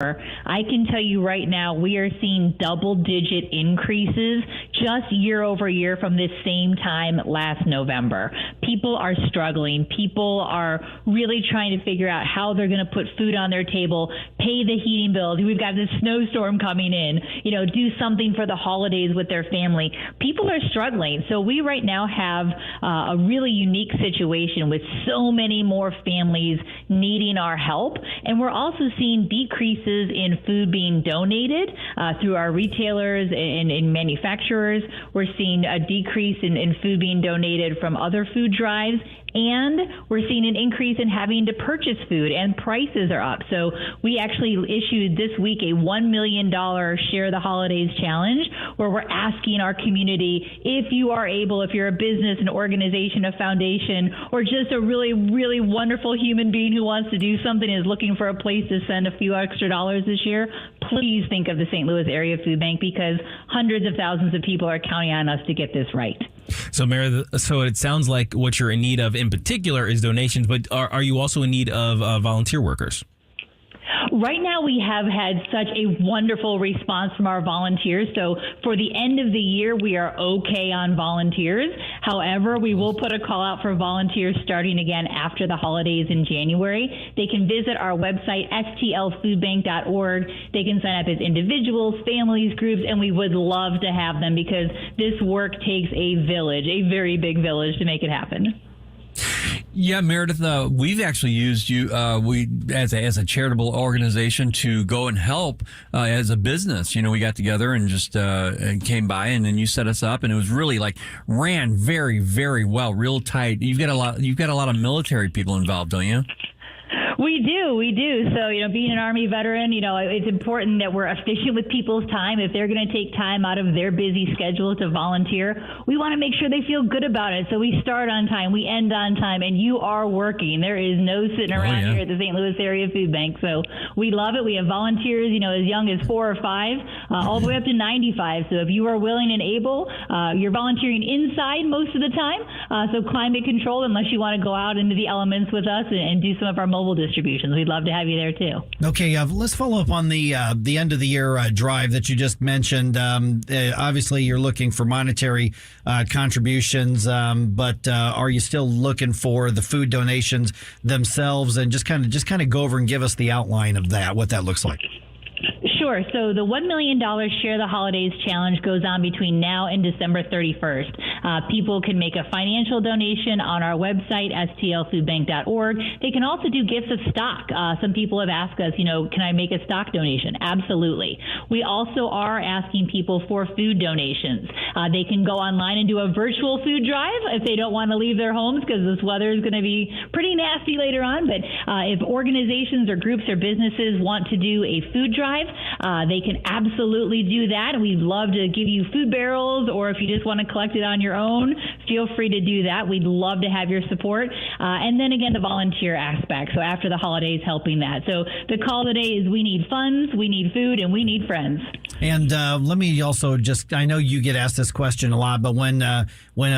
I can tell you right now, we are seeing double-digit increases just year over year from this same time last November. People are struggling. People are really trying to figure out how they're going to put food on their table, pay the heating bills. We've got this snowstorm coming in, do something for the holidays with their family. People are struggling. So we right now have a really unique situation with so many more families needing our help. And we're also seeing decreases in food being donated through our retailers and manufacturers. We're seeing a decrease in food being donated from other food drives. And we're seeing an increase in having to purchase food, and prices are up. So we actually issued this week a $1 million Share the Holidays challenge, where we're asking our community, if you are able, if you're a business, an organization, a foundation, or just a really, really wonderful human being who wants to do something and is looking for a place to send a few extra dollars this year, please think of the St. Louis Area Food Bank, because hundreds of thousands of people are counting on us to get this right. So, Mary, so it sounds like what you're in need of in particular is donations, but are you also in need of volunteer workers? Right now, we have had such a wonderful response from our volunteers. So for the end of the year, we are okay on volunteers. However, we will put a call out for volunteers starting again after the holidays in January. They can visit our website, stlfoodbank.org. They can sign up as individuals, families, groups, and we would love to have them, because this work takes a village, a very big village, to make it happen. Yeah, Meredith, we've actually used you as a charitable organization to go and help as a business. We got together and just came by, and then you set us up, and it was really ran very, very well, real tight. You've got a lot of military people involved, don't you? We do. So, being an Army veteran, it's important that we're efficient with people's time. If they're going to take time out of their busy schedule to volunteer, we want to make sure they feel good about it. So we start on time, we end on time, and you are working. There is no sitting around here at the St. Louis Area Food Bank. So we love it. We have volunteers, as young as 4 or 5, all the way up to 95. So if you are willing and able, you're volunteering inside most of the time. So climate controlled, unless you want to go out into the elements with us and do some of our mobile distributions. We'd love to have you there too. Okay, let's follow up on the end of the year drive that you just mentioned. Obviously, you're looking for monetary contributions, but are you still looking for the food donations themselves? And just kind of go over and give us the outline of that, what that looks like. Sure. So the $1 million Share the Holidays challenge goes on between now and December 31st. People can make a financial donation on our website, stlfoodbank.org. They can also do gifts of stock. Some people have asked us, can I make a stock donation? Absolutely. We also are asking people for food donations. They can go online and do a virtual food drive if they don't want to leave their homes, because this weather is going to be pretty nasty later on. But if organizations or groups or businesses want to do a food drive, they can absolutely do that. We'd love to give you food barrels, or if you just want to collect it on your own, feel free to do that. We'd love to have your support. And then again, the volunteer aspect. So after the holidays, helping that. So the call today is, we need funds, we need food, and we need friends. And let me also I know you get asked this question a lot, but when a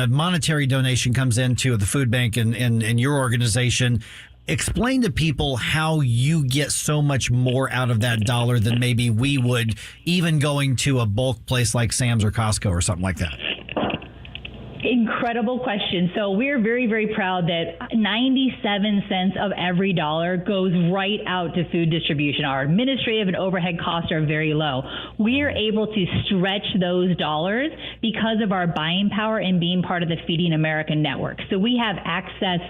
monetary donation comes into the food bank and your organization, explain to people how you get so much more out of that dollar than maybe we would, even going to a bulk place like Sam's or Costco or something like that. Incredible question. So we're very, very proud that 97 cents of every dollar goes right out to food distribution. Our administrative and overhead costs are very low. We are able to stretch those dollars because of our buying power and being part of the Feeding America network. So we have access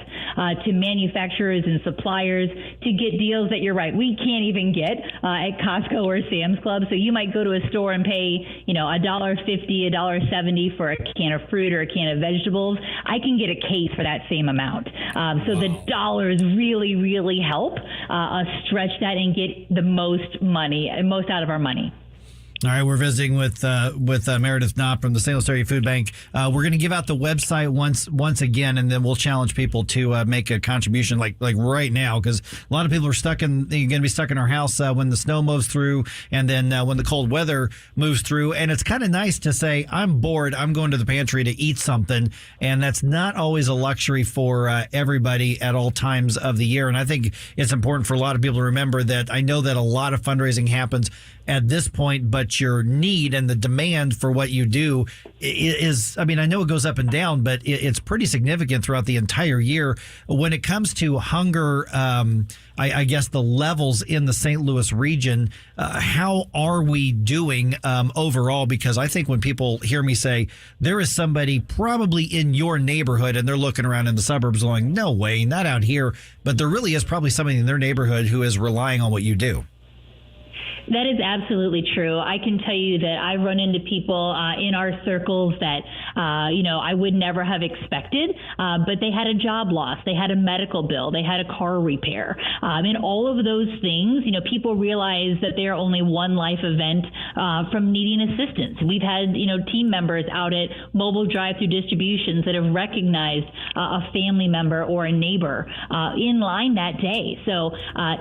to manufacturers and suppliers to get deals that, you're right, we can't even get at Costco or Sam's Club. So you might go to a store and pay, $1.50, $1.70 for a can of fruit or a can of vegetables. I can get a case for that same amount. So the dollars really, really help us stretch that and get the most money, most out of our money. All right, we're visiting with Meredith Knopp from the St. Louis Area Food Bank. We're going to give out the website once again, and then we'll challenge people to make a contribution like right now, because a lot of people are going to be stuck in our house when the snow moves through, and then when the cold weather moves through. And it's kind of nice to say, I'm bored, I'm going to the pantry to eat something, and that's not always a luxury for everybody at all times of the year. And I think it's important for a lot of people to remember that. I know that a lot of fundraising happens at this point, but your need and the demand for what you do is, I mean, I know it goes up and down, but it's pretty significant throughout the entire year. When it comes to hunger, I guess the levels in the St. Louis region, how are we doing overall? Because I think when people hear me say there is somebody probably in your neighborhood and they're looking around in the suburbs going, no way, not out here. But there really is probably somebody in their neighborhood who is relying on what you do. That is absolutely true. I can tell you that I run into people in our circles that, I would never have expected, but they had a job loss, they had a medical bill, they had a car repair. And all of those things, people realize that they are only one life event from needing assistance. We've had, team members out at mobile drive-through distributions that have recognized a family member or a neighbor in line that day. So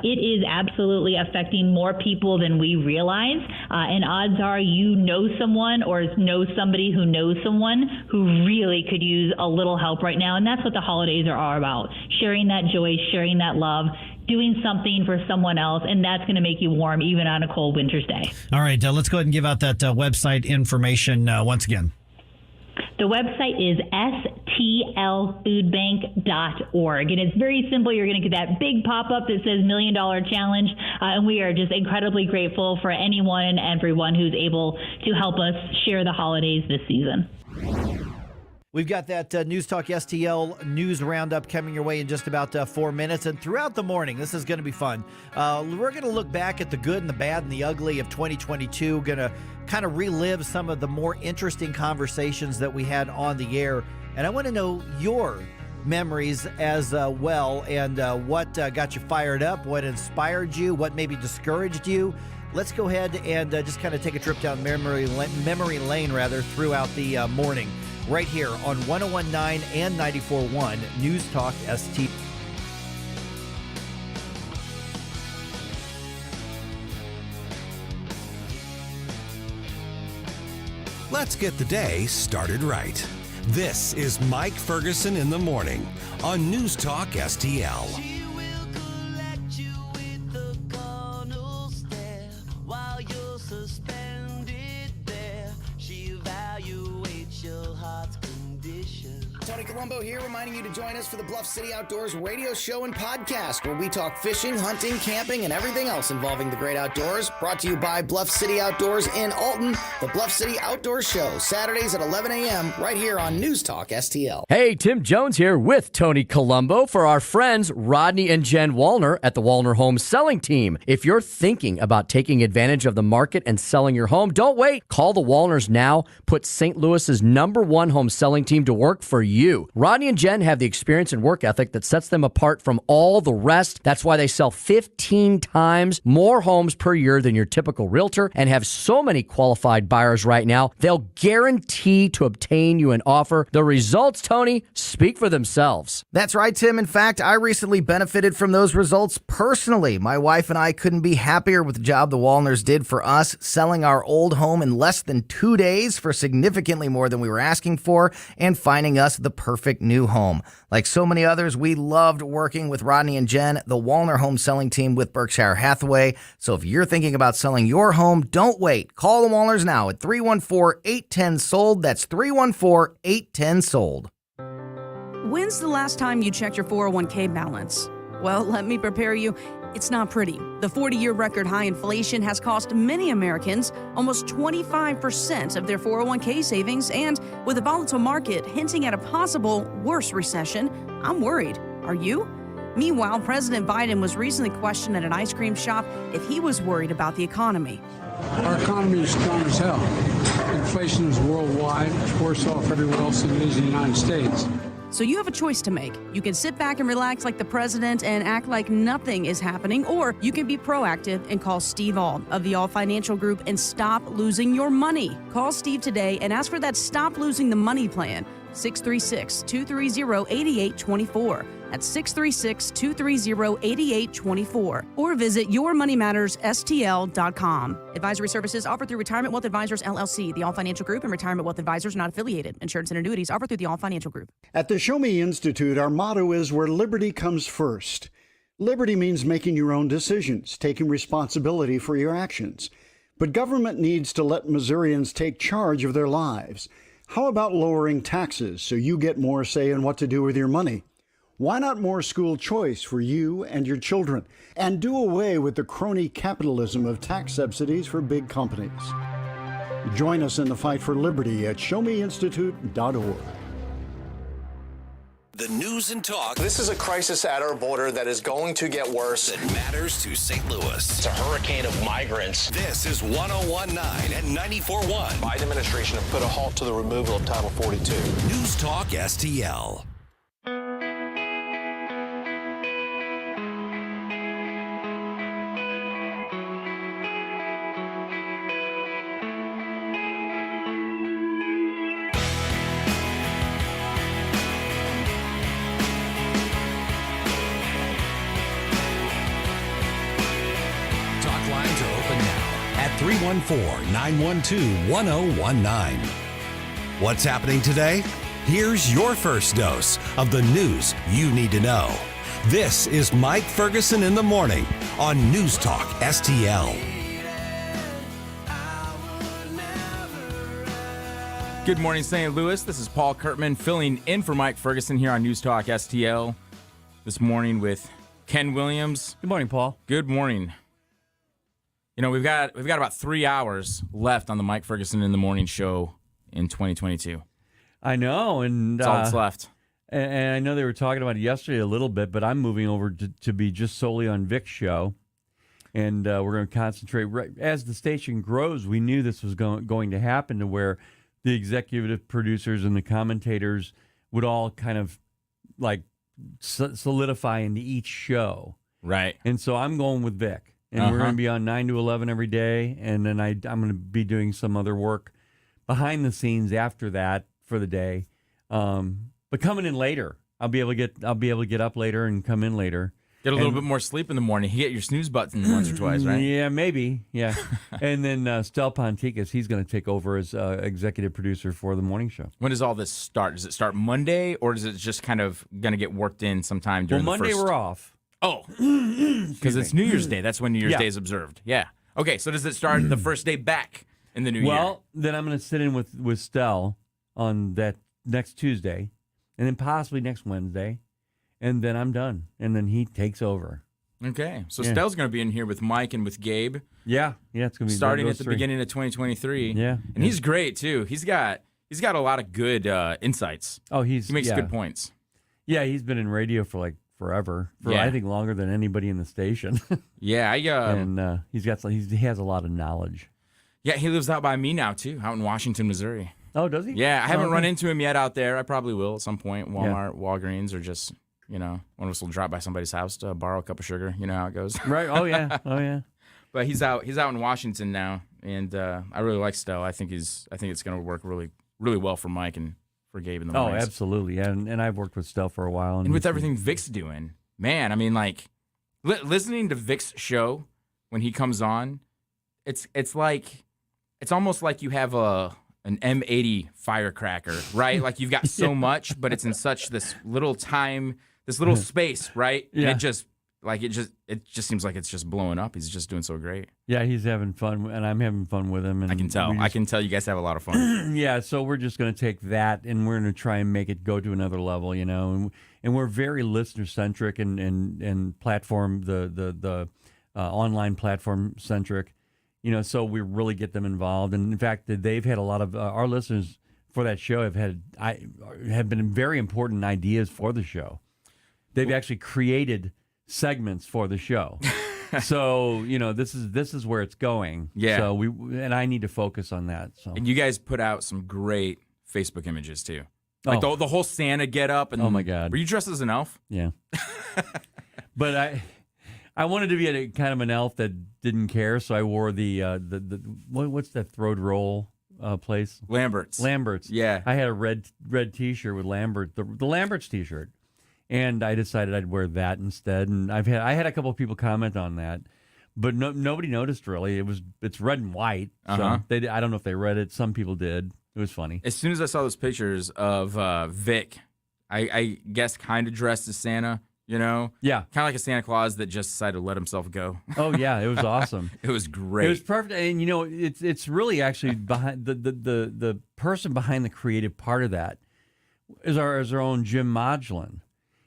it is absolutely affecting more people than we realize, and odds are you know someone or know somebody who knows someone who really could use a little help right now. And that's what the holidays are all about: sharing that joy, sharing that love, doing something for someone else, and that's going to make you warm even on a cold winter's day. All right, let's go ahead and give out that website information once again. The website is stlfoodbank.org, and it's very simple. You're going to get that big pop-up that says $1 Million Challenge, and we are just incredibly grateful for anyone and everyone who's able to help us share the holidays this season. We've got that News Talk STL news roundup coming your way in just about 4 minutes. And throughout the morning, this is going to be fun. We're going to look back at the good and the bad and the ugly of 2022. Going to kind of relive some of the more interesting conversations that we had on the air. And I want to know your memories as well, and what got you fired up, what inspired you, what maybe discouraged you. Let's go ahead and just kind of take a trip down memory lane throughout the morning. Right here on 101.9 and 94.1 News Talk STL. Let's get the day started right. This is Mike Ferguson in the morning on News Talk STL. Tony Colombo here, reminding you to join us for the Bluff City Outdoors radio show and podcast, where we talk fishing, hunting, camping, and everything else involving the great outdoors. Brought to you by Bluff City Outdoors in Alton, the Bluff City Outdoors Show, Saturdays at 11 a.m. right here on News Talk STL. Hey, Tim Jones here with Tony Colombo for our friends Rodney and Jen Wallner at the Wallner Home Selling Team. If you're thinking about taking advantage of the market and selling your home, don't wait. Call the Wallners now. Put St. Louis's #1 home selling team to work for you. Rodney and Jen have the experience and work ethic that sets them apart from all the rest. That's why they sell 15 times more homes per year than your typical realtor and have so many qualified buyers right now. They'll guarantee to obtain you an offer. The results, Tony, speak for themselves. That's right, Tim. In fact, I recently benefited from those results personally. My wife and I couldn't be happier with the job the Wallners did for us, selling our old home in less than 2 days for significantly more than we were asking for, and finding us the perfect new home. Like so many others, we loved working with Rodney and Jen, the Wallner Home Selling Team with Berkshire Hathaway. So if you're thinking about selling your home, don't wait. Call the Wallners now at 314-810-SOLD. That's 314-810-SOLD. When's the last time you checked your 401k balance? Well, let me prepare you. It's not pretty. The 40-year record high inflation has cost many Americans almost 25% of their 401k savings, and with a volatile market hinting at a possible worse recession, I'm worried. Are you? Meanwhile, President Biden was recently questioned at an ice cream shop if he was worried about the economy. Our economy is strong as hell. Inflation is worldwide. It's worse off everywhere else than it is in the United States. So you have a choice to make. You can sit back and relax like the president and act like nothing is happening, or you can be proactive and call Steve Auld of the Auld Financial Group and stop losing your money. Call Steve today and ask for that Stop Losing the Money plan. 636-230-8824. That's 636-230-8824. Or visit yourmoneymattersstl.com. Advisory services offered through Retirement Wealth Advisors, LLC, the Auld Financial Group, and Retirement Wealth Advisors not affiliated. Insurance and annuities offered through the Auld Financial Group. At the Show Me Institute, our motto is where liberty comes first. Liberty means making your own decisions, taking responsibility for your actions. But government needs to let Missourians take charge of their lives. How about lowering taxes so you get more say in what to do with your money? Why not more school choice for you and your children? And do away with the crony capitalism of tax subsidies for big companies. Join us in the fight for liberty at showmeinstitute.org. The news and talk This is a crisis at our border that is going to get worse. that matters to St. Louis. It's a hurricane of migrants. This is 101.9 and 94.1. Biden administration have put a halt to the removal of Title 42. News Talk STL. Lines are open now at 314-912-1019. What's happening today? Here's your first dose of the news you need to know. This is Mike Ferguson in the morning on News Talk STL. Good morning, St. Louis. This is Paul Kurtman filling in for Mike Ferguson here on News Talk STL this morning with Ken Williams. Good morning, Paul. Good morning. You know, we've got about 3 hours left on the Mike Ferguson in the Morning show in 2022. I know, and That's all that's left. And I know they were talking about it yesterday a little bit, but I'm moving over to be just solely on Vic's show, and we're going to concentrate. As the station grows, we knew this was going to happen, to where the executive producers and the commentators would all kind of like solidify into each show. Right. And so I'm going with Vic. And we're going to be on 9 to 11 every day, and then I'm going to be doing some other work behind the scenes after that for the day. But coming in later, I'll be able to get up later and come in later. Get a little bit more sleep in the morning. You hit your snooze button once or twice, right? Yeah, maybe. Yeah. And then Stel Ponticus, he's going to take over as executive producer for the morning show. When does all this start? Does it start Monday, or is it just kind of going to get worked in sometime during the Monday first... we're off. Oh, because it's New Year's Day. That's when New Year's Day is observed. Yeah. Okay, so does it start the first day back in the new year? Well, then I'm going to sit in with Stel on that next Tuesday, and then possibly next Wednesday, and then I'm done. And then he takes over. Okay, so Stel's going to be in here with Mike and with Gabe. Yeah, it's going to be starting at the beginning of 2023. Yeah, and he's great too. He's got a lot of good insights. Oh, he makes good points. Yeah, he's been in radio for like forever. I think longer than anybody in the station. Yeah, and he has a lot of knowledge. Yeah, he lives out by me now too, out in Washington, Missouri. Oh, does he? Yeah, I haven't run into him yet out there. I probably will at some point. Walmart, Walgreens, or just one of us will drop by somebody's house to borrow a cup of sugar. You know how it goes. Right. Oh yeah. But he's out in Washington now, and I really like Stel. I think it's going to work really, really well for Mike and for Gabe in the mornings. Oh, absolutely. And I've worked with Stel for a while. And with everything Vic's doing, man, I mean, like, listening to Vic's show when he comes on, it's almost like you have an M80 firecracker, right? Like you've got so much, but it's in such this little time, this little space, right? Yeah. And it just seems like it's just blowing up. He's just doing so great. Yeah, he's having fun, and I'm having fun with him. And I can tell. I can tell you guys have a lot of fun. Yeah, so we're just going to take that, and we're going to try and make it go to another level, and we're very listener centric and platform the online platform centric, So we really get them involved, and in fact, they've had a lot of our listeners for that show have been very important ideas for the show. They've actually created segments for the show. So, this is where it's going. Yeah. So I need to focus on that. So. And you guys put out some great Facebook images too. Like the whole Santa get up. And oh my God. Were you dressed as an elf? Yeah. But I wanted to be kind of an elf that didn't care, so I wore the what's that throat roll place? Lambert's. Yeah. I had a red T-shirt with Lambert, the Lambert's T-shirt, and I decided I'd wear that instead. And I had a couple of people comment on that, but nobody noticed really. It's red and white, so I don't know if they read it. Some people did. It was funny. As soon as I saw those pictures of Vic, I guess kind of dressed as Santa. You know? Yeah. Kind of like a Santa Claus that just decided to let himself go. Oh, yeah. It was awesome. It was great. It was perfect. And, it's really actually behind the person behind the creative part of that is our own Jim Modulin.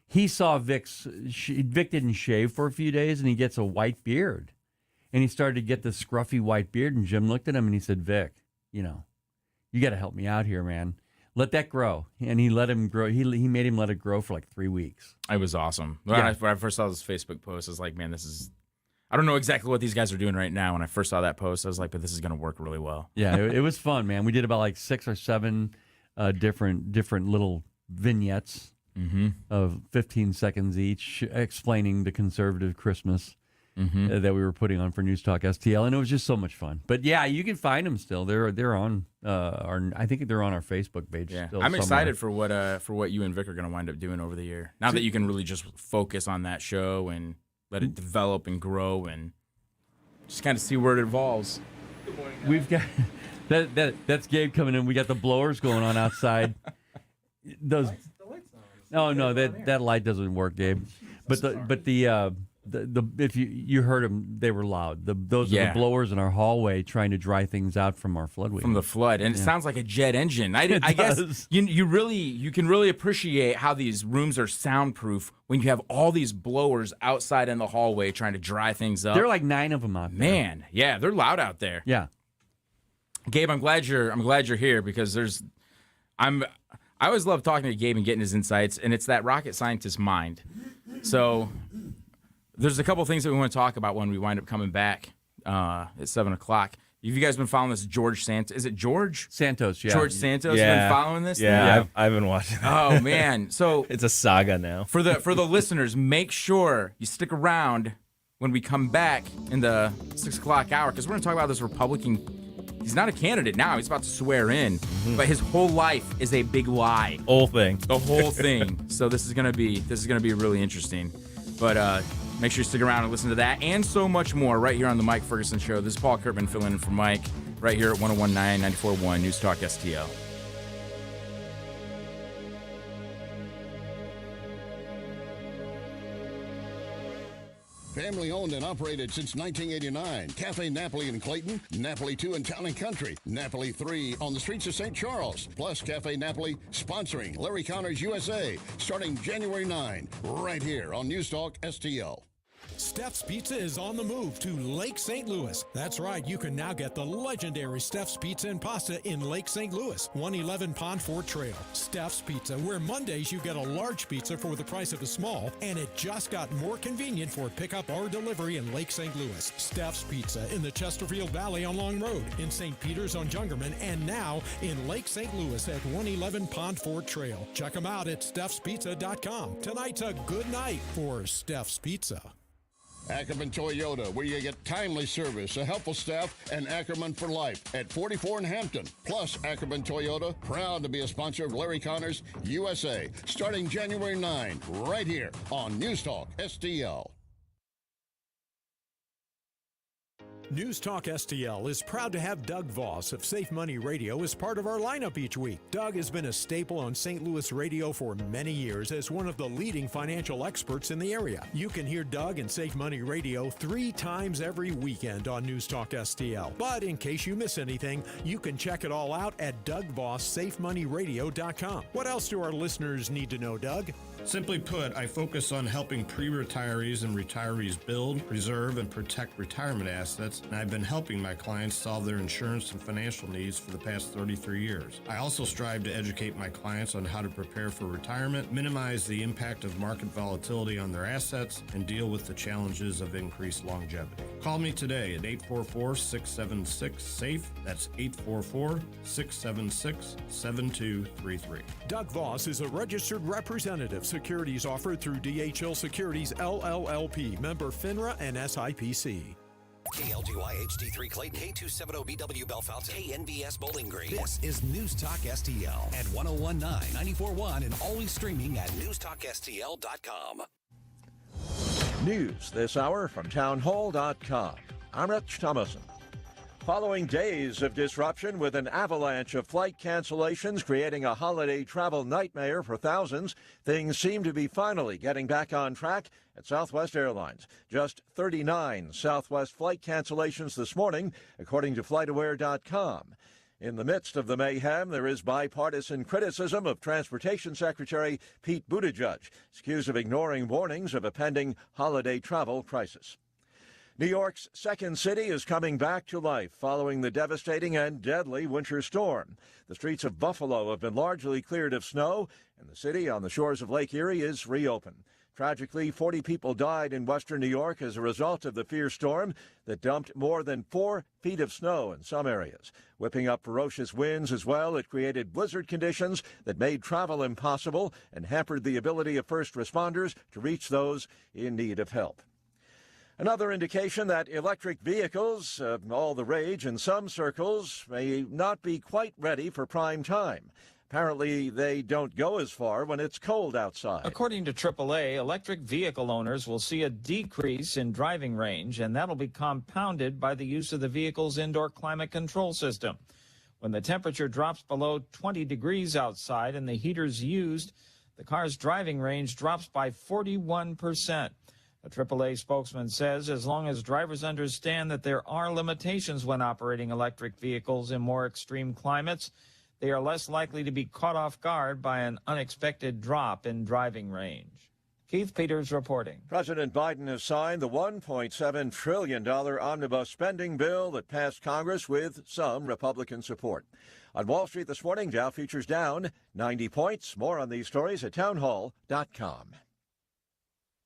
He saw Vic didn't shave for a few days, and he gets a white beard. And he started to get this scruffy white beard, and Jim looked at him and he said, Vic, you got to help me out here, man. Let that grow. And he let him grow. He made him let it grow for like 3 weeks. It was awesome. When I first saw this Facebook post, I was like, man, I don't know exactly what these guys are doing right now. When I first saw that post, I was like, but this is going to work really well. Yeah, it was fun, man. We did about like 6 or 7 different little vignettes of 15 seconds each explaining the conservative Christmas that we were putting on for News Talk STL, and it was just so much fun. But yeah, you can find them still. They're on I think they're on our Facebook page. Yeah, still I'm excited for what you and Vic are going to wind up doing over the year. Now that you can really just focus on that show and let it develop and grow and just kind of see where it evolves. Good morning, guys. We've got that's Gabe coming in. We got the blowers going on outside. Those. The lights on. No, that light doesn't work, Gabe. But the if you heard them, they were loud. Those are the blowers in our hallway trying to dry things out from our flood. From the flood, and it sounds like a jet engine. I guess you can really appreciate how these rooms are soundproof when you have all these blowers outside in the hallway trying to dry things up. There are like 9 of them out there. Man, yeah, they're loud out there. Yeah, Gabe, I'm glad you're here because I always love talking to Gabe and getting his insights, and it's that rocket scientist mind. So. There's a couple things that we want to talk about when we wind up coming back at 7 o'clock. Have you guys been following this George Santos? Is it George? Santos, yeah. George Santos been following this? Yeah, I've been watching that. Oh, man. So it's a saga now. For the listeners, make sure you stick around when we come back in the 6 o'clock hour because we're going to talk about this Republican. He's not a candidate now. He's about to swear in. But his whole life is a big lie. The whole thing. So this is going to be really interesting. But make sure you stick around and listen to that and so much more right here on the Mike Ferguson Show. This is Paul Kurtman filling in for Mike right here at 101.9, 94.1 News Talk STL. Family owned and operated since 1989. Cafe Napoli in Clayton, Napoli 2 in Town and Country, Napoli 3 on the streets of St. Charles. Plus Cafe Napoli sponsoring Larry Connors USA starting January 9 right here on News Talk STL. Steph's Pizza is on the move to Lake St. Louis. That's right, you can now get the legendary Steph's Pizza and Pasta in Lake St. Louis, 111 Pond Fort Trail. Steph's Pizza, where Mondays you get a large pizza for the price of a small, and it just got more convenient for pickup or delivery in Lake St. Louis. Steph's Pizza in the Chesterfield Valley on Long Road, in St. Peter's on Jungerman, and now in Lake St. Louis at 111 Pond Fort Trail. Check them out at Steph'sPizza.com. Tonight's a good night for Steph's Pizza. Ackerman Toyota, where you get timely service, a helpful staff, and Ackerman for life at 44 in Hampton. Plus, Ackerman Toyota, proud to be a sponsor of Larry Connors USA, starting January 9, right here on News Talk STL. News Talk STL is proud to have Doug Voss of Safe Money Radio as part of our lineup each week. Doug has been a staple on St. Louis radio for many years as one of the leading financial experts in the area. You can hear Doug and Safe Money Radio 3 times every weekend on News Talk STL. But in case you miss anything, you can check it all out at DougVossSafeMoneyRadio.com. What else do our listeners need to know, Doug? Simply put, I focus on helping pre-retirees and retirees build, preserve, and protect retirement assets, and I've been helping my clients solve their insurance and financial needs for the past 33 years. I also strive to educate my clients on how to prepare for retirement, minimize the impact of market volatility on their assets, and deal with the challenges of increased longevity. Call me today at 844-676-SAFE. That's 844-676-7233. Doug Voss is a registered representative. Securities offered through DHL Securities LLLP, member FINRA and SIPC. KLGY HD3 Clayton, K270BW Bellefonte, KNBS Bowling Green. This is NewstalkSTL at 1019, 94.1, and always streaming at NewstalkSTL.com. News this hour from townhall.com. I'm Rich Thomason. Following days of disruption with an avalanche of flight cancellations creating a holiday travel nightmare for thousands, things seem to be finally getting back on track at Southwest Airlines. Just 39 Southwest flight cancellations this morning, according to FlightAware.com. In the midst of the mayhem, there is bipartisan criticism of Transportation Secretary Pete Buttigieg, accused of ignoring warnings of a pending holiday travel crisis. New York's second city is coming back to life following the devastating and deadly winter storm. The streets of Buffalo have been largely cleared of snow, and the city on the shores of Lake Erie is reopened. Tragically, 40 people died in western New York as a result of the fierce storm that dumped more than 4 feet of snow in some areas. Whipping up ferocious winds as well, it created blizzard conditions that made travel impossible and hampered the ability of first responders to reach those in need of help. Another indication that electric vehicles, all the rage in some circles, may not be quite ready for prime time. Apparently, they don't go as far when it's cold outside. According to AAA, electric vehicle owners will see a decrease in driving range, and that'll be compounded by the use of the vehicle's indoor climate control system. When the temperature drops below 20 degrees outside and the heater's used, the car's driving range drops by 41%. A AAA spokesman says as long as drivers understand that there are limitations when operating electric vehicles in more extreme climates, they are less likely to be caught off guard by an unexpected drop in driving range. Keith Peters reporting. President Biden has signed the $1.7 trillion omnibus spending bill that passed Congress with some Republican support. On Wall Street this morning, Dow futures down 90 points. More on these stories at townhall.com.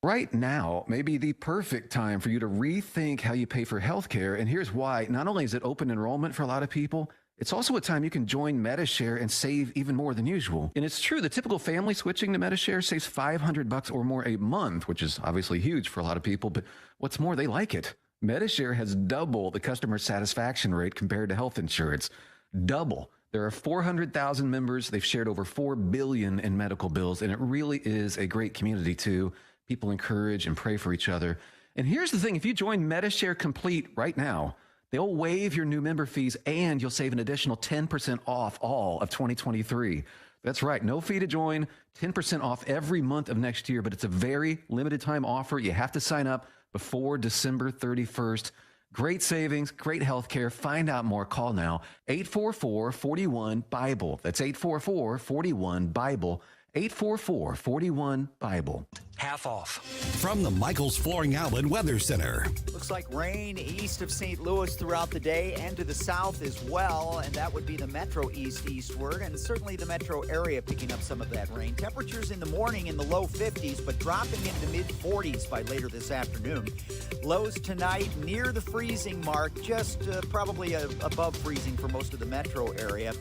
Right now may be the perfect time for you to rethink how you pay for health care. And here's why. Not only is it open enrollment for a lot of people, it's also a time you can join MediShare and save even more than usual. And it's true, the typical family switching to MediShare saves $500 or more a month, which is obviously huge for a lot of people. But what's more, they like it. MediShare has double the customer satisfaction rate compared to health insurance. Double. There are 400,000 members. They've shared over $4 billion in medical bills. And it really is a great community, too. People encourage and pray for each other. And here's the thing. If you join MediShare Complete right now, they'll waive your new member fees and you'll save an additional 10% off all of 2023. That's right. No fee to join, 10% off every month of next year, but it's a very limited time offer. You have to sign up before December 31st. Great savings, great health care. Find out more. Call now. 844-41-BIBLE. That's 844-41-BIBLE. 844-41-BIBLE. Half off. From the Michaels Flooring Outlet Weather Center. Looks like rain east of St. Louis throughout the day and to the south as well, and that would be the metro eastward, and certainly the metro area picking up some of that rain. Temperatures in the morning in the low 50s, but dropping into mid 40s by later this afternoon. Lows tonight near the freezing mark, just probably above freezing for most of the metro area.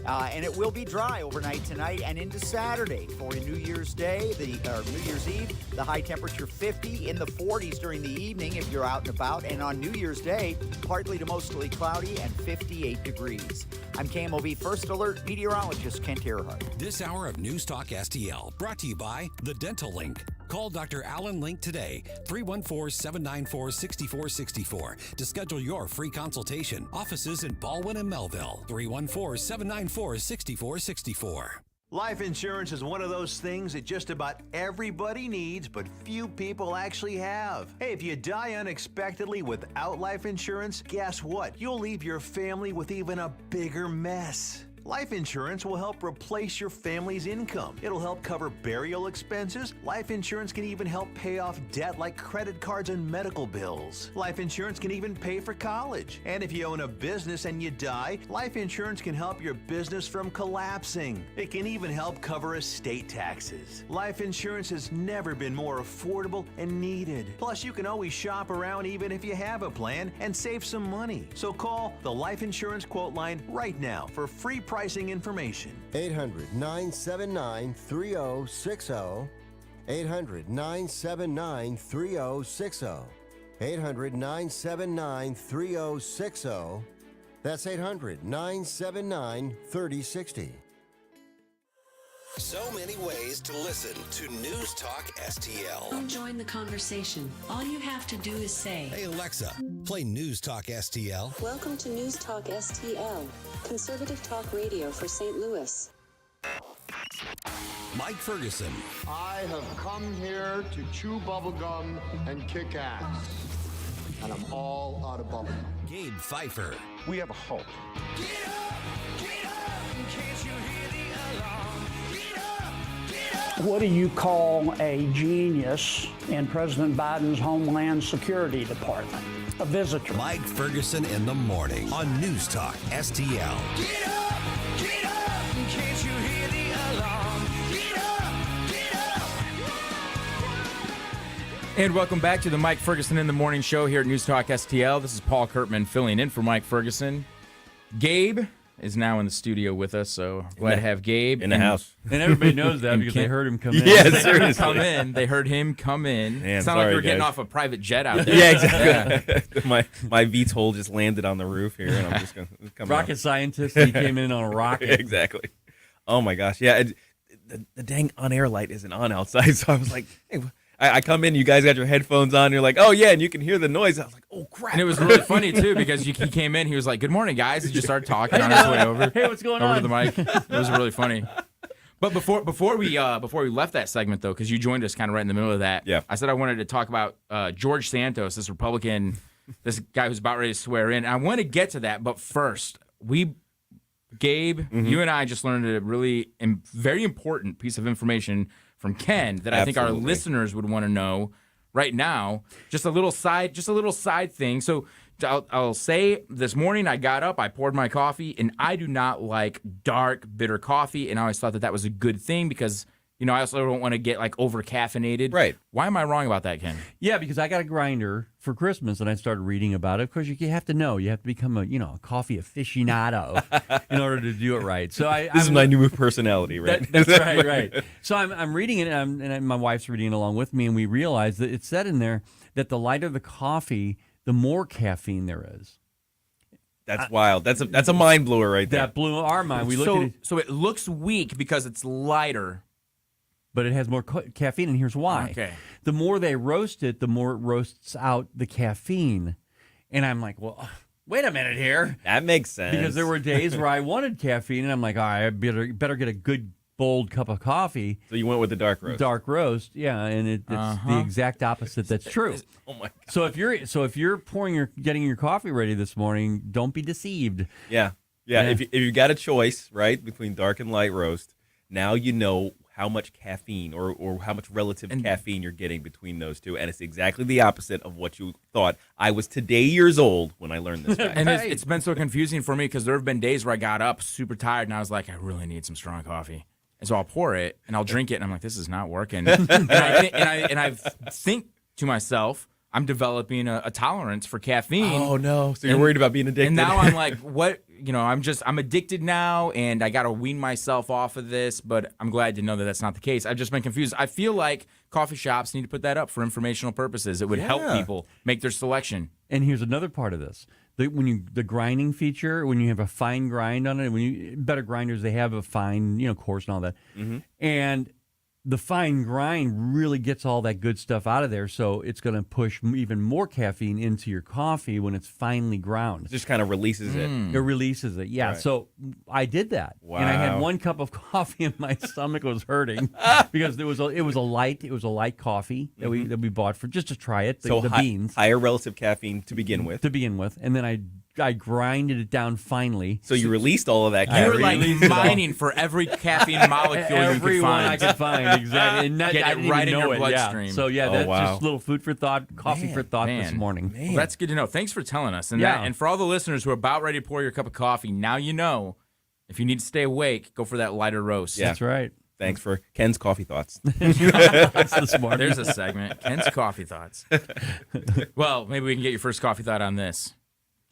And it will be dry overnight tonight and into Saturday. For New Year's Day, New Year's Eve, the high temperature 50, in the 40s during the evening if you're out and about. And on New Year's Day, partly to mostly cloudy and 58 degrees. I'm KMOV First Alert meteorologist Kent Earhart. This hour of News Talk STL brought to you by The Dental Link. Call Dr. Alan Link today, 314-794-6464 to schedule your free consultation. Offices in Baldwin and Melville, 314-794-6464. Life insurance is one of those things that just about everybody needs, but few people actually have. Hey, if you die unexpectedly without life insurance, guess what? You'll leave your family with even a bigger mess. Life insurance will help replace your family's income. It'll help cover burial expenses. Life insurance can even help pay off debt like credit cards and medical bills. Life insurance can even pay for college. And if you own a business and you die, life insurance can help your business from collapsing. It can even help cover estate taxes. Life insurance has never been more affordable and needed. Plus, you can always shop around even if you have a plan and save some money. So call the Life Insurance Quote Line right now for free pricing information. 800-979-3060. 800-979-3060. 800-979-3060. That's 800-979-3060. So many ways to listen to News Talk STL. Join the conversation. All you have to do is say, Hey Alexa, play News Talk STL. Welcome to News Talk STL, conservative talk radio for St. Louis. Mike Ferguson. I have come here to chew bubblegum and kick ass. And I'm all out of bubblegum. Gabe Pfeiffer. We have a hope. Get up, in case you hear the alarm. Get up. What do you call a genius in President Biden's Homeland Security Department? A visitor. Mike Ferguson in the morning on News Talk STL. Get up, in case you hear the alarm. Get up. And welcome back to the Mike Ferguson in the Morning Show here at News Talk STL. This is Paul Kurtman filling in for Mike Ferguson. Gabe is now in the studio with us, so glad to have Gabe in the house. And everybody knows that because they heard him come in. Yeah, seriously. They heard him come in. Man, it sounded like we were getting off a private jet out there. Yeah, exactly. Yeah. my VTOL just landed on the roof here, and I'm just going to come Rocket out. scientist, he came in on a rocket. Exactly. Oh, my gosh. Yeah, the dang on-air light isn't on outside, so I was like, hey, I come in, you guys got your headphones on, you're like, oh, yeah, and you can hear the noise. I was like, oh, crap. And it was really funny, too, because he came in, he was like, good morning, guys. He just started talking on his way over. Hey, what's going over on? to the mic. It was really funny. But before we left that segment, though, because you joined us kind of right in the middle of that, yeah. I said I wanted to talk about George Santos, this Republican, this guy who's about ready to swear in. And I want to get to that, but first, Gabe, you and I just learned a really very important piece of information from Ken that I think our listeners would want to know right now. Just a little side thing. So I'll say this morning I got up, I poured my coffee, and I do not like dark, bitter coffee. And I always thought that was a good thing because, I also don't want to get like over caffeinated. Right. Why am I wrong about that, Ken? Yeah, because I got a grinder for Christmas and I started reading about it. Of course, you have to know. You have to become a coffee aficionado in order to do it right. So this is my new personality, right? That's right. So I'm reading it, and my wife's reading it along with me, and we realize that it said in there that the lighter the coffee, the more caffeine there is. That's wild. That's a mind blower right there. That blew our mind. We looked at it. So it looks weak because it's lighter. But it has more caffeine, and here's why. Okay. The more they roast it, the more it roasts out the caffeine. And I'm like, well, wait a minute here. That makes sense. Because there were days where I wanted caffeine, and I'm like, all right, I better get a good, bold cup of coffee. So you went with the dark roast. Dark roast, yeah, and it's the exact opposite that's true. Oh, my God. So if you're getting your coffee ready this morning, don't be deceived. Yeah. If you got a choice, right, between dark and light roast, now you know how much caffeine or how much relative caffeine you're getting between those two. And it's exactly the opposite of what you thought. I was today years old when I learned this fact. And it's been so confusing for me because there have been days where I got up super tired and I was like, I really need some strong coffee. And so I'll pour it and I'll drink it and I'm like, this is not working. and I think to myself, I'm developing a tolerance for caffeine. Oh, no. So you're worried about being addicted. And now I'm like, what? I'm addicted now, and I got to wean myself off of this, but I'm glad to know that that's not the case. I've just been confused. I feel like coffee shops need to put that up for informational purposes. It would help people make their selection. And here's another part of this. The grinding feature, when you have a fine grind on it, better grinders, they have a fine, coarse and all that. Mm-hmm. And the fine grind really gets all that good stuff out of there, so it's going to push even more caffeine into your coffee when it's finely ground. It just kind of releases it. It releases it, yeah. Right. So I did that, and I had one cup of coffee, and my stomach was hurting because it was a light coffee that we bought for just to try it. The beans, higher relative caffeine to begin with. And then I I grinded it down finally. So you released all of that. You were caffeine. like mining for every caffeine molecule you could find. I could find, exactly. And that, Get I it didn't right even in know your it. bloodstream. Yeah. So that's wow. just a little food for thought, coffee for thought this morning. Well, that's good to know. Thanks for telling us. And, Yeah. and for all the listeners who are about ready to pour your cup of coffee, now you know. If you need to stay awake, go for that lighter roast. Yeah. That's right. Thanks for Ken's coffee thoughts. This morning. There's a segment. Ken's coffee thoughts. Well, maybe we can get your first coffee thought on this.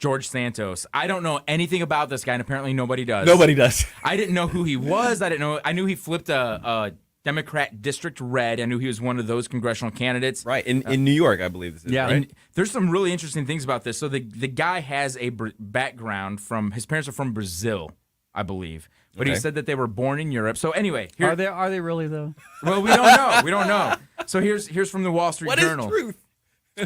George Santos. I don't know anything about this guy, and apparently nobody does. Nobody does. I didn't know who he was. I knew he flipped a Democrat district red. I knew he was one of those congressional candidates. Right. In New York, I believe this is. Yeah. Right? And there's some really interesting things about this. So the guy has a background from, his parents are from Brazil, I believe. But he Okay. said that they were born in Europe. So anyway, here, Are they really though? well, we don't know. We don't know. So here's from the Wall Street What is Journal. truth?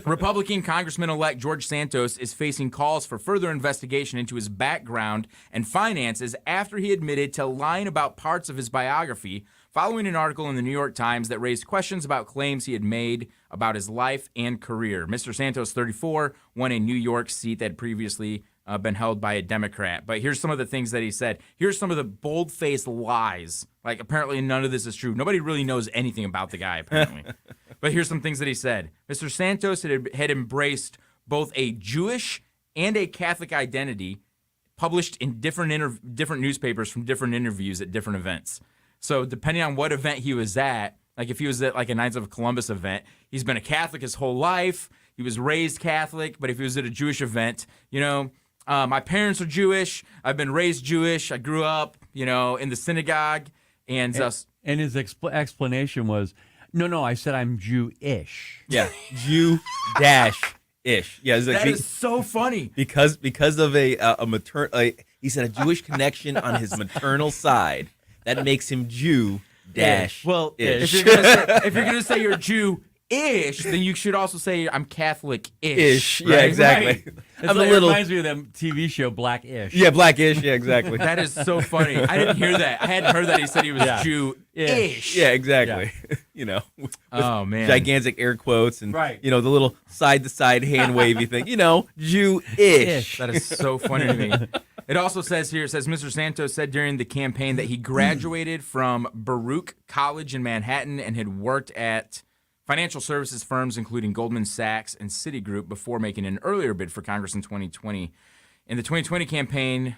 Republican Congressman-elect George Santos is facing calls for further investigation into his background and finances after he admitted to lying about parts of his biography following an article in the New York Times that raised questions about claims he had made about his life and career. Mr. Santos, 34, won a New York seat that had previously been held by a Democrat. But here's some of the things that he said. Here's some of the bold-faced lies. Like, apparently none of this is true. Nobody really knows anything about the guy, apparently. But here's some things that he said. Mr. Santos had embraced both a Jewish and a Catholic identity, published in different newspapers from different interviews at different events. So depending on what event he was at, like if he was at like a Knights of Columbus event, he's been a Catholic his whole life. He was raised Catholic, but if he was at a Jewish event, my parents are Jewish. I've been raised Jewish. I grew up, in the synagogue. And his explanation was, no, I said I'm Jewish. Yeah, Jew-ish. Yeah, that is so funny. Because of a maternal, he said a Jewish connection on his maternal side that makes him Jew-ish. Well, ish. if you're gonna say you're Jew-ish, then you should also say I'm Catholic-ish. Ish. Yeah, right? exactly. Right. It reminds me of that TV show Black-ish. Yeah, Black-ish. Yeah, exactly. That is so funny. I didn't hear that. I hadn't heard that he said he was Jew-ish. Yeah, exactly. With oh man, gigantic air quotes and right. The little side-to-side hand wavy thing. Jew-ish. That is so funny to me. It also says here, Mr. Santos said during the campaign that he graduated from Baruch College in Manhattan and had worked at financial services firms including Goldman Sachs and Citigroup before making an earlier bid for Congress in 2020. In the 2020 campaign,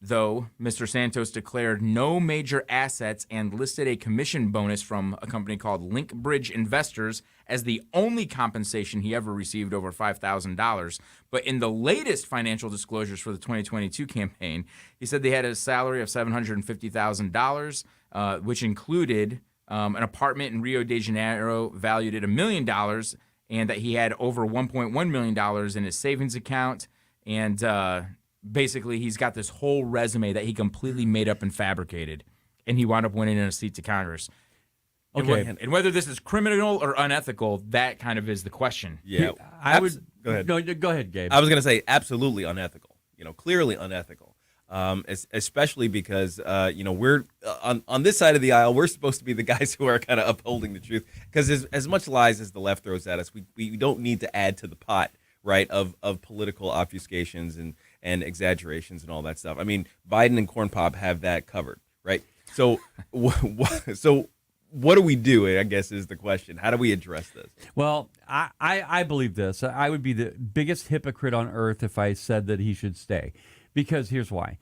though, Mr. Santos declared no major assets and listed a commission bonus from a company called Linkbridge Investors as the only compensation he ever received over $5,000. But in the latest financial disclosures for the 2022 campaign, he said they had a salary of $750,000, which included an apartment in Rio de Janeiro valued at $1 million, and that he had over $1.1 million in his savings account. And basically, he's got this whole resume that he completely made up and fabricated, and he wound up winning a seat to Congress. Okay. And whether this is criminal or unethical, that kind of is the question. Yeah. I would Go ahead. No, go ahead, Gabe. I was going to say absolutely unethical. Clearly unethical. Especially because we're on this side of the aisle. We're supposed to be the guys who are kind of upholding the truth. Because as much lies as the left throws at us, we don't need to add to the pot, right? Of political obfuscations and exaggerations and all that stuff. I mean, Biden and Corn Pop have that covered, right? So what do we do, I guess, is the question. How do we address this? Well, I believe this. I would be the biggest hypocrite on earth if I said that he should stay. Because here's why.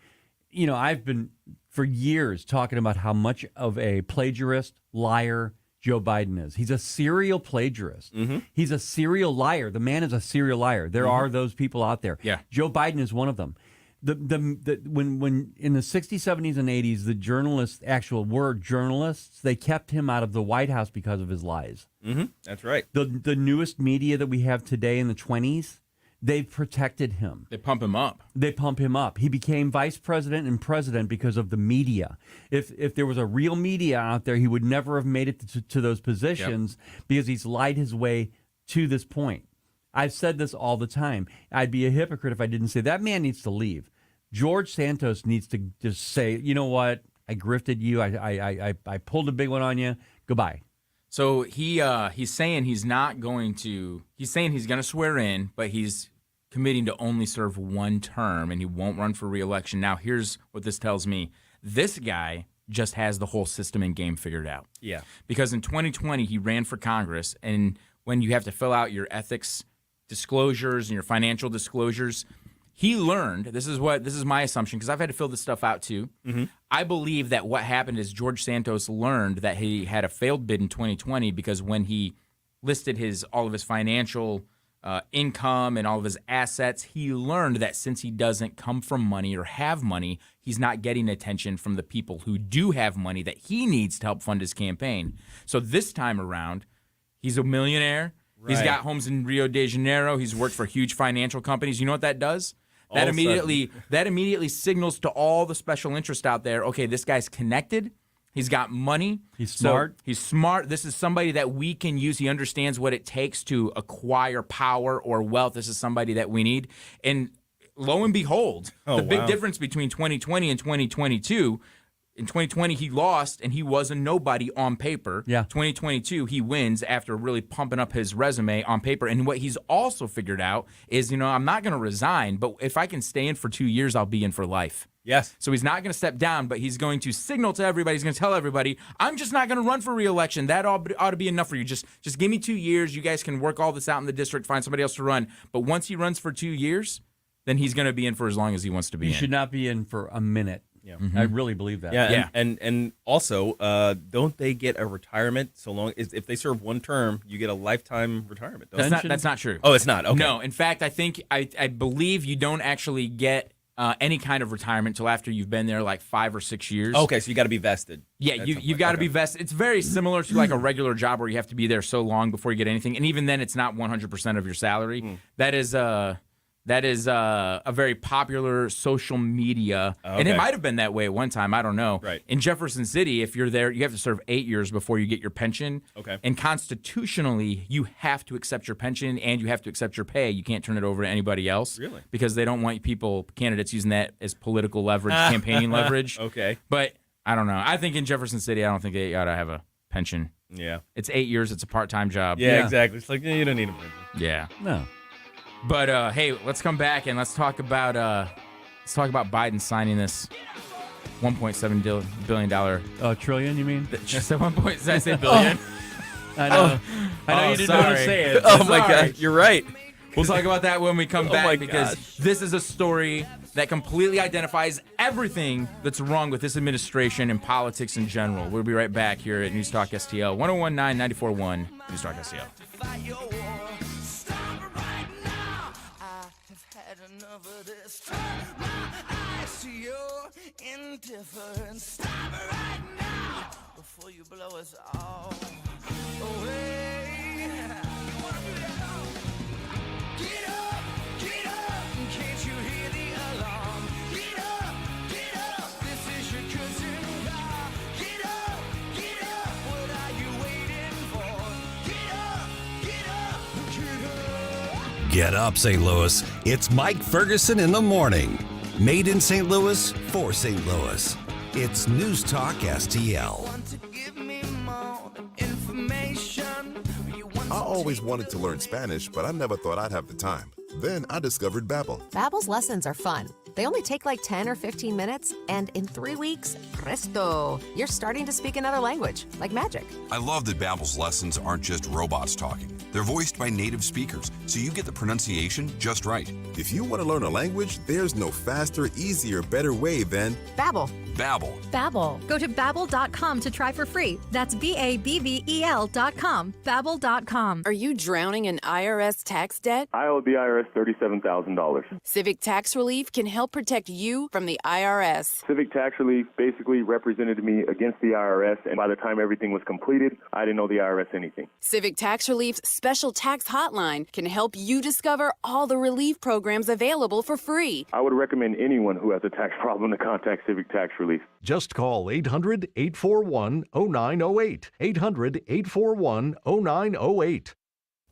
I've been for years talking about how much of a plagiarist, liar Joe Biden is. He's a serial plagiarist. Mm-hmm. He's a serial liar. The man is a serial liar. There are those people out there. Yeah. Joe Biden is one of them. When in the 60s, 70s, and 80s, the journalists, actual word journalists, they kept him out of the White House because of his lies. Mm-hmm. That's right. The newest media that we have today in the 20s, they've protected him. They pump him up. He became vice president and president because of the media. If there was a real media out there, he would never have made it to those positions because he's lied his way to this point. I've said this all the time. I'd be a hypocrite if I didn't say that man needs to leave. George Santos needs to just say, you know what? I grifted you. I pulled a big one on you. Goodbye. So he's saying he's not going to. He's saying he's going to swear in, but he's committing to only serve one term, and he won't run for re-election. Now, here's what this tells me. This guy just has the whole system and game figured out. Yeah. Because in 2020, he ran for Congress, and when you have to fill out your ethics disclosures and your financial disclosures, he learned, this is my assumption, because I've had to fill this stuff out too. Mm-hmm. I believe that what happened is George Santos learned that he had a failed bid in 2020 because when he listed all of his financial income and all of his assets, he learned that since he doesn't come from money or have money, he's not getting attention from the people who do have money that he needs to help fund his campaign. So this time around, he's a millionaire. Right. He's got homes in Rio de Janeiro. He's worked for huge financial companies. You know what that does? That immediately signals to all the special interest out there, okay, this guy's connected. He's got money. He's smart. So he's smart. This is somebody that we can use. He understands what it takes to acquire power or wealth. This is somebody that we need. And lo and behold, the big difference between 2020 and 2022, in 2020 he lost and he was a nobody on paper. Yeah. 2022 he wins after really pumping up his resume on paper. And what he's also figured out is, I'm not going to resign, but if I can stay in for 2 years, I'll be in for life. Yes. So he's not going to step down, but he's going to signal to everybody. He's going to tell everybody, I'm just not going to run for re-election. That ought to be enough for you. Just give me 2 years. You guys can work all this out in the district, find somebody else to run. But once he runs for 2 years, then he's going to be in for as long as he wants to be in. He should not be in for a minute. Yeah. I really believe that. Yeah. And also, don't they get a retirement so long if they serve one term, you get a lifetime retirement? That's not true. Oh, it's not. Okay. No. In fact, I believe you don't actually get any kind of retirement until after you've been there like 5 or 6 years. Okay, so you got to be vested. Yeah, you've got to be vested. It's very similar to like a regular job where you have to be there so long before you get anything, and even then, it's not 100% of your salary. That is a very popular social media, and it might have been that way at one time. I don't know. Right. In Jefferson City, if you're there, you have to serve 8 years before you get your pension. Okay. And constitutionally, you have to accept your pension and you have to accept your pay. You can't turn it over to anybody else. Really? Because they don't want candidates using that as political leverage, campaigning leverage. Okay. But I don't know. I think in Jefferson City, I don't think they ought to have a pension. Yeah. It's 8 years. It's a part-time job. Yeah, exactly. It's like, you don't need a pension. Yeah. No. But hey, let's come back and let's talk about Biden signing this $1.7 billion. Trillion, you mean? Just at 1 point. Did I say billion? I know. I know you didn't want to say it. Oh my God, you're right. We'll talk about that when we come back because gosh. this is a story that completely identifies everything that's wrong with this administration and politics in general. We'll be right back here at News Talk STL 1019 94.1 News Talk STL. Indifference. Stop it right now before you blow us all away. Get up, can't you hear the alarm? Get up, this is your cousin car. Get up, what are you waiting for? Get up. Get up, St. Louis. It's Mike Ferguson in the morning. Made in St. Louis for St. Louis. It's News Talk STL. I always wanted to learn Spanish, but I never thought I'd have the time. Then I discovered Babbel. Babbel's lessons are fun. They only take like 10 or 15 minutes, and in 3 weeks, presto, you're starting to speak another language, like magic. I love that Babbel's lessons aren't just robots talking. They're voiced by native speakers, so you get the pronunciation just right. If you want to learn a language, there's no faster, easier, better way than Babbel. Babbel. Babbel. Go to Babbel.com to try for free. That's BABBEL.com. Babbel.com. Are you drowning in IRS tax debt? I owe the IRS $37,000. Civic Tax Relief can help protect you from the IRS. Civic Tax Relief basically represented me against the IRS, and by the time everything was completed, I didn't owe the IRS anything. Civic Tax Relief's special tax hotline can help you discover all the relief programs available for free. I would recommend anyone who has a tax problem to contact Civic Tax Relief. Just call 800-841-0908. 800-841-0908.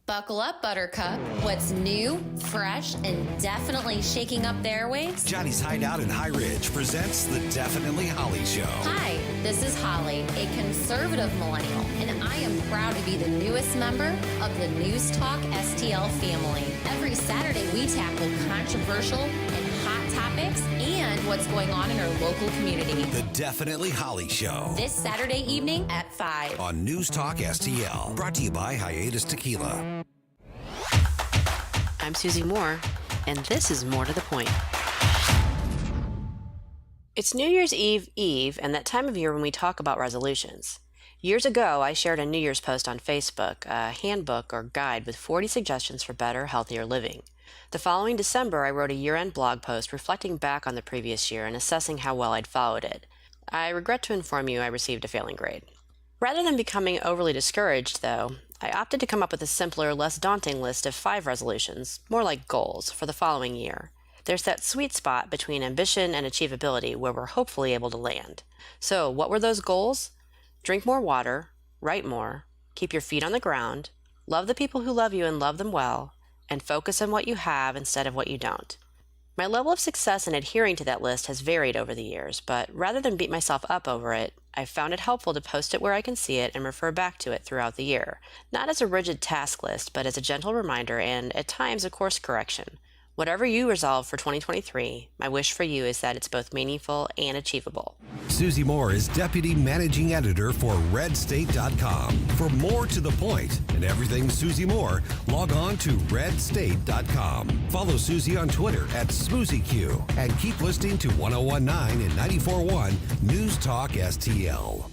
Buckle up, Buttercup. What's new, fresh, and definitely shaking up the airwaves? Johnny's Hideout in High Ridge presents the Definitely Holly Show. Hi, this is Holly, a conservative millennial, and I am proud to be the newest member of the NewstalkSTL family. Every Saturday, we tackle controversial and hot topics and what's going on in our local community. The Definitely Holly Show. This Saturday evening at 5. On NewstalkSTL. Brought to you by Hiatus Tequila. I'm Susie Moore, and this is More to the Point. It's New Year's Eve, and that time of year when we talk about resolutions. Years ago, I shared a New Year's post on Facebook, a handbook or guide with 40 suggestions for better, healthier living. The following December, I wrote a year-end blog post reflecting back on the previous year and assessing how well I'd followed it. I regret to inform you I received a failing grade. Rather than becoming overly discouraged, though, I opted to come up with a simpler, less daunting list of 5 resolutions, more like goals, for the following year. There's that sweet spot between ambition and achievability where we're hopefully able to land. So, what were those goals? Drink more water, write more, keep your feet on the ground, love the people who love you and love them well, and focus on what you have instead of what you don't. My level of success in adhering to that list has varied over the years, but rather than beat myself up over it, I've found it helpful to post it where I can see it and refer back to it throughout the year, not as a rigid task list, but as a gentle reminder and, at times, a course correction. Whatever you resolve for 2023, my wish for you is that it's both meaningful and achievable. Susie Moore is Deputy Managing Editor for RedState.com. For more to the point and everything Susie Moore, log on to RedState.com. Follow Susie on Twitter at SmoozyQ and keep listening to 1019 and 94.1 News Talk STL.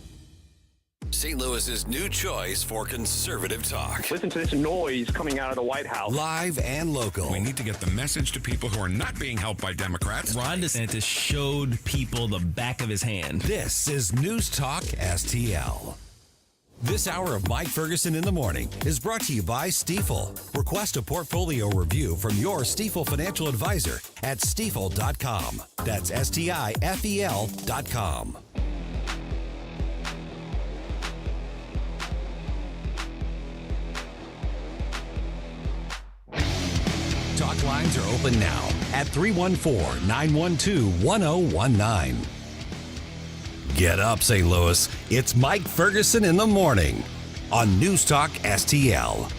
St. Louis's new choice for conservative talk. Listen to this noise coming out of the White House. Live and local. We need to get the message to people who are not being helped by Democrats. Ron DeSantis showed people the back of his hand. This is News Talk STL. This hour of Mike Ferguson in the Morning is brought to you by Stifel. Request a portfolio review from your Stifel financial advisor at stifel.com. That's STIFEL.com. Talk lines are open now at 314-912-1019. Get up, St. Louis. It's Mike Ferguson in the Morning on News Talk STL.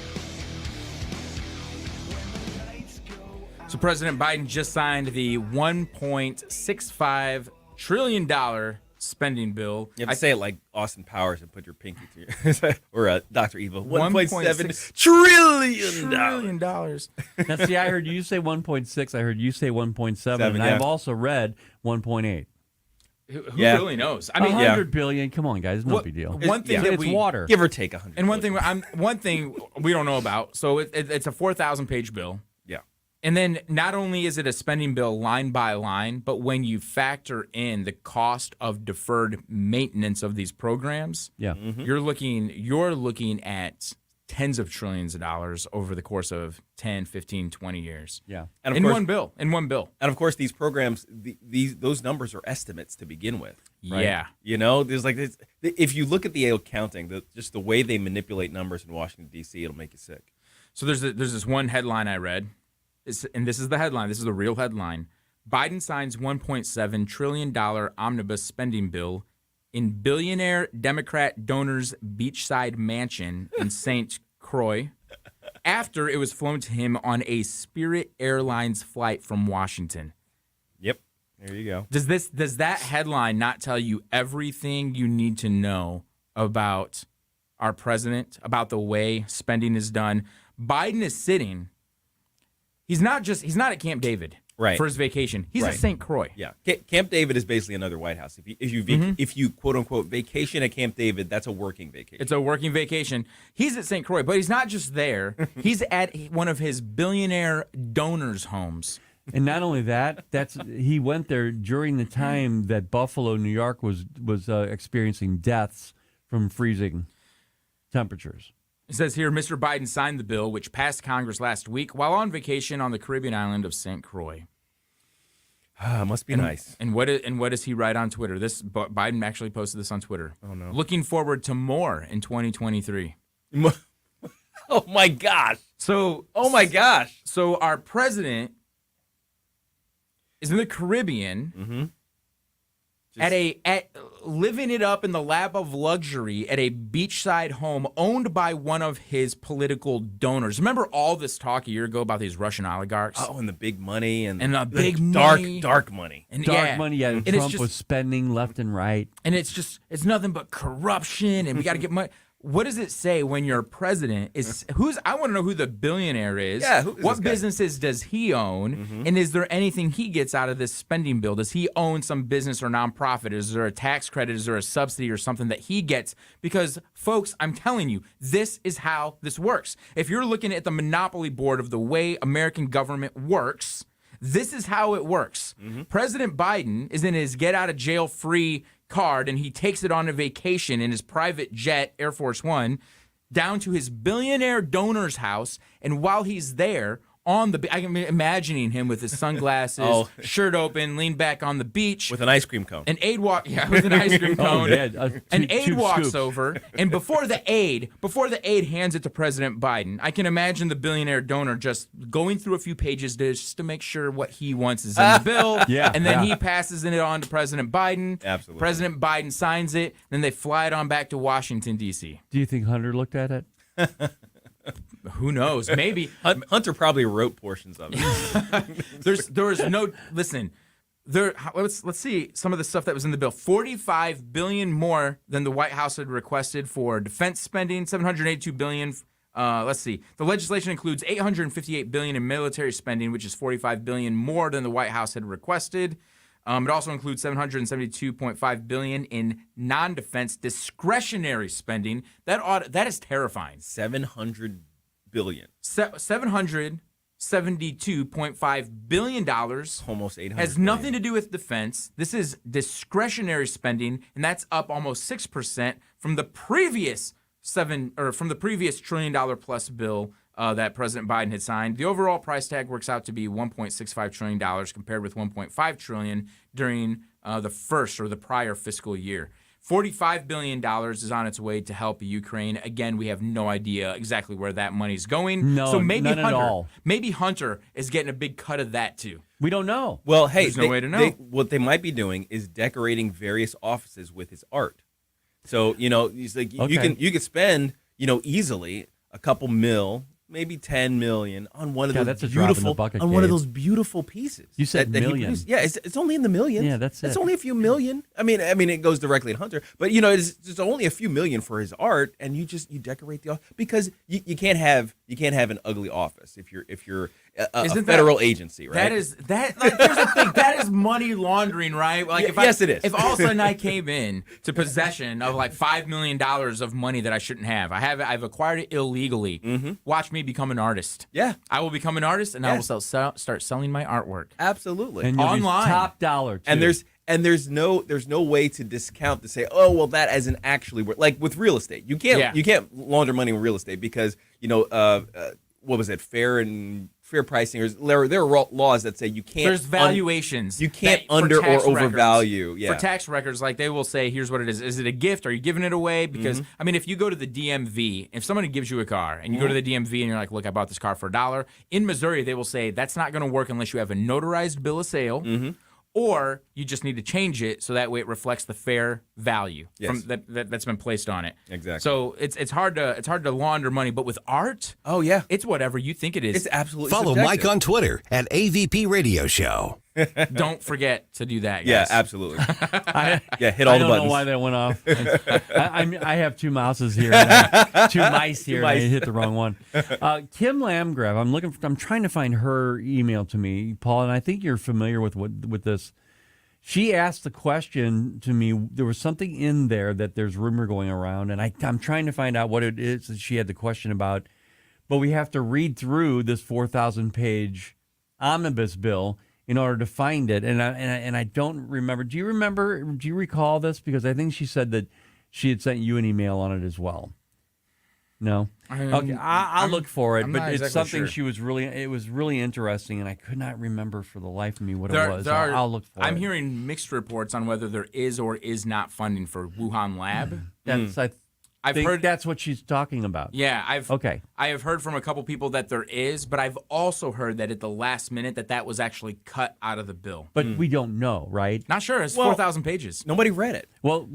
So President Biden just signed the $1.65 trillion spending bill. You have to say it like Austin Powers and put your pinky through your, or Dr. Evil. $1.7 trillion. Now, see, I heard you say 1.6. I heard you say 1.7. And I've also read 1.8. Who really knows? I mean, 100 billion. Come on, guys. No big deal. One thing that it's water. Give or take 100. And one thing we don't know about. So it's a 4,000-page bill. Yeah. And then not only is it a spending bill line by line, but when you factor in the cost of deferred maintenance of these programs, you're looking at tens of trillions of dollars over the course of 10, 15, 20 years. Yeah. And in one bill. And of course, these programs, those numbers are estimates to begin with. Right? Yeah. You know, there's like this, if you look at the accounting, just the way they manipulate numbers in Washington, D.C., it'll make you sick. So there's this one headline I read, and this is the headline. This is the real headline. Biden signs $1.7 trillion omnibus spending bill in billionaire Democrat donor's beachside mansion in St. Croix after it was flown to him on a Spirit Airlines flight from Washington. Yep. There you go. Does that headline not tell you everything you need to know about our president, about the way spending is done? Biden is sitting. He's not at Camp David for his vacation. He's at St. Croix. Yeah, Camp David is basically another White House. If you quote unquote vacation at Camp David, that's a working vacation. It's a working vacation. He's at St. Croix, but he's not just there. He's at one of his billionaire donors' homes. And not only that, he went there during the time that Buffalo, New York, was experiencing deaths from freezing temperatures. It says here, Mr. Biden signed the bill, which passed Congress last week while on vacation on the Caribbean island of St. Croix. Must be nice. And what does he write on Twitter? Biden actually posted this on Twitter. Oh, no. Looking forward to more in 2023. Oh my gosh. So, oh my gosh. So our president is in the Caribbean at living it up in the lap of luxury at a beachside home owned by one of his political donors. Remember all this talk a year ago about these Russian oligarchs? Oh, and the big money and the big dark money. And Dark money, yeah. And Trump was spending left and right. And it's nothing but corruption, and we got to get money. What does it say when your president is I want to know who the billionaire is. Yeah, who is what this guy? businesses does he own? And is there anything he gets out of this spending bill? Does he own some business or nonprofit? Is there a tax credit? Is there a subsidy or something that he gets? Because, folks, I'm telling you, this is how this works. If you're looking at the monopoly board of the way American government works, this is how it works. President Biden is in his get out of jail free card, and he takes it on a vacation in his private jet, Air Force One, down to his billionaire donor's house. And while he's there, I can be imagining him with his sunglasses, shirt open, leaned back on the beach. With an ice cream cone. An aide with an ice cream cone. An aide walks scoops. over, and before the aide hands it to President Biden, I can imagine the billionaire donor just going through a few pages just to make sure what he wants is in the bill. And then he passes it on to President Biden. Absolutely. President Biden signs it, then they fly it on back to Washington, D.C. Do you think Hunter looked at it? Who knows? Maybe Hunter probably wrote portions of it. there was no listen. Let's see some of the stuff that was in the bill. $45 billion more than the White House had requested for defense spending. $782 billion. Let's see. The legislation includes $858 billion in military spending, which is $45 billion more than the White House had requested. It also includes $772.5 billion in non-defense discretionary spending. That is terrifying. $700 billion. $772.5 billion. Almost $800 has nothing to do with defense. This is discretionary spending, and that's up almost 6% from the previous $1 trillion plus bill that President Biden had signed. The overall price tag works out to be $1.65 trillion compared with $1.5 trillion during the prior fiscal year. $45 billion is on its way to help Ukraine. Again, we have no idea exactly where that money's going. No, so maybe none Hunter, at all. Maybe Hunter is getting a big cut of that too. We don't know. Well, hey, There's no way to know. What they might be doing is decorating various offices with his art. So, he's like, you could spend, easily a couple mil, maybe 10 million on one of those that's a drop in the beautiful bucket, one of Gabe. those beautiful pieces. You said that he million. produced. Yeah, it's only in the millions. Yeah, that's it. It's only a few million. I mean, it goes directly to Hunter, but it's only a few million for his art, and you decorate the office because you can't have an ugly office if you're a federal agency, right? Here's the thing. That is money laundering, right? Like yes, it is. If all of a sudden I came in to possession of like $5 million of money that I shouldn't have, I've acquired it illegally. Watch me become an artist. Yeah, I will become an artist, and I will start selling my artwork. Absolutely, and you'll online, be top dollar. Too. And there's no way to discount to say, oh well, that isn't actually like with real estate. You can't launder money with real estate because what was it, fair pricing, or there are laws that say you can't. There's valuations. You can't under or overvalue. Yeah. For tax records, like they will say, here's what it is. Is it a gift? Are you giving it away? Because I mean, if you go to the DMV, if somebody gives you a car and you go to the DMV and you're like, look, I bought this car for $1. In Missouri, they will say that's not going to work unless you have a notarized bill of sale. Or you just need to change it so that way it reflects the fair value that's been placed on it. Exactly. So it's hard to launder money, but with art, it's whatever you think it is. It's absolutely Follow subjective. Mike on Twitter at AVP Radio Show. Don't forget to do that, guys. Yeah, absolutely. Hit all the buttons. I don't know why that went off. I have two mouses here, and two mice here, and I hit the wrong one. Kim Lamgrave, I'm trying to find her email to me, Paul, and I think you're familiar with this. She asked the question to me. There was something in there that there's rumor going around, and I'm trying to find out what it is that she had the question about. But we have to read through this 4,000-page omnibus bill in order to find it, and I don't remember. Do you recall this? Because I think she said that she had sent you an email on it as well. No? Okay, I'll look for it, but it's something it was really interesting, and I could not remember for the life of me what it was. I'll look for it. I'm hearing mixed reports on whether there is or is not funding for Wuhan Lab. I've heard that's what she's talking about. Yeah, I have heard from a couple people that there is, but I've also heard that at the last minute that was actually cut out of the bill. But we don't know, right? Not sure. It's 4,000 pages. Nobody read it. Well,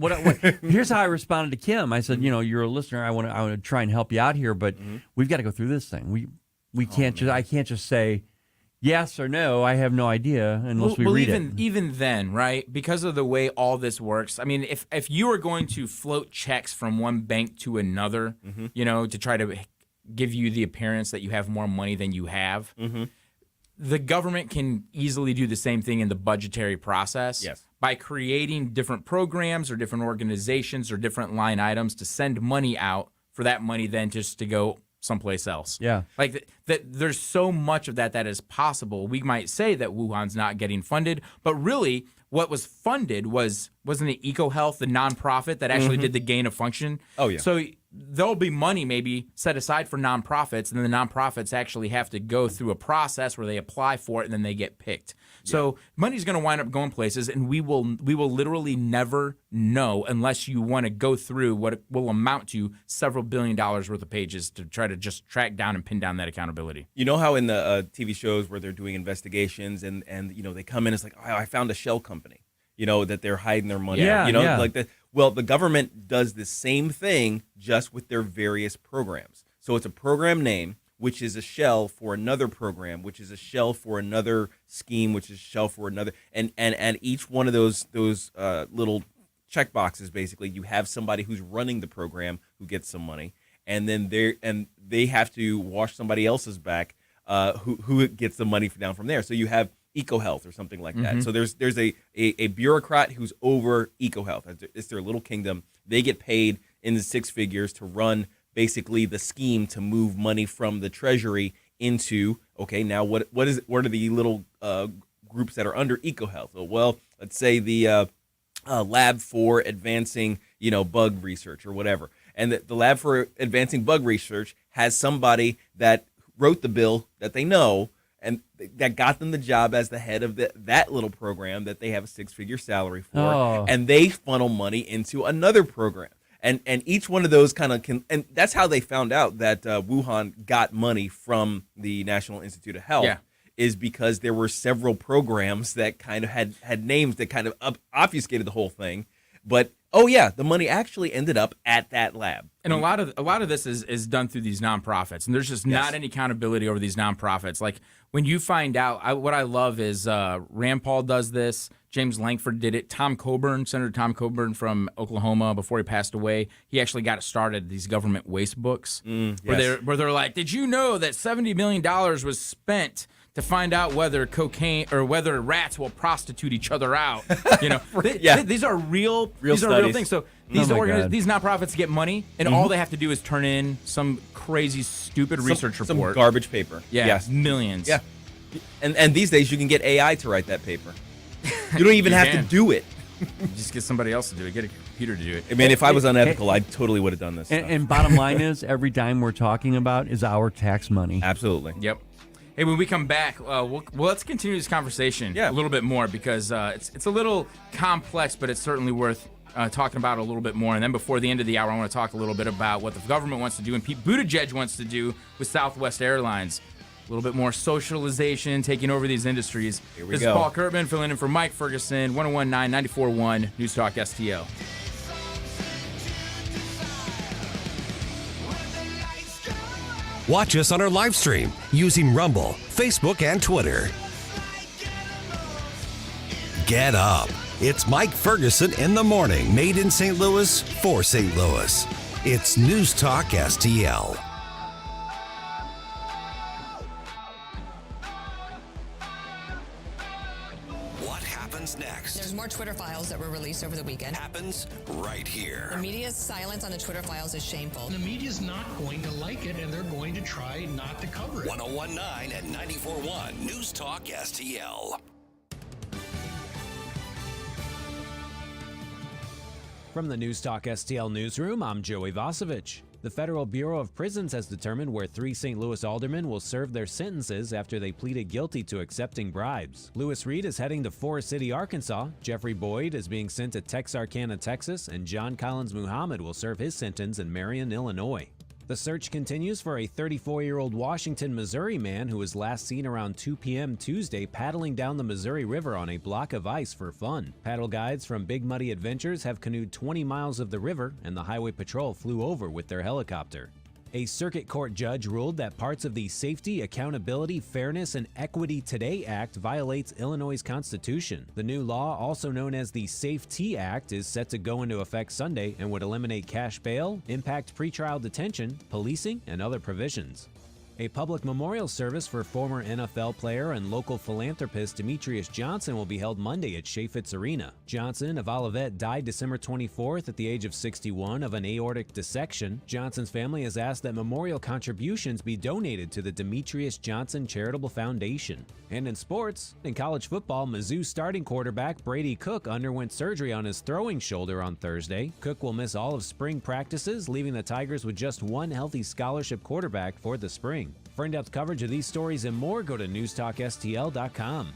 here's how I responded to Kim. I said, you're a listener. I want to try and help you out here, but we've got to go through this thing. We can't I can't just say yes or no. I have no idea unless we read it. Even then, right? Because of the way all this works, I mean, if you are going to float checks from one bank to another, to try to give you the appearance that you have more money than you have, the government can easily do the same thing in the budgetary process. Yes. By creating different programs or different organizations or different line items to send money out for that money then just to go someplace else. Yeah. Like that there's so much of that is possible. We might say that Wuhan's not getting funded, but really what was funded wasn't it EcoHealth, the nonprofit that actually did the gain of function? Oh, yeah. So there'll be money maybe set aside for nonprofits, and then the nonprofits actually have to go through a process where they apply for it and then they get picked. So money's going to wind up going places, and we will literally never know unless you want to go through what it will amount to several $1 billion worth of pages to try to just track down and pin down that accountability. You know how in the TV shows where they're doing investigations and they come in, it's like, oh, I found a shell company, that they're hiding their money. Yeah, like that. Well, the government does the same thing just with their various programs. So it's a program name, which is a shell for another program, which is a shell for another scheme, which is a shell for another, and each one of those little check boxes, basically, you have somebody who's running the program who gets some money, and then they have to wash somebody else's back, who gets the money down from there. So you have EcoHealth or something like that. So there's a bureaucrat who's over EcoHealth. It's their little kingdom. They get paid in the six figures to run basically the scheme to move money from the treasury into, okay, now what are the little groups that are under EcoHealth? Well, let's say the lab for advancing, bug research or whatever. And the lab for advancing bug research has somebody that wrote the bill that they know and that got them the job as the head of that little program that they have a six-figure salary for, and they funnel money into another program. And each one of those kind of and that's how they found out that Wuhan got money from the National Institute of Health, is because there were several programs that kind of had names that kind of obfuscated the whole thing. But the money actually ended up at that lab. And a lot of this is done through these nonprofits, and there's just not any accountability over these nonprofits. Like when you find out, what I love is Rand Paul does this. James Lankford did it. Senator Tom Coburn from Oklahoma, before he passed away, he actually got started these government waste books where they're like, did you know that $70 million was spent to find out whether cocaine or whether rats will prostitute each other out? These are real things. So these these nonprofits get money, and all they have to do is turn in some crazy, stupid research report, some garbage paper. Millions. Yeah, and these days you can get AI to write that paper. You don't even have to do it. Just get somebody else to do it. Get a computer to do it. I mean, if I was unethical, I totally would have done this. And bottom line is, every dime we're talking about is our tax money. Absolutely. Yep. Hey, when we come back, let's continue this conversation a little bit more, because it's a little complex, but it's certainly worth talking about a little bit more. And then before the end of the hour, I want to talk a little bit about what the government wants to do and Pete Buttigieg wants to do with Southwest Airlines. A little bit more socialization, taking over these industries. Here we This go. is Paul Kurtman filling in for Mike Ferguson, 1019 94.1 News Talk STL. Watch us on our live stream using Rumble, Facebook, and Twitter. Get up. It's Mike Ferguson in the morning, made in St. Louis for St. Louis. It's News Talk STL. What happens next? There's more Twitter files that were released over the weekend. Happens right here. The media's silence on the Twitter files is shameful. The media's not going to like it, and they're going to try not to cover it. 1019 and 94.1 News Talk STL. From the News Talk STL newsroom, I'm Joey Vasovich. The Federal Bureau of Prisons has determined where 3 St. Louis aldermen will serve their sentences after they pleaded guilty to accepting bribes. Lewis Reed is heading to Forest City, Arkansas. Jeffrey Boyd is being sent to Texarkana, Texas, and John Collins Muhammad will serve his sentence in Marion, Illinois. The search continues for a 34-year-old Washington, Missouri man who was last seen around 2 p.m. Tuesday paddling down the Missouri River on a block of ice for fun. Paddle guides from Big Muddy Adventures have canoed 20 miles of the river, and the Highway Patrol flew over with their helicopter. A circuit court judge ruled that parts of the Safety, Accountability, Fairness, and Equity Today Act violates Illinois' Constitution. The new law, also known as the SAFE-T Act, is set to go into effect Sunday and would eliminate cash bail, impact pretrial detention, policing, and other provisions. A public memorial service for former NFL player and local philanthropist Demetrius Johnson will be held Monday at Chaifetz Arena. Johnson of Olivet died December 24th at the age of 61 of an aortic dissection. Johnson's family has asked that memorial contributions be donated to the Demetrius Johnson Charitable Foundation. And in sports, in college football, Mizzou starting quarterback Brady Cook underwent surgery on his throwing shoulder on Thursday. Cook will miss all of spring practices, leaving the Tigers with just one healthy scholarship quarterback for the spring. For in-depth coverage of these stories and more, go to NewstalkSTL.com.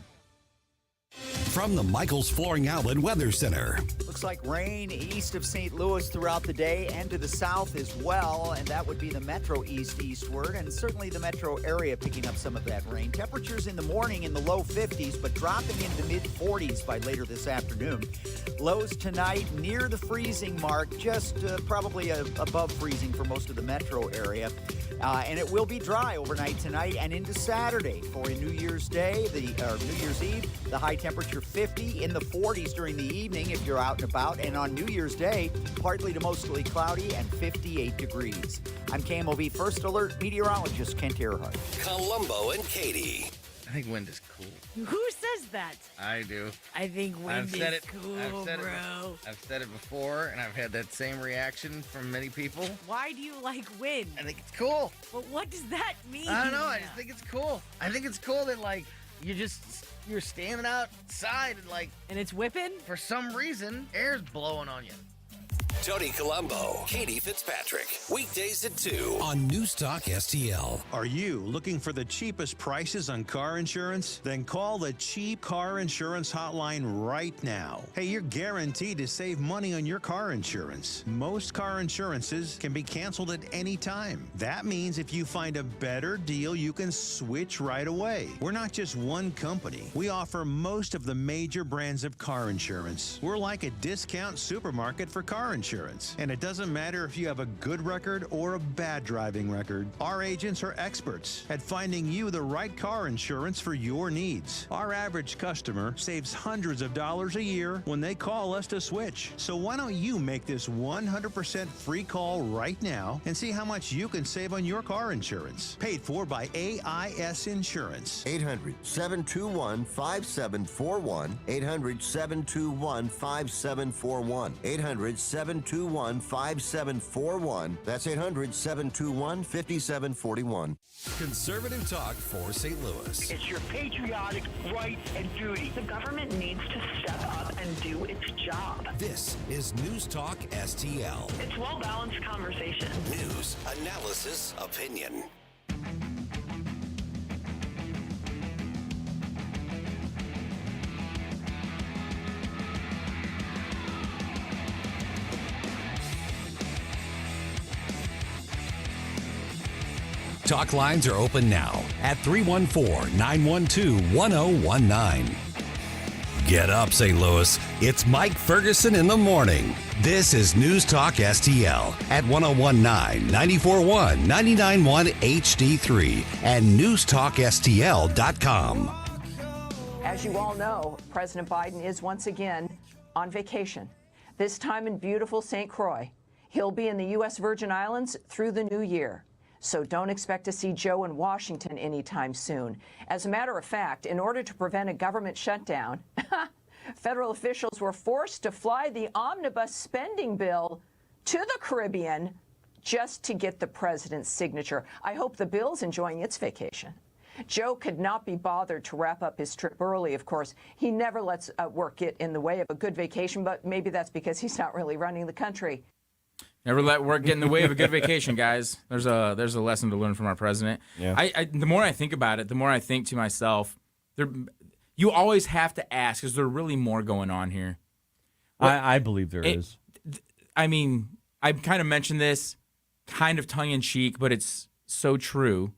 From the Michaels Flooring Outlet Weather Center. Looks like rain east of St. Louis throughout the day and to the south as well, and that would be the metro eastward, and certainly the metro area picking up some of that rain. Temperatures in the morning in the low 50s, but dropping into mid 40s by later this afternoon. Lows tonight near the freezing mark, just probably above freezing for most of the metro area. And it will be dry overnight tonight and into Saturday. For New Year's Day, New Year's Eve, the high temperature 50, in the 40s during the evening if you're out and about. And on New Year's Day, partly to mostly cloudy and 58 degrees. I'm KMOV First Alert meteorologist Kent Earhart. Columbo and Katie. I think wind is cool. Who says that? I do. I think wind is cool, bro. I've said it before, and I've had that same reaction from many people. Why do you like wind? I think it's cool. But what does that mean? I don't know. I just think it's cool. I think it's cool that, like, you're standing outside and it's whipping? For some reason, air's blowing on you. Tony Columbo, Katie Fitzpatrick, weekdays at 2 on Newstalk STL. Are you looking for the cheapest prices on car insurance? Then call the Cheap Car Insurance Hotline right now. Hey, you're guaranteed to save money on your car insurance. Most car insurances can be canceled at any time. That means if you find a better deal, you can switch right away. We're not just one company. We offer most of the major brands of car insurance. We're like a discount supermarket for car insurance. And it doesn't matter if you have a good record or a bad driving record. Our agents are experts at finding you the right car insurance for your needs. Our average customer saves hundreds of dollars a year when they call us to switch. So why don't you make this 100% free call right now and see how much you can save on your car insurance. Paid for by AIS Insurance. 800-721-5741. 800-721-5741. 800-721-5741. That's 800-721-5741. Conservative talk for St. Louis. It's your patriotic right and duty. The government needs to step up and do its job. This is Newstalk STL. It's well-balanced conversation. News, analysis, opinion. Talk lines are open now at 314-912-1019. Get up, St. Louis. It's Mike Ferguson in the morning. This is News Talk STL at 1019, 94.1, 99.1 HD3 and NewstalkSTL.com. As you all know, President Biden is once again on vacation, this time in beautiful St. Croix. He'll be in the U.S. Virgin Islands through the new year. So don't expect to see Joe in Washington anytime soon. As a matter of fact, in order to prevent a government shutdown, federal officials were forced to fly the omnibus spending bill to the Caribbean just to get the president's signature. I hope the bill's enjoying its vacation. Joe could not be bothered to wrap up his trip early, of course. He never lets work get in the way of a good vacation, but maybe that's because he's not really running the country. Never let work get in the way of a good vacation, guys. There's a lesson to learn from our president. Yeah. The more I think about it, the more I think to myself, you always have to ask, is there really more going on here? I believe there is. I mean, I kind of mentioned this kind of tongue-in-cheek, but it's so true.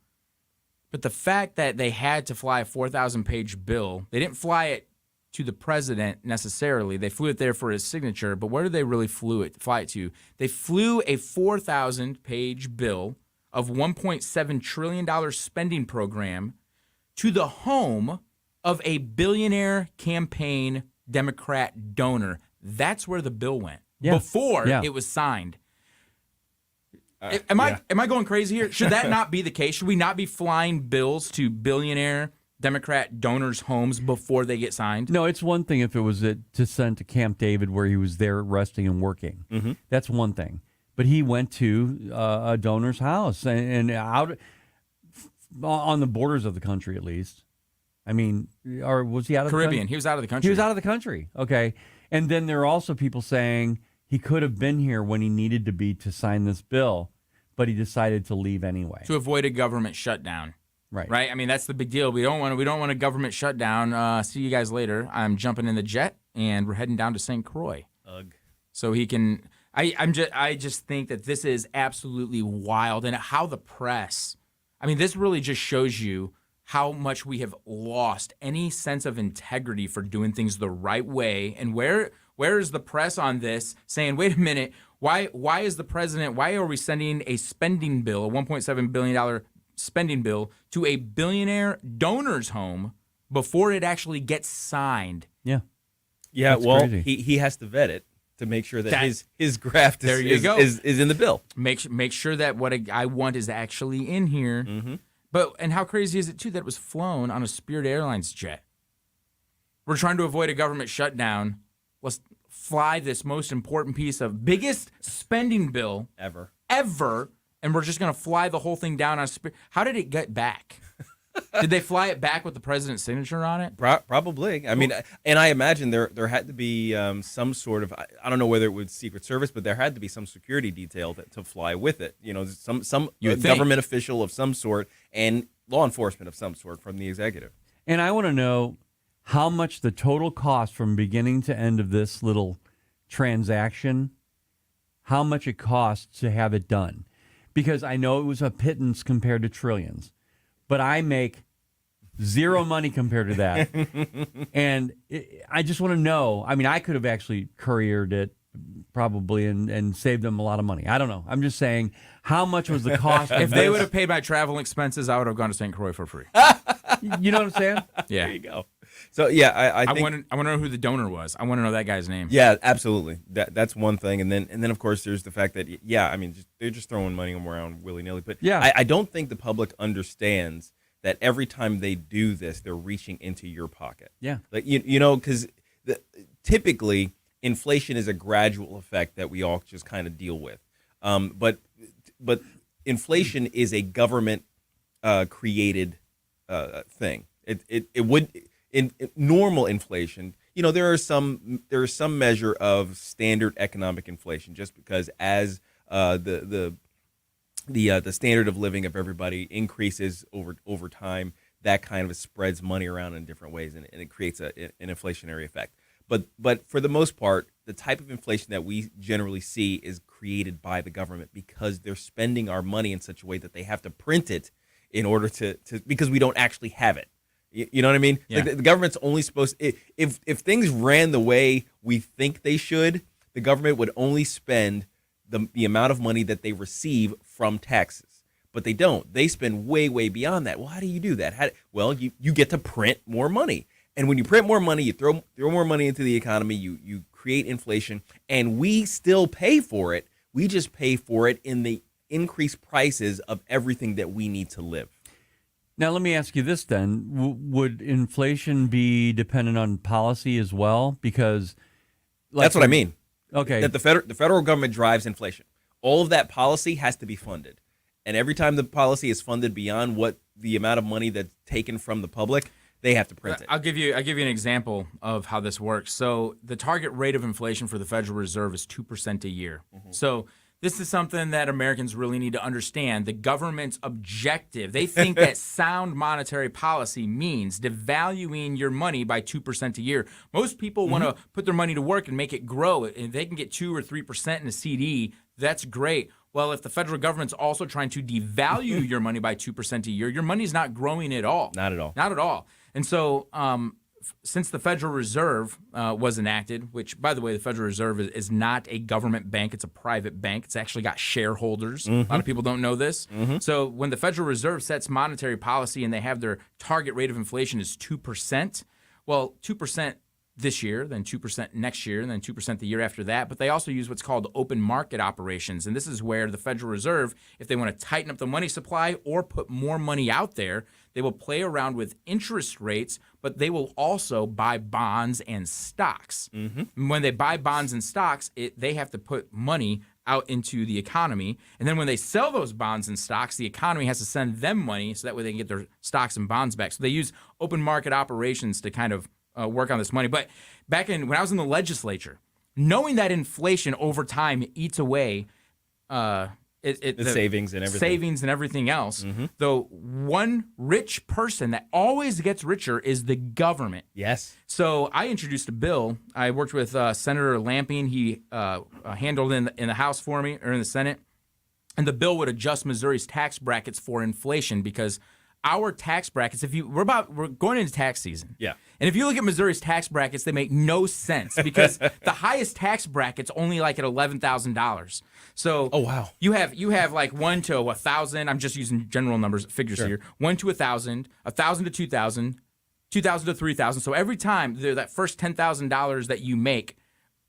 But the fact that they had to fly a 4,000-page bill, they didn't fly it to the president necessarily. They flew it there for his signature, but where did they really fly it to? They flew a 4,000-page bill of $1.7 trillion spending program to the home of a billionaire campaign Democrat donor. That's where the bill went before it was signed. Am I going crazy here? Should that not be the case? Should we not be flying bills to billionaire Democrat donors' homes before they get signed? No, it's one thing if it was to send to Camp David where he was there resting and working. Mm-hmm. That's one thing. But he went to a donor's house and out on the borders of the country at least. I mean, or was he out of Caribbean? the country? He was out of the country. He was out of the country. Okay. And then there are also people saying he could have been here when he needed to be to sign this bill, but he decided to leave anyway. To avoid a government shutdown. Right. I mean, that's the big deal. We don't want a government shutdown. See you guys later. I'm jumping in the jet and we're heading down to St. Croix. Ugh. So he can. I just think that this is absolutely wild, and how the press. I mean, this really just shows you how much we have lost any sense of integrity for doing things the right way. And where is the press on this saying, wait a minute, why is the president? Why are we sending a spending bill, a $1.7 billion spending bill, to a billionaire donor's home before it actually gets signed? Yeah. Yeah, That's well, crazy. he has to vet it to make sure that his graft is in the bill. Make sure that what I want is actually in here. Mm-hmm. And how crazy is it, too, that it was flown on a Spirit Airlines jet? We're trying to avoid a government shutdown. Let's fly this most important piece of biggest spending bill ever, and we're just going to fly the whole thing down on Spirit. How did it get back? Did they fly it back with the president's signature on it? Probably. I mean, and I imagine there had to be some sort of, I don't know whether it was Secret Service, but there had to be some security detail to fly with it. You know, some government official of some sort and law enforcement of some sort from the executive. And I want to know how much the total cost from beginning to end of this little transaction, how much it costs to have it done. Because I know it was a pittance compared to trillions. But I make zero money compared to that. And I just want to know. I mean, I could have actually couriered it probably and saved them a lot of money. I don't know. I'm just saying, how much was the cost of If they would have paid my travel expenses, I would have gone to St. Croix for free. You know what I'm saying? Yeah. There you go. So, yeah, I think, want to know who the donor was. I want to know that guy's name. Yeah, absolutely. That's one thing. And then of course, there's the fact that, I mean, they're just throwing money around willy-nilly. But I don't think the public understands that every time they do this, they're reaching into your pocket. Yeah. Like, you know, because typically inflation is a gradual effect that we all just kind of deal with. But inflation is a government created thing. It would. In normal inflation, you know, there is some measure of standard economic inflation, just because as the standard of living of everybody increases over time, that kind of spreads money around in different ways, and it creates an inflationary effect. But for the most part, the type of inflation that we generally see is created by the government because they're spending our money in such a way that they have to print it in order to because we don't actually have it. You know what I mean? Yeah. Like the government's only supposed to, if things ran the way we think they should, the government would only spend the amount of money that they receive from taxes. But they don't. They spend way, way beyond that. Well, how do you do that? Well, you get to print more money. And when you print more money, you throw more money into the economy, you create inflation, and we still pay for it. We just pay for it in the increased prices of everything that we need to live. Now, let me ask you this then. Would inflation be dependent on policy as well? Because that's what I mean. Okay. That the federal government drives inflation. All of that policy has to be funded. And every time the policy is funded beyond what the amount of money that's taken from the public, they have to print it. I'll give you an example of how this works. So the target rate of inflation for the Federal Reserve is 2% a year. Mm-hmm. So This is something that Americans really need to understand. The government's objective, they think that sound monetary policy means devaluing your money by 2% a year. Most people want to put their money to work and make it grow. If they can get 2 or 3% in a CD, that's great. Well, if the federal government's also trying to devalue your money by 2% a year, your money's not growing at all. Not at all. Not at all. And so since the Federal Reserve was enacted, which, by the way, the Federal Reserve is not a government bank. It's a private bank. It's actually got shareholders. A lot of people don't know this. So when the Federal Reserve sets monetary policy and they have their target rate of inflation is 2%, well, 2% this year, then 2% next year, and then 2% the year after that. But they also use what's called open market operations. And this is where the Federal Reserve, if they want to tighten up the money supply or put more money out there, they will play around with interest rates, but they will also buy bonds and stocks. When they buy bonds and stocks, they have to put money out into the economy. And then when they sell those bonds and stocks, the economy has to send them money so that way they can get their stocks and bonds back. So they use open market operations to kind of work on this money. But back when I was in the legislature, knowing that inflation over time eats away the savings and everything. Savings and everything else. The one rich person that always gets richer is the government. Yes. So I introduced a bill. I worked with Senator Lamping. He handled it in the House for me, or in the Senate. And the bill would adjust Missouri's tax brackets for inflation because our tax brackets, we're going into tax season. Yeah. And if you look at Missouri's tax brackets, they make no sense because the highest tax bracket's only like at $11,000. So you have like 1 to 1,000. I'm just using general figures here. 1 to 1,000, 1,000 to 2,000, 2,000 to 3,000. So every time that first $10,000 that you make,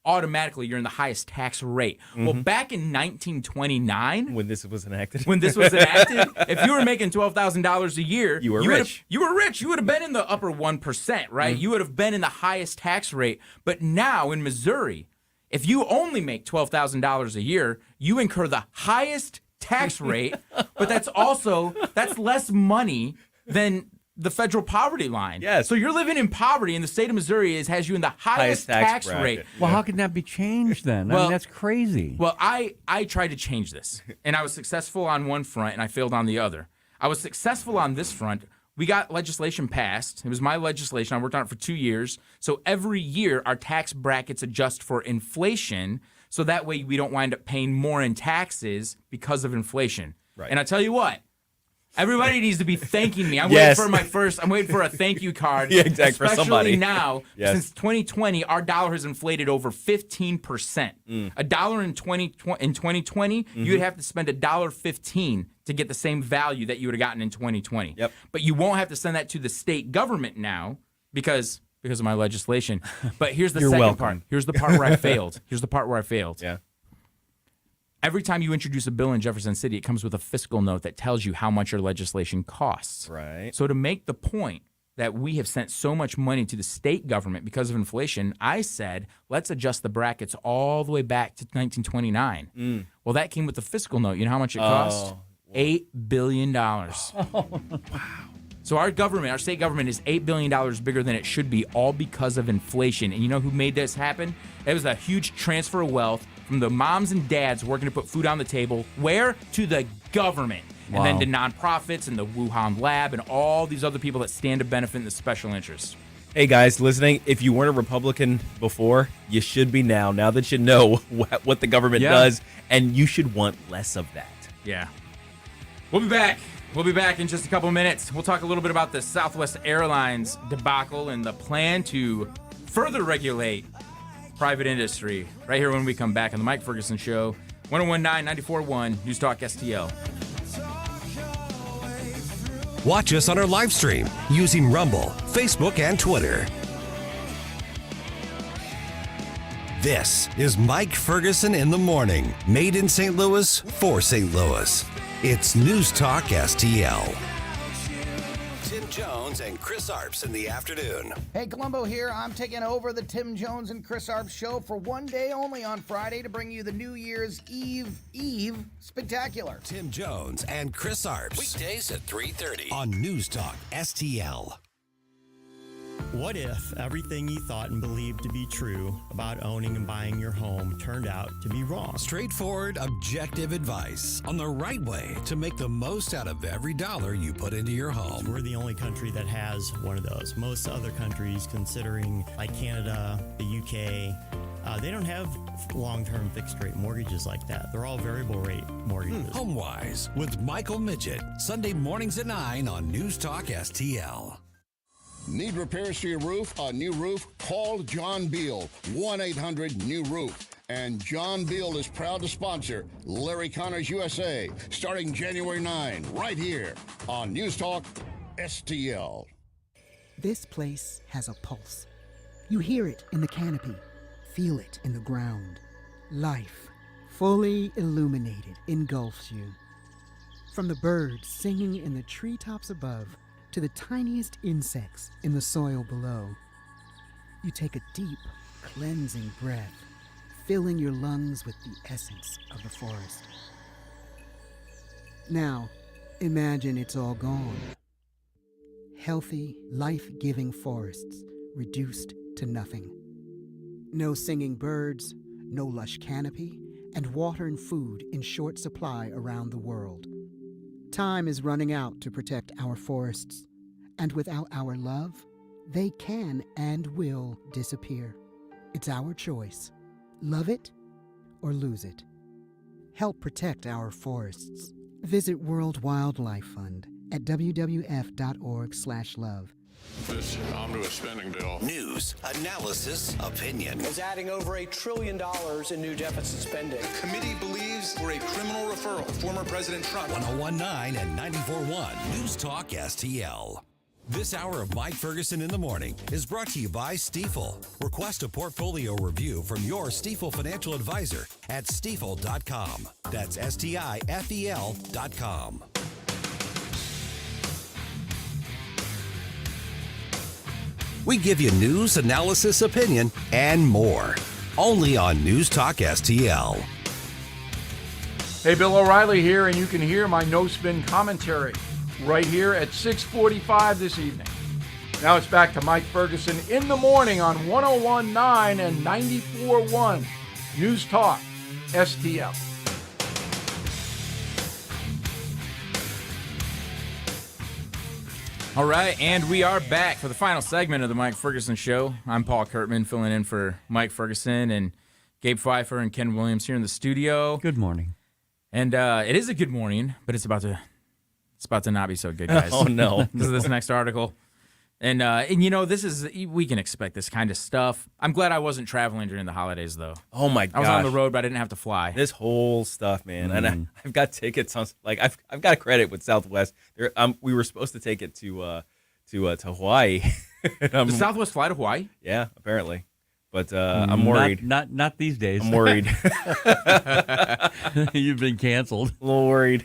automatically you're in the highest tax rate. Well, back in 1929, when this was enacted, if you were making $12,000 a year, you were rich. You were rich. You would have been in the upper 1%, right? You would have been in the highest tax rate. But now in Missouri, if you only make $12,000 a year, you incur the highest tax rate, but that's less money than the federal poverty line. Yes. So you're living in poverty, and the state of Missouri has you in the highest tax rate. Well, how can that be changed then? I mean, that's crazy. Well, I tried to change this, and I was successful on one front, and I failed on the other. I was successful on this front. We got legislation passed. It was my legislation. I worked on it for 2 years. So every year, our tax brackets adjust for inflation, so that way we don't wind up paying more in taxes because of inflation. Right. And I tell you what, everybody needs to be thanking me. I'm waiting for a thank you card. Yeah, exactly. Especially For somebody. now, since 2020, our dollar has inflated over 15%. A dollar in 2020, you would have to spend $1.15 to get the same value that you would have gotten in 2020. Yep. But you won't have to send that to the state government now because of my legislation. But here's the second part. Here's the part where I failed. Yeah. Every time you introduce a bill in Jefferson City, it comes with a fiscal note that tells you how much your legislation costs. Right. So to make the point that we have sent so much money to the state government because of inflation, I said, let's adjust the brackets all the way back to 1929. Well, that came with the fiscal note. You know how much it cost? $8 billion. Wow. So our state government is $8 billion bigger than it should be, all because of inflation. And you know who made this happen? It was a huge transfer of wealth from the moms and dads working to put food on the table. Where? To the government. Wow. And then to nonprofits and the Wuhan lab and all these other people that stand to benefit in the special interests. Hey guys, listening, if you weren't a Republican before, you should be now. Now that you know what the government does, and you should want less of that. Yeah. We'll be back. We'll be back in just a couple minutes. We'll talk a little bit about the Southwest Airlines debacle and the plan to further regulate private industry right here when we come back on the Mike Ferguson Show, 1019 94.1 News Talk STL. Watch us on our live stream using Rumble, Facebook, and Twitter. This is Mike Ferguson in the Morning, made in St. Louis for St. Louis. It's News Talk STL. Tim Jones and Chris Arps in the afternoon. Hey, Columbo here. I'm taking over the Tim Jones and Chris Arps show for one day only on Friday to bring you the New Year's Eve Spectacular. Tim Jones and Chris Arps. Weekdays at 3:30 on News Talk STL. What if everything you thought and believed to be true about owning and buying your home turned out to be wrong? Straightforward, objective advice on the right way to make the most out of every dollar you put into your home. We're the only country that has one of those. Most other countries, considering like Canada, the UK, they don't have long-term fixed-rate mortgages like that. They're all variable-rate mortgages. HomeWise with Michael Midget, Sunday mornings at 9 on News Talk STL. Need repairs to your roof? A new roof? Call John Beal, 1-800-NEW-ROOF. And John Beal is proud to sponsor Larry Connors USA, starting January 9, right here on News Talk STL. This place has a pulse. You hear it in the canopy, feel it in the ground. Life, fully illuminated, engulfs you. From the birds singing in the treetops above to the tiniest insects in the soil below. You take a deep, cleansing breath, filling your lungs with the essence of the forest. Now, imagine it's all gone. Healthy, life-giving forests reduced to nothing. No singing birds, no lush canopy, and water and food in short supply around the world. Time is running out to protect our forests, and without our love, they can and will disappear. It's our choice. Love it or lose it. Help protect our forests. Visit World Wildlife Fund at wwf.org/love. This omnibus spending bill. News, analysis, opinion. Is adding over $1 trillion in new deficit spending. The committee believes we're a criminal referral. Former President Trump. 101.9 and 94.1 News Talk STL. This hour of Mike Ferguson in the Morning is brought to you by Stifel. Request a portfolio review from your Stifel financial advisor at stifel.com. That's STIFEL.com. We give you news, analysis, opinion, and more. Only on News Talk STL. Hey, Bill O'Reilly here, and you can hear my no-spin commentary right here at 6:45 this evening. Now it's back to Mike Ferguson in the morning on 101.9 and 94.1 News Talk STL. All right, and we are back for the final segment of the Mike Ferguson Show. I'm Paul Kurtman, filling in for Mike Ferguson and Gabe Pfeiffer and Ken Williams here in the studio. Good morning. And it is a good morning, but it's about to not be so good, guys. Oh, no. Because of this next article. And you know, we can expect this kind of stuff. I'm glad I wasn't traveling during the holidays, though. Oh, my gosh. I was on the road, but I didn't have to fly. This whole stuff, man. And I've got tickets on, like, I've got a credit with Southwest. We were supposed to take it to Hawaii. Does Southwest fly to Hawaii? Yeah, apparently. But I'm worried. Not these days. I'm worried. You've been canceled. A little worried.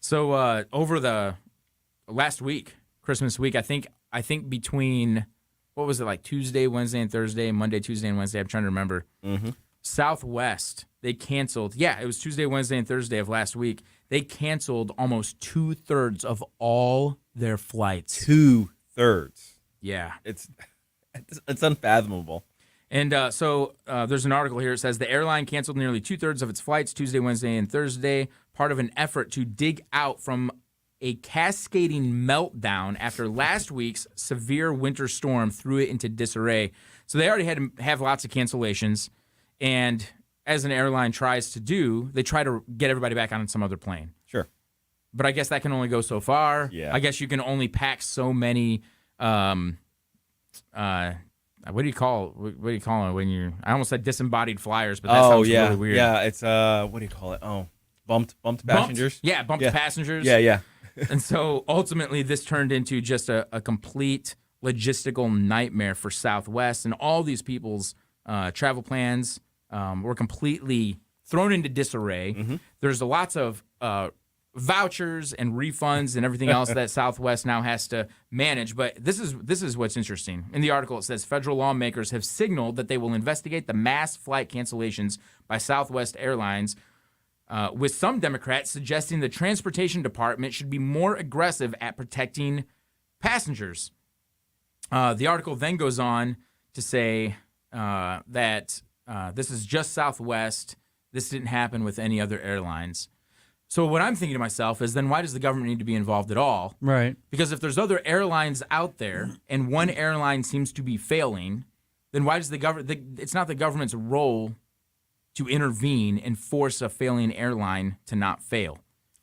So over the last week, Christmas week, I think between, what was it, like Tuesday, Wednesday, and Thursday, Monday, Tuesday, and Wednesday, I'm trying to remember. Mm-hmm. Southwest, they canceled. Yeah, it was Tuesday, Wednesday, and Thursday of last week. They canceled almost 2/3 of all their flights. 2/3. Yeah. It's unfathomable. And so there's an article here. It says the airline canceled nearly 2/3 of its flights Tuesday, Wednesday, and Thursday, part of an effort to dig out from a cascading meltdown after last week's severe winter storm threw it into disarray. So they already have lots of cancellations, and as an airline tries to do, they try to get everybody back on some other plane. Sure. But I guess that can only go so far. Yeah. I guess you can only pack so many what do you call it when you? I almost said disembodied flyers, but that sounds really weird. Yeah, it's what do you call it? Oh, bumped passengers. Yeah, bumped passengers. Yeah. And so ultimately, this turned into just a complete logistical nightmare for Southwest, and all these people's travel plans were completely thrown into disarray. Mm-hmm. There's lots of vouchers and refunds and everything else that Southwest now has to manage. But this is what's interesting. In the article, it says federal lawmakers have signaled that they will investigate the mass flight cancellations by Southwest Airlines, with some Democrats suggesting the Transportation Department should be more aggressive at protecting passengers. The article then goes on to say that this is just Southwest. This didn't happen with any other airlines. So what I'm thinking to myself is, then why does the government need to be involved at all? Right. Because if there's other airlines out there and one airline seems to be failing, then why does the government? It's not the government's role to intervene and force a failing airline to not fail.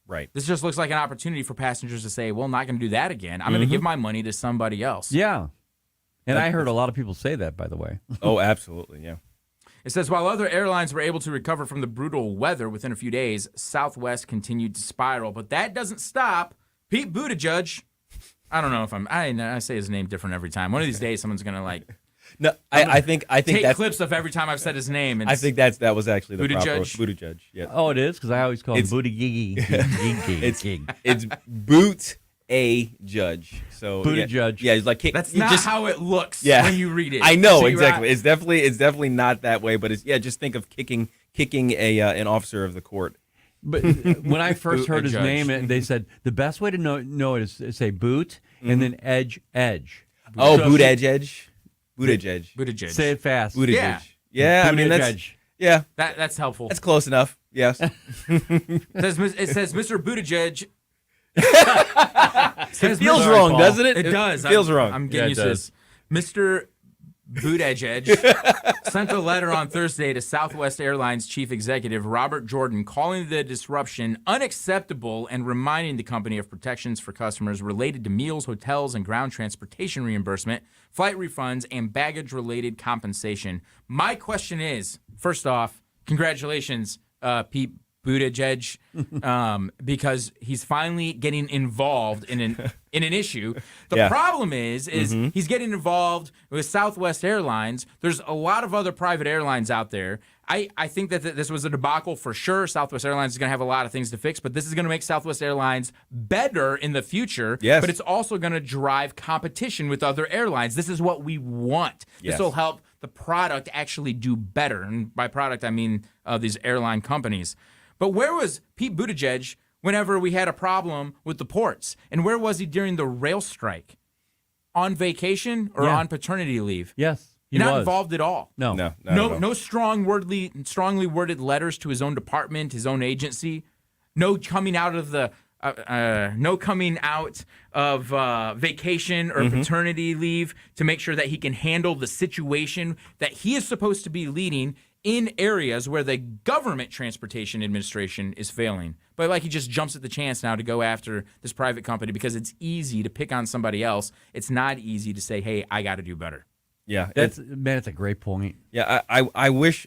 Right. This just looks like an opportunity for passengers to say, well, I'm not going to do that again. I'm going to give my money to somebody else. Yeah. And I heard a lot of people say that, by the way. Oh, absolutely, yeah. It says, while other airlines were able to recover from the brutal weather within a few days, Southwest continued to spiral. But that doesn't stop Pete Buttigieg. I don't know if I say his name different every time. One of these days, someone's going to like... No, I think take that's, clips of every time I've said his name. And I think that was actually the proper Buttigieg. Yeah. Oh, it is? Because I always call him Booty It's Boot a Judge. So Buttigieg. Yeah, it's like that's not how it looks when you read it. I know So exactly. It's definitely not that way. But just think of kicking an officer of the court. But when I first heard his name, they said the best way to know it is to say boot and then edge. Oh, boot edge. Buttigieg. Say it fast. Buttigieg. Yeah, I mean that's helpful. That's close enough. Yes. It says Mr. Buttigieg. It feels wrong, doesn't it? It does. It feels wrong. I'm getting used to this. Mr. Buttigieg sent a letter on Thursday to Southwest Airlines chief executive Robert Jordan calling the disruption unacceptable and reminding the company of protections for customers related to meals, hotels, and ground transportation reimbursement, flight refunds, and baggage-related compensation. My question is, first off, congratulations, Pete Buttigieg, because he's finally getting involved in an issue. The problem is he's getting involved with Southwest Airlines. There's a lot of other private airlines out there. I think that this was a debacle for sure. Southwest Airlines is going to have a lot of things to fix, but this is going to make Southwest Airlines better in the future. Yes. But it's also going to drive competition with other airlines. This is what we want. Yes. This will help the product actually do better. And by product, I mean these airline companies. But where was Pete Buttigieg whenever we had a problem with the ports? And where was he during the rail strike? On vacation or on paternity leave? Yes, he Not was. involved at all. No, strongly worded letters to his own department, his own agency. No coming out of vacation or paternity leave to make sure that he can handle the situation that he is supposed to be leading in areas where the government transportation administration is failing. But he just jumps at the chance now to go after this private company because it's easy to pick on somebody else. It's not easy to say, hey, I got to do better. Yeah. That's a great point. Yeah, I wish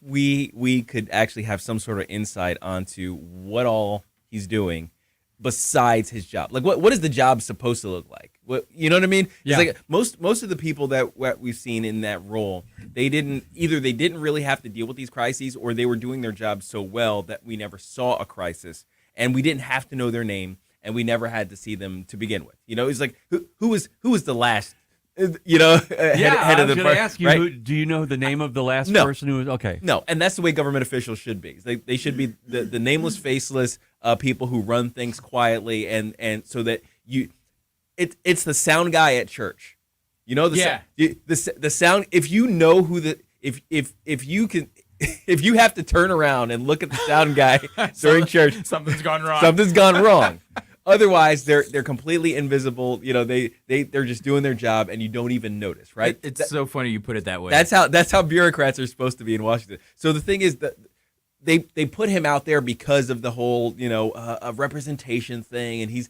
we could actually have some sort of insight onto what all he's doing besides his job. Like what is the job supposed to look like? You know what I mean? Yeah. It's like most of the people that we've seen in that role, they didn't really have to deal with these crises, or they were doing their job so well that we never saw a crisis, and we didn't have to know their name, and we never had to see them to begin with. You know, it's like who was the last. You know, head of the. I was going to ask you, right? do you know the name of the last person who was okay? No, and that's the way government officials should be. They should be the nameless, faceless people who run things quietly, and so that it's the sound guy at church. You know the sound. If you know who if you have to turn around and look at the sound guy during church, something's gone wrong. Something's gone wrong. Otherwise, they're completely invisible. You know, they're just doing their job, and you don't even notice, right? It's so funny you put it that way. That's how bureaucrats are supposed to be in Washington. So the thing is that they put him out there because of the whole representation thing, and he's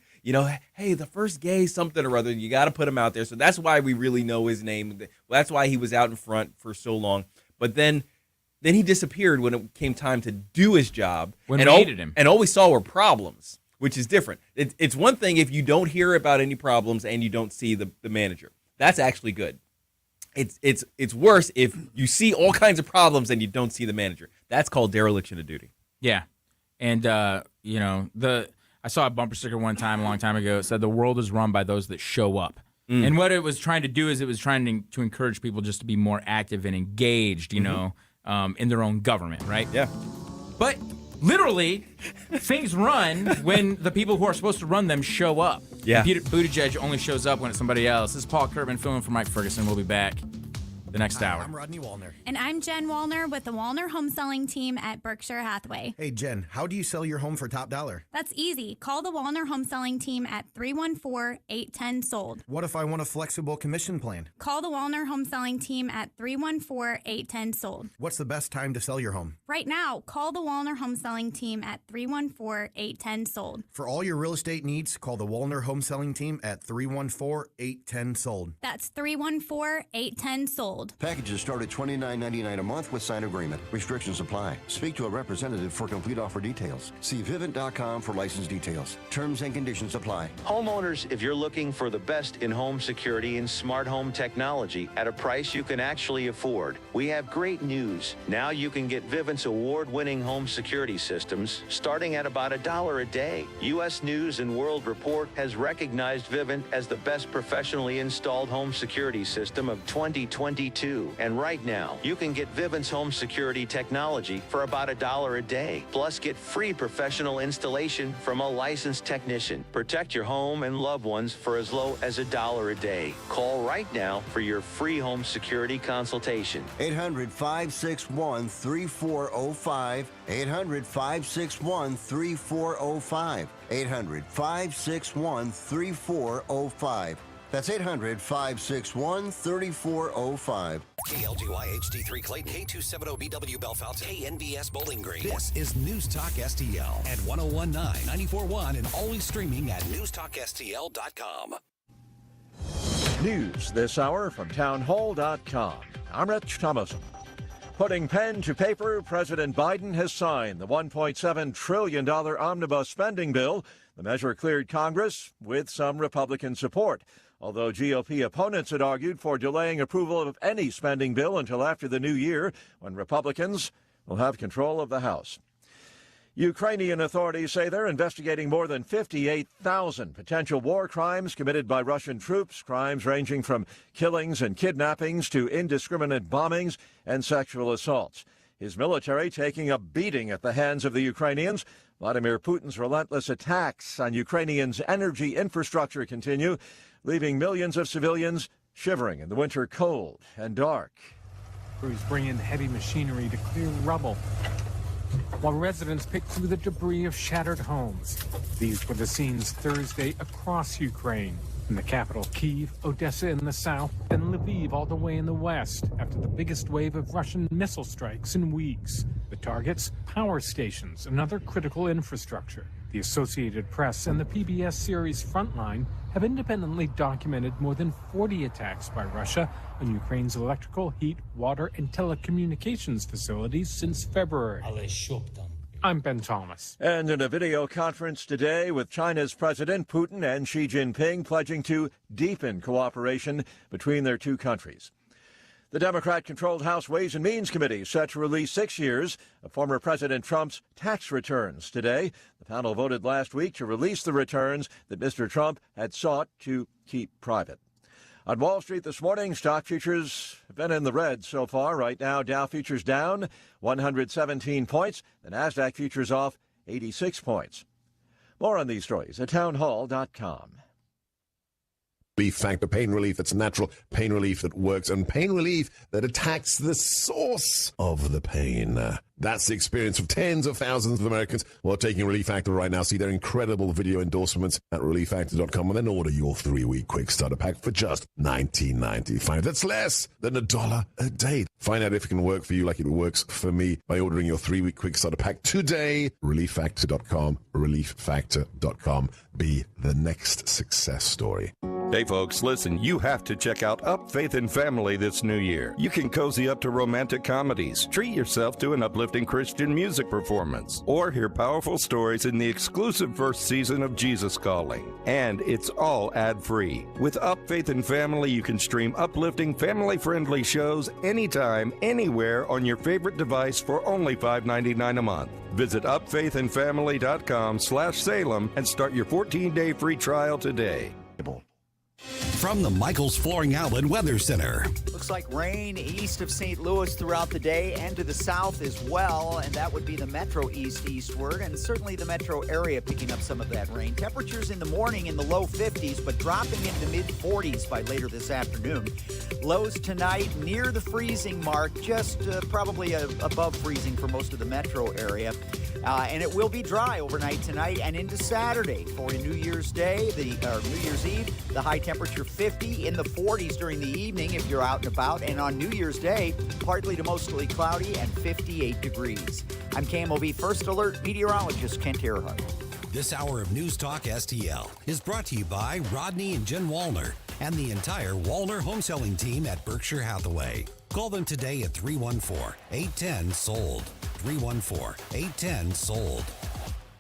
hey, the first gay something or other. You got to put him out there. So that's why we really know his name. That's why he was out in front for so long. But then he disappeared when it came time to do his job. When we needed him, and all we saw were problems. Which is different. It's one thing if you don't hear about any problems and you don't see the manager. That's actually good. It's worse if you see all kinds of problems and you don't see the manager. That's called dereliction of duty. Yeah, and I saw a bumper sticker one time a long time ago. It said the world is run by those that show up. And what it was trying to do is it was trying to encourage people just to be more active and engaged, in their own government, right? Yeah. But literally, things run when the people who are supposed to run them show up. Yeah. Pete Buttigieg only shows up when it's somebody else. This is Paul Kurtman filling for Mike Ferguson. We'll be back the next hour. I'm Rodney Wallner. And I'm Jen Wallner with the Wallner Home Selling Team at Berkshire Hathaway. Hey, Jen, how do you sell your home for top dollar? That's easy. Call the Wallner Home Selling Team at 314-810-SOLD. What if I want a flexible commission plan? Call the Wallner Home Selling Team at 314-810-SOLD. What's the best time to sell your home? Right now, call the Wallner Home Selling Team at 314-810-SOLD. For all your real estate needs, call the Wallner Home Selling Team at 314-810-SOLD. That's 314-810-SOLD. Packages start at $29.99 a month with signed agreement. Restrictions apply. Speak to a representative for complete offer details. See Vivint.com for license details. Terms and conditions apply. Homeowners, if you're looking for the best in home security and smart home technology at a price you can actually afford, we have great news. Now you can get Vivint's award-winning home security systems starting at about $1 a day. U.S. News and World Report has recognized Vivint as the best professionally installed home security system of 2022. And right now, you can get Vivint's home security technology for about $1 a day. Plus, get free professional installation from a licensed technician. Protect your home and loved ones for as low as $1 a day. Call right now for your free home security consultation. 800-561-3405. 800-561-3405. 800-561-3405. That's 800-561-3405. KLGY HD3 Clayton, K270BW Belfast, KNBS Bowling Green. This is News Talk STL at 1019, 94.1, and always streaming at NewstalkSTL.com. News this hour from townhall.com. I'm Rich Thomason. Putting pen to paper, President Biden has signed the $1.7 trillion omnibus spending bill. The measure cleared Congress with some Republican support, although GOP opponents had argued for delaying approval of any spending bill until after the new year, when Republicans will have control of the House. Ukrainian authorities say they're investigating more than 58,000 potential war crimes committed by Russian troops, crimes ranging from killings and kidnappings to indiscriminate bombings and sexual assaults. His military taking a beating at the hands of the Ukrainians. Vladimir Putin's relentless attacks on Ukrainians' energy infrastructure continue, leaving millions of civilians shivering in the winter cold and dark. Crews bring in heavy machinery to clear rubble, while residents pick through the debris of shattered homes. These were the scenes Thursday across Ukraine, in the capital Kyiv, Odessa in the south, and Lviv all the way in the west, after the biggest wave of Russian missile strikes in weeks. The targets, power stations and other critical infrastructure. The Associated Press and the PBS series Frontline have independently documented more than 40 attacks by Russia on Ukraine's electrical, heat, water, and telecommunications facilities since February. I'm Ben Thomas. And in a video conference today with China's President Putin and Xi Jinping pledging to deepen cooperation between their two countries. The Democrat-controlled House Ways and Means Committee set to release 6 years of former President Trump's tax returns today. The panel voted last week to release the returns that Mr. Trump had sought to keep private. On Wall Street this morning, stock futures have been in the red so far. Right now, Dow futures down 117 points. The NASDAQ futures off 86 points. More on these stories at townhall.com. Relief Factor, pain relief that's natural, pain relief that works, and pain relief that attacks the source of the pain. That's the experience of tens of thousands of Americans who are taking Relief Factor right now. See their incredible video endorsements at relieffactor.com and then order your 3-week quick starter pack for just $19.95. That's less than $1 a day. Find out if it can work for you like it works for me by ordering your 3-week quick starter pack today. Relieffactor.com, relieffactor.com. Be the next success story. Hey folks, listen, you have to check out Up Faith and Family this new year. You can cozy up to romantic comedies, treat yourself to an uplifting Christian music performance, or hear powerful stories in the exclusive first season of Jesus Calling. And it's all ad-free. With Up Faith and Family, you can stream uplifting, family-friendly shows anytime, anywhere on your favorite device for only $5.99 a month. Visit upfaithandfamily.com/Salem and start your 14-day free trial today. From the Michaels Flooring Outlet Weather Center. Looks looks like rain east of St. Louis throughout the day and to the south as well, and that would be the metro eastward, and certainly the metro area picking up some of that rain. Temperatures in the morning in the low 50s, but dropping into mid-40s by later this afternoon. Lows tonight near the freezing mark, just probably above freezing for most of the metro area. And it will be dry overnight tonight and into Saturday. For New Year's Day, New Year's Eve, the high temperature 50, in the 40s during the evening if you're out and about. And on New Year's Day, partly to mostly cloudy and 58 degrees. I'm KMOV First Alert meteorologist Kent Earhart. This hour of News Talk STL is brought to you by Rodney and Jen Wallner and the entire Wallner home selling team at Berkshire Hathaway. Call them today at 314-810-SOLD. 314-810-SOLD.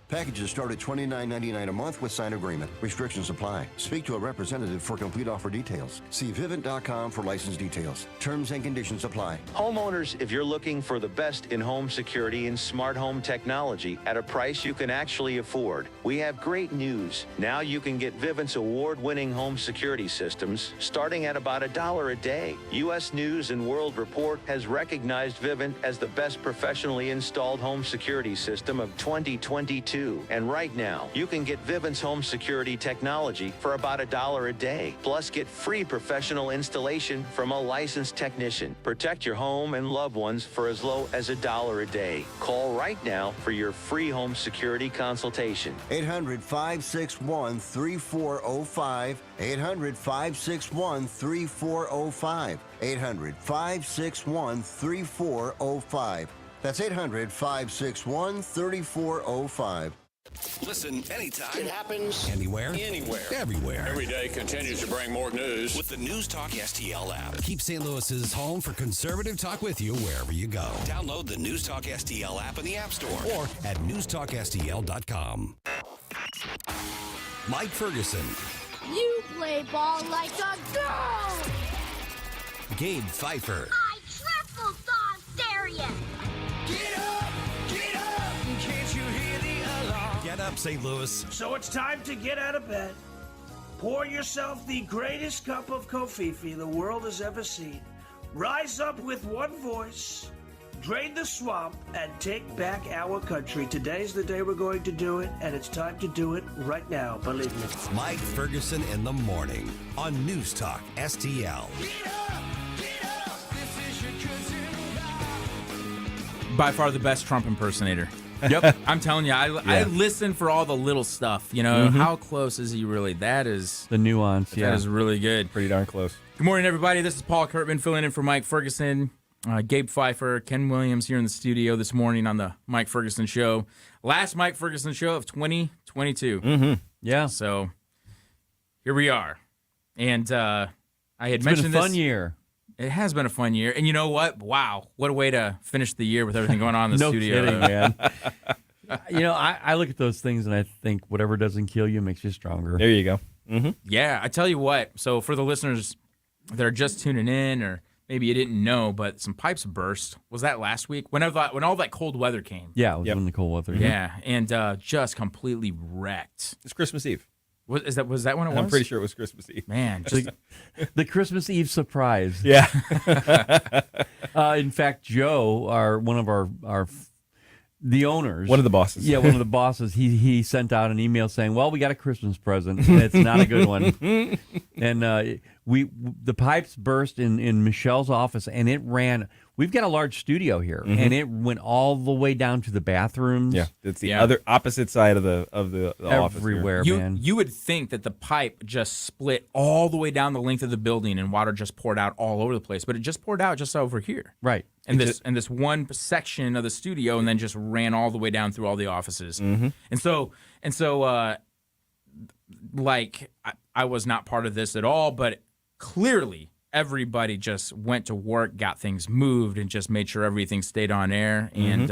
Packages start at $29.99 a month with signed agreement. Restrictions apply. Speak to a representative for complete offer details. See Vivint.com for license details. Terms and conditions apply. Homeowners, if you're looking for the best in home security and smart home technology at a price you can actually afford, we have great news. Now you can get Vivint's award-winning home security systems starting at about $1 a day. U.S. News and World Report has recognized Vivint as the best professionally installed home security system of 2022. And right now, you can get Vivint's home security technology for about $1 a day. Plus, get free professional installation from a licensed technician. Protect your home and loved ones for as low as $1 a day. Call right now for your free home security consultation. 800-561-3405. 800-561-3405. 800-561-3405. That's 800-561-3405. Listen anytime. It happens. Anywhere. Everywhere. Every day continues to bring more news with the News Talk STL app. Keep St. Louis's home for conservative talk with you wherever you go. Download the News Talk STL app in the App Store or at newstalkstl.com. Mike Ferguson. You play ball like a girl. Gabe Pfeiffer. I triple dog dare you. Get up, can't you hear the alarm? Get up, St. Louis. So it's time to get out of bed. Pour yourself the greatest cup of Kofifi the world has ever seen. Rise up with one voice, drain the swamp, and take back our country. Today's the day we're going to do it, and it's time to do it right now, believe me. Mike Ferguson in the morning on News Talk STL. By far the best Trump impersonator. Yep. I'm telling you, I listen for all the little stuff. You know, how close is he really? That is the nuance. That is really good. Pretty darn close. Good morning, everybody. This is Paul Kurtman filling in for Mike Ferguson. Gabe Pfeiffer, Ken Williams here in the studio this morning on the Mike Ferguson Show. Last Mike Ferguson Show of 2022. Yeah. So here we are. And I had It's mentioned been a fun year. It has been a fun year. And you know what? Wow. What a way to finish the year with everything going on in the No studio. kidding, man. You know, I look at those things and I think whatever doesn't kill you makes you stronger. There you go. Yeah, I tell you what. So for the listeners that are just tuning in, or maybe you didn't know, but some pipes burst. Was that last week? When all that cold weather came. Yeah, it was when the cold weather. Yeah, and just completely wrecked. It's Christmas Eve. Was that when it was? I'm pretty sure it was Christmas Eve. Man, just the Christmas Eve surprise. Yeah. In fact, Joe, one of our the owners, one of the bosses. Yeah, one of the bosses. He sent out an email saying, "Well, we got a Christmas present, and it's not a good one." And the pipes burst in Michelle's office, and it ran. We've got a large studio here, and it went all the way down to the bathrooms. Yeah, it's the other opposite side of the office. Everywhere, you, man. You would think that the pipe just split all the way down the length of the building, and water just poured out all over the place. But it just poured out just over here, right? And this one section of the studio, and then just ran all the way down through all the offices. And so, like I was not part of this at all, but clearly everybody just went to work, got things moved, and just made sure everything stayed on air. And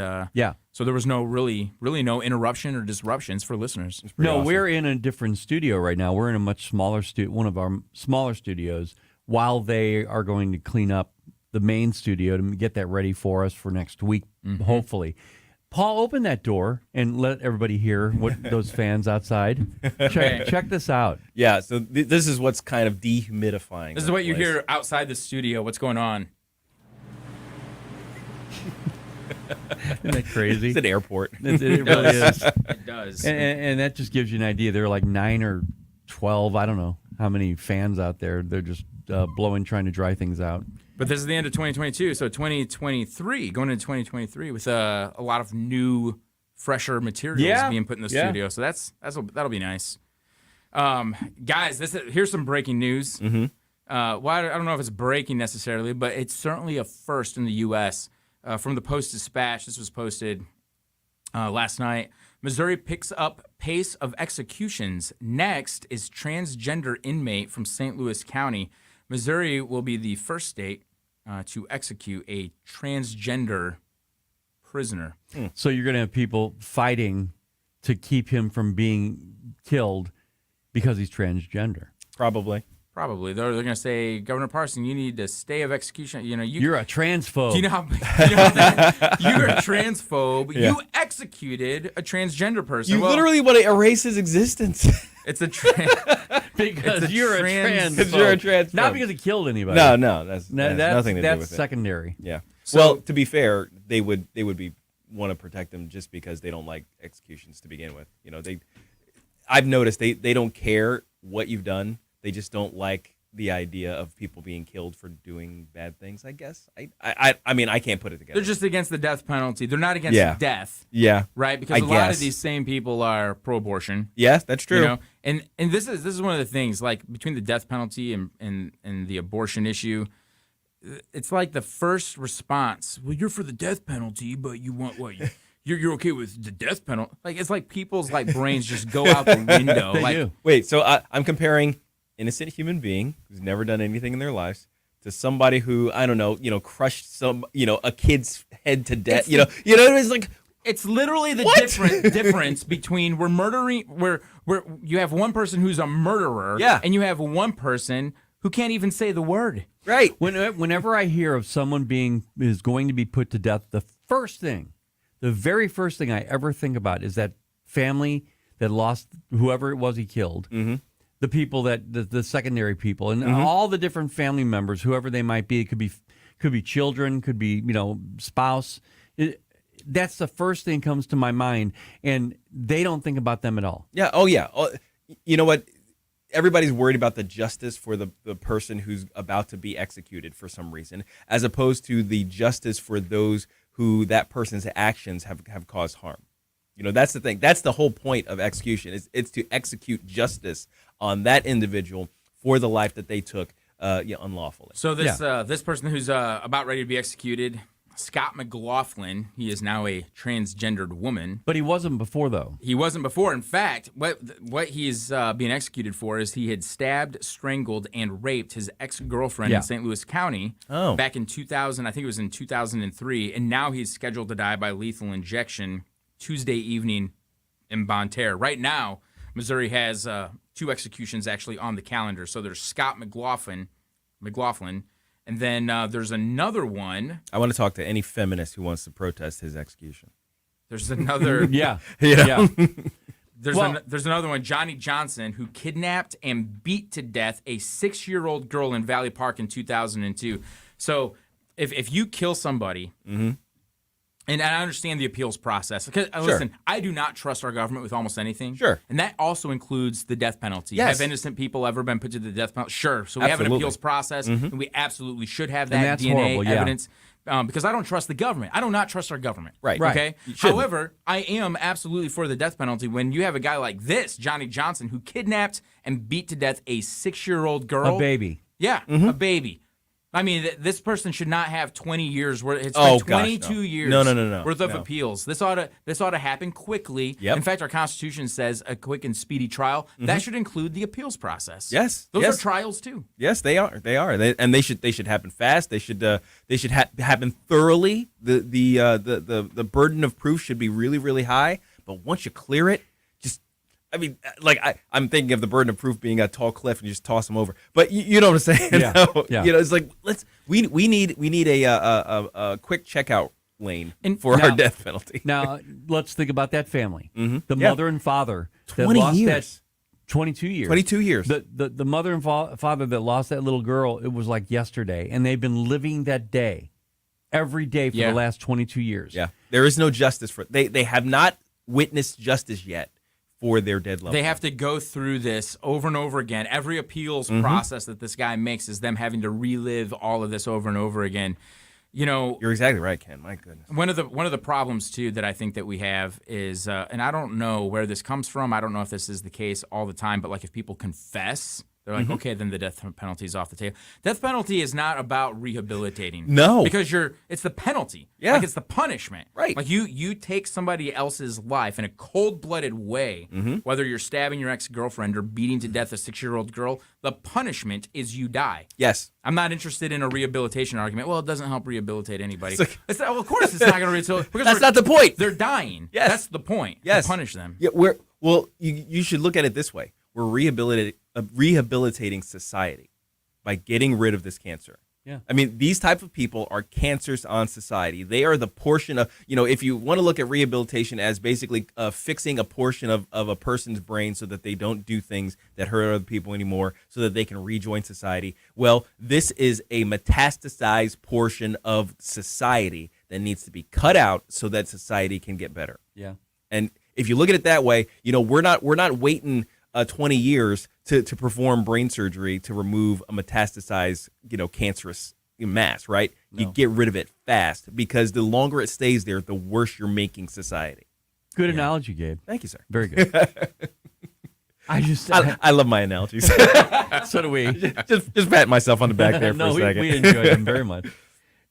so there was really no interruption or disruptions for listeners. No, awesome. We're in a different studio right now. We're in a much smaller one of our smaller studios, while they are going to clean up the main studio to get that ready for us for next week, hopefully. Paul, open that door and let everybody hear what those fans outside. Check this out. Yeah, so this is what's kind of dehumidifying. This is what you hear outside the studio. What's going on? Isn't that crazy? It's an airport. It really is. It does. And that just gives you an idea. There are like 9 or 12, I don't know how many fans out there. They're just blowing, trying to dry things out. But this is the end of 2022, so 2023, going into 2023 with a lot of new, fresher materials being put in the studio. So that'll be nice. Guys, here's some breaking news. Mm-hmm. Well, I don't know if it's breaking necessarily, but it's certainly a first in the U.S. From the Post-Dispatch, this was posted last night. Missouri picks up pace of executions. Next is transgender inmate from St. Louis County. Missouri will be the first state to execute a transgender prisoner. So you're going to have people fighting to keep him from being killed because he's transgender. Probably. They're going to say, Governor Parson, you need a stay of execution. You're a transphobe. Do you know how you're a transphobe? Yeah. You executed a transgender person. You literally want to erase his existence. It's a because you're a transphobe. Because you're a transphobe. Not because he killed anybody. No, that's nothing to do with it. That's secondary. Yeah. So, well, to be fair, they would want to protect them just because they don't like executions to begin with. I've noticed they don't care what you've done. They just don't like the idea of people being killed for doing bad things, I guess. I mean, I can't put it together. they're just against the death penalty. They're not against death. Yeah. Right? Because a lot of these same people are pro-abortion. Yes, that's true. And this is one of the things, like between the death penalty and the abortion issue, it's like the first response. Well, you're for the death penalty, but you want what? You're okay with the death penalty? Like it's like people's brains just go out the window. They do. Wait, so I'm comparing innocent human being who's never done anything in their lives to somebody who, I don't know, crushed a kid's head to death. It's like it's literally the difference between we're murdering where you have one person who's a murderer, and you have one person who can't even say the word. Right. Whenever I hear of someone is going to be put to death, the very first thing I ever think about is that family that lost whoever it was he killed. Mm-hmm. The people the secondary people and all the different family members, whoever they might be. It could be children, could be spouse. That's the first thing that comes to my mind, and they don't think about them at all. Yeah. Oh yeah. You know what? Everybody's worried about the justice for the person who's about to be executed for some reason, as opposed to the justice for those who that person's actions have caused harm. That's the thing. That's the whole point of execution. It's to execute justice on that individual for the life that they took unlawfully. So this person who's about ready to be executed, Scott McLaughlin, he is now a transgendered woman. But he wasn't before, though. He wasn't before. In fact, what he's being executed for is he had stabbed, strangled, and raped his ex-girlfriend in St. Louis County back in 2000. I think it was in 2003. And now he's scheduled to die by lethal injection Tuesday evening in Bonne Terre. Right now, Missouri has 2 executions actually on the calendar. So there's Scott McLaughlin, and then there's another one. I want to talk to any feminist who wants to protest his execution. There's another. Yeah. There's another one, Johnny Johnson, who kidnapped and beat to death a 6-year-old girl in Valley Park in 2002. So if you kill somebody. Mm-hmm. And I understand the appeals process. Because, listen, I do not trust our government with almost anything. Sure. And that also includes the death penalty. Yes. Have innocent people ever been put to the death penalty? Sure. So we have an appeals process, and we absolutely should have that DNA evidence. Because I don't trust the government. I do not trust our government. Right. Okay? However, I am absolutely for the death penalty when you have a guy like this, Johnny Johnson, who kidnapped and beat to death a 6-year-old girl. A baby. Yeah, a baby. I mean, this person should not have 20 years worth. It's been 22 years worth of appeals. This ought to happen quickly. Yep. In fact, our Constitution says a quick and speedy trial. That should include the appeals process. Yes, those are trials too. Yes, they are. They should happen fast. They should happen thoroughly. The burden of proof should be really, really high. But once you clear it, I'm thinking of the burden of proof being a tall cliff and you just toss them over. But you know what I'm saying? Yeah. It's like we need a quick checkout lane for our death penalty. Now, let's think about that family. Mm-hmm. The mother and father that 20 lost years. 22 years. 22 years. The mother and father that lost that little girl, it was like yesterday, and they've been living that day every day for the last 22 years. Yeah. There is no justice for they have not witnessed justice yet for their dead loved They one. have to go through this over and over again. Every appeals process that this guy makes is them having to relive all of this over and over again. You know, you're exactly right, Ken. My goodness. One of the problems too that I think that we have is, and I don't know where this comes from. I don't know if this is the case all the time, but like if people confess, they're like, okay, then the death penalty is off the table. Death penalty is not about rehabilitating. No, because it's the penalty. Yeah, like it's the punishment. Right. Like you take somebody else's life in a cold-blooded way, whether you're stabbing your ex-girlfriend or beating to death a 6-year-old girl. The punishment is you die. Yes. I'm not interested in a rehabilitation argument. Well, it doesn't help rehabilitate anybody. Well, of course it's not going to rehabilitate. Because that's not the point. They're dying. Yes. That's the point. Yes. To punish them. Yeah, you should look at it this way. We're rehabilitating society by getting rid of this cancer. Yeah. I mean, these type of people are cancers on society. They are the portion of, if you want to look at rehabilitation as basically fixing a portion of a person's brain so that they don't do things that hurt other people anymore so that they can rejoin society. Well, this is a metastasized portion of society that needs to be cut out so that society can get better. Yeah. And if you look at it that way, we're not waiting 20 years to perform brain surgery to remove a metastasized, cancerous mass, right? No. You get rid of it fast because the longer it stays there, the worse you're making society. Good analogy, Gabe. Thank you, sir. Very good. I love my analogies. So do we. just pat myself on the back there for a second. We enjoy them very much.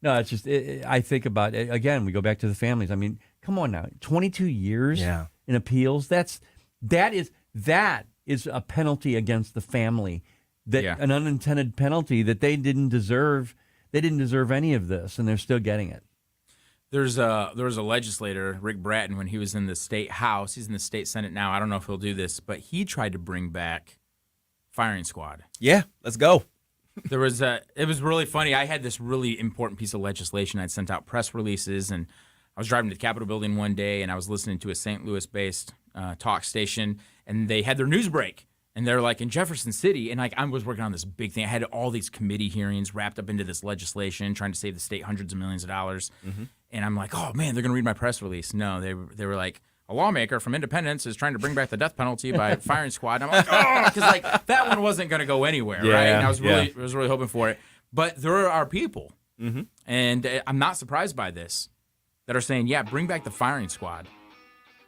No, it's just I think about it, again. We go back to the families. I mean, come on now, 22 years in appeals. That is a penalty against the family. An unintended penalty that they didn't deserve. They didn't deserve any of this, and they're still getting it. There was a legislator, Rick Bratton, when he was in the state house. He's in the state senate now. I don't know if he'll do this, but he tried to bring back firing squad. Yeah, let's go. It was really funny. I had this really important piece of legislation. I'd sent out press releases, and I was driving to the Capitol building one day, and I was listening to a St. Louis-based talk station, and they had their news break. And they're like in Jefferson City, and like I was working on this big thing. I had all these committee hearings wrapped up into this legislation, trying to save the state hundreds of millions of dollars. And I'm like, oh man, they're going to read my press release. No, they were like, a lawmaker from Independence is trying to bring back the death penalty by firing squad. And I'm like, oh, because like that one wasn't going to go anywhere, right? And I was really hoping for it. But there are people, and I'm not surprised by this, that are saying, yeah, bring back the firing squad.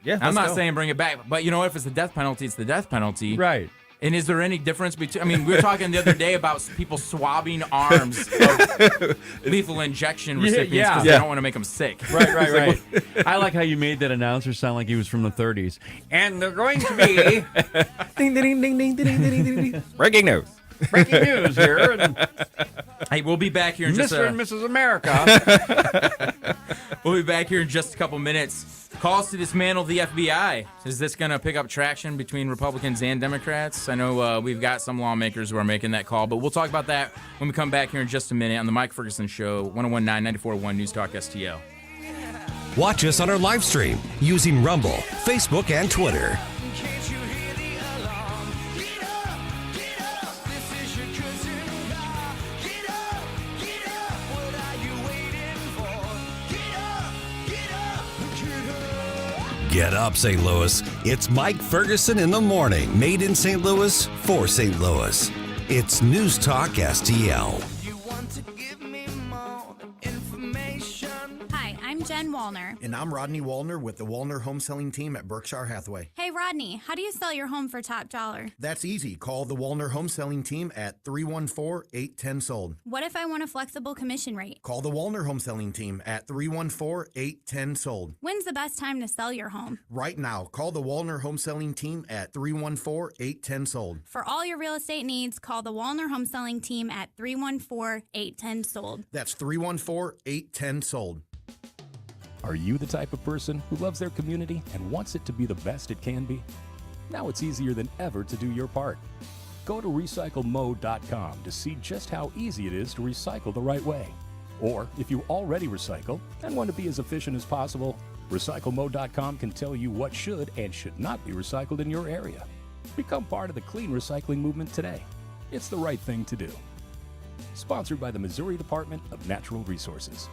Yeah, I'm not saying bring it back, but you know, if it's the death penalty, it's the death penalty. Right. And is there any difference between, I mean, we were talking the other day about people swabbing arms of lethal injection recipients because they don't want to make them sick. Right. I like how you made that announcer sound like he was from the 30s. And they're going to be... ding, ding, ding, ding, ding, ding, ding, ding. Breaking news. Breaking news here. And hey, we'll be back here in just Mr. and Mrs. America. We'll be back here in just a couple minutes. Calls to dismantle the FBI. Is this going to pick up traction between Republicans and Democrats? I know we've got some lawmakers who are making that call, but we'll talk about that when we come back here in just a minute on the Mike Ferguson Show, 1019 94.1 News Talk STL. Watch us on our live stream using Rumble, Facebook, and Twitter. Get up, St. Louis. It's Mike Ferguson in the morning, made in St. Louis for St. Louis. It's News Talk STL. Hi, I'm Jen Wallner. And I'm Rodney Wallner with the Wallner Home Selling Team at Berkshire Hathaway. Hey, Rodney, how do you sell your home for top dollar? That's easy. Call the Wallner Home Selling Team at 314-810-SOLD. What if I want a flexible commission rate? Call the Wallner Home Selling Team at 314-810-SOLD. When's the best time to sell your home? Right now. Call the Wallner Home Selling Team at 314-810-SOLD. For all your real estate needs, call the Wallner Home Selling Team at 314-810-SOLD. That's 314-810-SOLD. Are you the type of person who loves their community and wants it to be the best it can be? Now it's easier than ever to do your part. Go to recyclemode.com to see just how easy it is to recycle the right way. Or if you already recycle and want to be as efficient as possible, RecycleMode.com can tell you what should and should not be recycled in your area. Become part of the clean recycling movement today. It's the right thing to do. Sponsored by the Missouri Department of Natural Resources.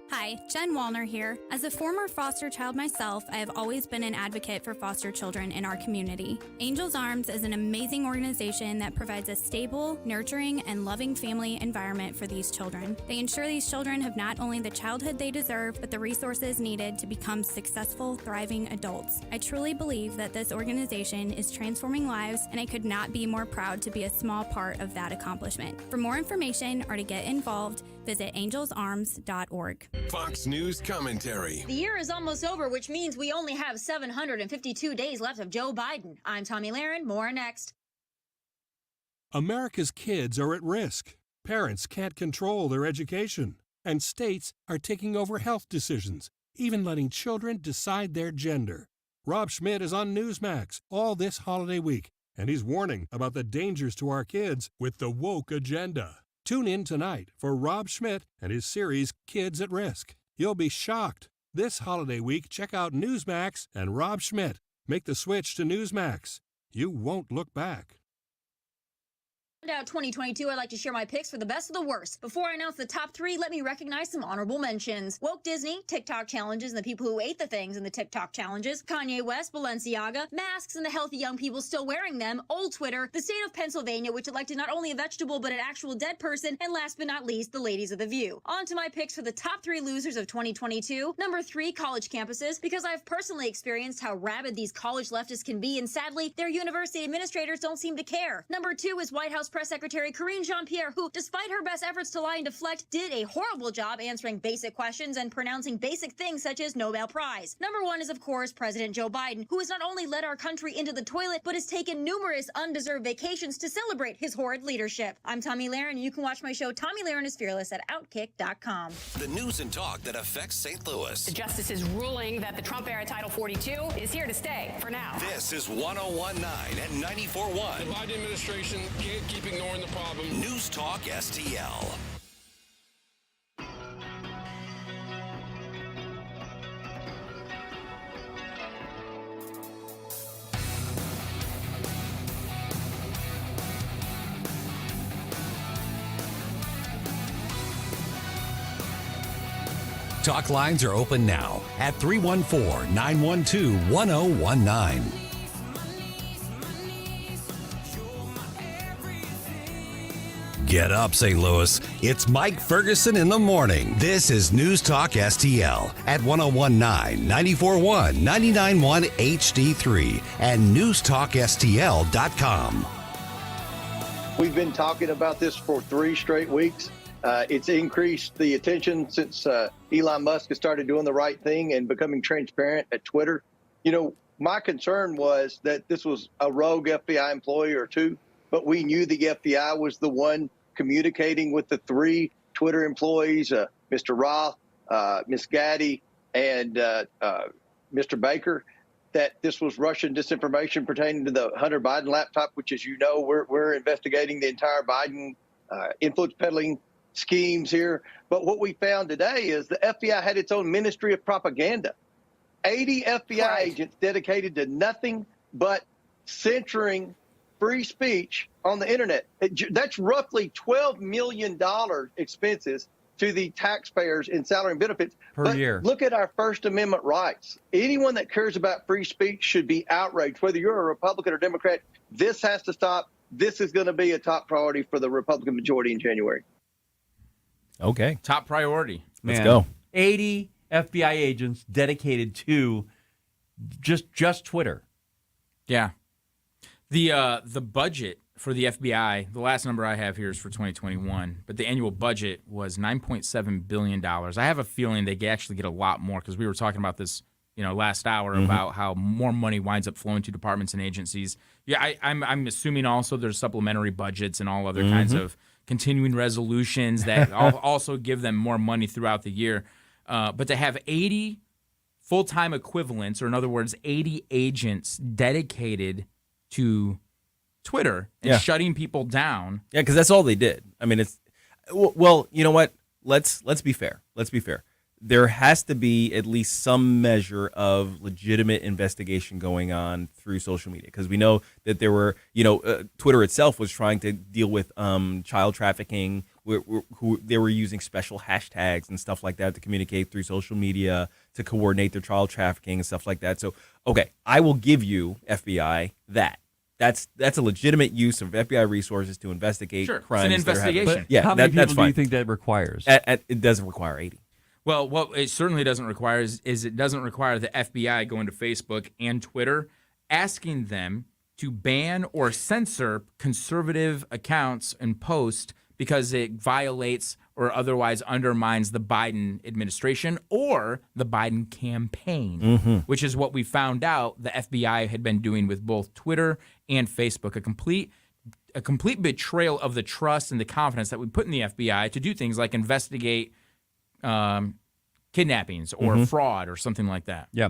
Hi, Jen Wallner here. As a former foster child myself, I have always been an advocate for foster children in our community. Angels Arms is an amazing organization that provides a stable, nurturing, and loving family environment for these children. They ensure these children have not only the childhood they deserve, but the resources needed to become successful, thriving adults. I truly believe that this organization is transforming lives, and I could not be more proud to be a small part of that accomplishment. For more information or to get involved, visit angelsarms.org. Fox News commentary. The year is almost over, which means we only have 752 days left of Joe Biden. I'm Tommy Lahren. More next. America's kids are at risk. Parents can't control their education. And states are taking over health decisions, even letting children decide their gender. Rob Schmidt is on Newsmax all this holiday week, and he's warning about the dangers to our kids with the woke agenda. Tune in tonight for Rob Schmidt and his series Kids at Risk. You'll be shocked. This holiday week, check out Newsmax and Rob Schmidt. Make the switch to Newsmax. You won't look back. Out 2022, I'd like to share my picks for the best of the worst. Before I announce the top 3, let me recognize some honorable mentions. Woke Disney, TikTok challenges, and the people who ate the things in the TikTok challenges. Kanye West, Balenciaga, masks and the healthy young people still wearing them. Old Twitter, the state of Pennsylvania, which elected not only a vegetable but an actual dead person. And last but not least, the ladies of The View. On to my picks for the top 3 losers of 2022. Number 3, college campuses, because I've personally experienced how rabid these college leftists can be, and sadly, their university administrators don't seem to care. Number 2 is White House Press Secretary Karine Jean-Pierre, who, despite her best efforts to lie and deflect, did a horrible job answering basic questions and pronouncing basic things such as Nobel Prize. Number 1 is, of course, President Joe Biden, who has not only led our country into the toilet, but has taken numerous undeserved vacations to celebrate his horrid leadership. I'm Tommy Lahren, and you can watch my show Tommy Lahren is Fearless at Outkick.com. The news and talk that affects St. Louis. The justice is ruling that the Trump-era Title 42 is here to stay for now. This is 101.9 and 94.1. The Biden administration can't keep ignoring the problem. News Talk STL. Talk lines are open now at 314-912-1019. Get up, St. Louis. It's Mike Ferguson in the morning. This is News Talk STL at 101.9, 94.1, 99.1 HD3 and NewstalkSTL.com. We've been talking about this for 3 straight weeks. It's increased the attention since Elon Musk has started doing the right thing and becoming transparent at Twitter. You know, my concern was that this was a rogue FBI employee or 2, but we knew the FBI was the one communicating with the 3 Twitter employees, Mr. Roth, Ms. Gaddy, and Mr. Baker, that this was Russian disinformation pertaining to the Hunter Biden laptop, which, as you know, we're investigating the entire Biden influence peddling schemes here. But what we found today is the FBI had its own Ministry of Propaganda. 80 FBI agents dedicated to nothing but censoring free speech on the internet. That's roughly $12 million expenses to the taxpayers in salary and benefits per year. Look at our First Amendment rights. Anyone that cares about free speech should be outraged. Whether you're a Republican or Democrat, this has to stop. This is going to be a top priority for the Republican majority in January. Okay. Top priority. Let's go. 80 FBI agents dedicated to just Twitter. Yeah. The budget for the FBI, the last number I have here is for 2021, but the annual budget was $9.7 billion. I have a feeling they actually get a lot more because we were talking about this, last hour about how more money winds up flowing to departments and agencies. Yeah, I'm assuming also there's supplementary budgets and all other kinds of continuing resolutions that also give them more money throughout the year. But to have 80 full-time equivalents, or in other words, 80 agents dedicated to Twitter and shutting people down. Yeah, because that's all they did. I mean, well, you know what? let's be fair. Let's be fair. There has to be at least some measure of legitimate investigation going on through social media, because we know that there were, Twitter itself was trying to deal with child trafficking. Who they were using special hashtags and stuff like that to communicate through social media to coordinate their child trafficking and stuff like that. So, okay, I will give you, FBI, that. That's a legitimate use of FBI resources to investigate crimes. It's an investigation. Yeah, how many that's people do you fine. think that requires? It doesn't require 80. Well, what it certainly doesn't require is it doesn't require the FBI going to Facebook and Twitter, asking them to ban or censor conservative accounts and posts because it violates or otherwise undermines the Biden administration or the Biden campaign, which is what we found out the FBI had been doing with both Twitter and Facebook. A complete betrayal of the trust and the confidence that we put in the FBI to do things like investigate kidnappings or fraud or something like that. Yeah.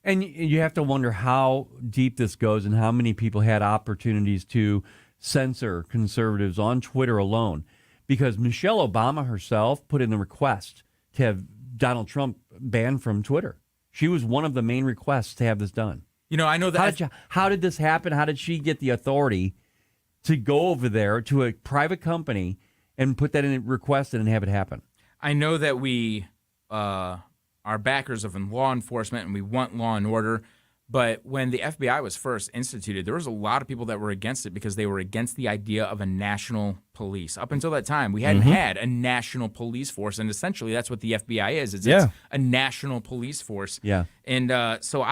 And you have to wonder how deep this goes and how many people had opportunities to censor conservatives on Twitter alone, because Michelle Obama herself put in a request to have Donald Trump banned from Twitter. She was one of the main requests to have this done. I know that. How did this happen? How did she get the authority to go over there to a private company and put that in a request and have it happen? I know that we are backers of law enforcement and we want law and order. But when the FBI was first instituted, there was a lot of people that were against it because they were against the idea of a national police. Up until that time, we hadn't had a national police force, and essentially that's what the FBI is. It's a national police force. Yeah. And so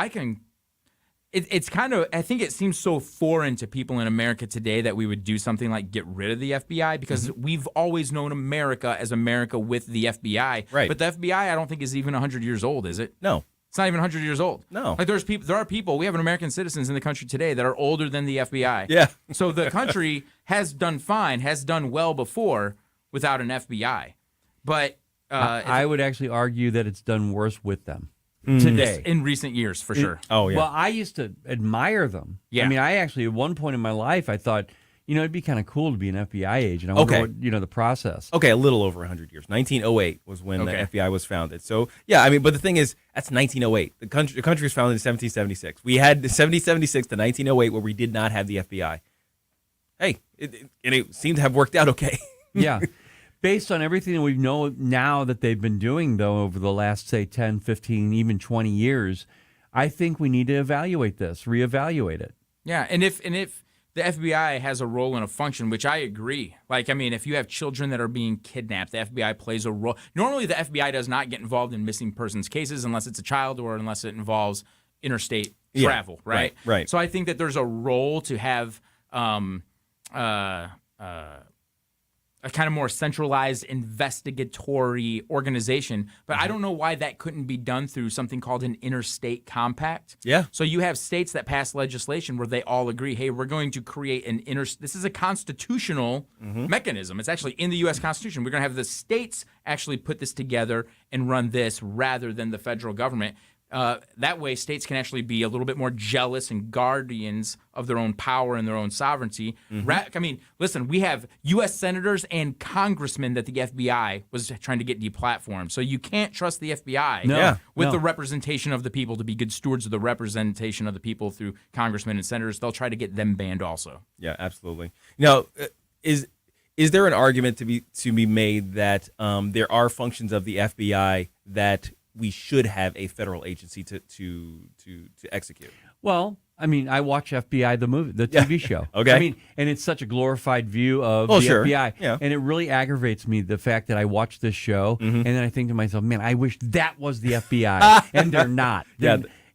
it's kind of, I think it seems so foreign to people in America today that we would do something like get rid of the FBI, because we've always known America as America with the FBI. Right. But the FBI, I don't think, is even 100 years old, is it? No. It's not even 100 years old. No. Like there are people, we have American citizens in the country today that are older than the FBI. Yeah. So the country has done fine, has done well before without an FBI. But I would actually argue that it's done worse with them today. In recent years, for sure. Oh, yeah. Well, I used to admire them. Yeah. I mean, I actually, at one point in my life, I thought, it'd be kind of cool to be an FBI agent. I wonder what, the process. Okay, a little over 100 years. 1908 was when the FBI was founded. So, yeah, I mean, but the thing is, that's 1908. The country was founded in 1776. We had 1776 to 1908 where we did not have the FBI. Hey, it seemed to have worked out okay. Yeah. Based on everything that we know now that they've been doing, though, over the last, say, 10, 15, even 20 years, I think we need to evaluate this, reevaluate it. Yeah, and if the FBI has a role and a function, which I agree. Like, I mean, if you have children that are being kidnapped, the FBI plays a role. Normally, the FBI does not get involved in missing persons cases unless it's a child or unless it involves interstate travel, right? Right. So I think that there's a role to have a kind of more centralized investigatory organization, but I don't know why that couldn't be done through something called an interstate compact. Yeah. So you have states that pass legislation where they all agree, hey, we're going to create this is a constitutional mechanism. It's actually in the U.S. Constitution. We're going to have the states actually put this together and run this rather than the federal government. That way, states can actually be a little bit more jealous and guardians of their own power and their own sovereignty. I mean, listen, we have U.S. senators and congressmen that the FBI was trying to get deplatformed. So you can't trust the FBI with the representation of the people to be good stewards of the representation of the people through congressmen and senators. They'll try to get them banned also. Yeah, absolutely. Now, is there an argument to be made that there are functions of the FBI that we should have a federal agency to execute? Well, I mean, I watch FBI, the movie, the TV show. Okay. I mean, and it's such a glorified view of the FBI. Yeah. And it really aggravates me, the fact that I watch this show, and then I think to myself, man, I wish that was the FBI. And they're not.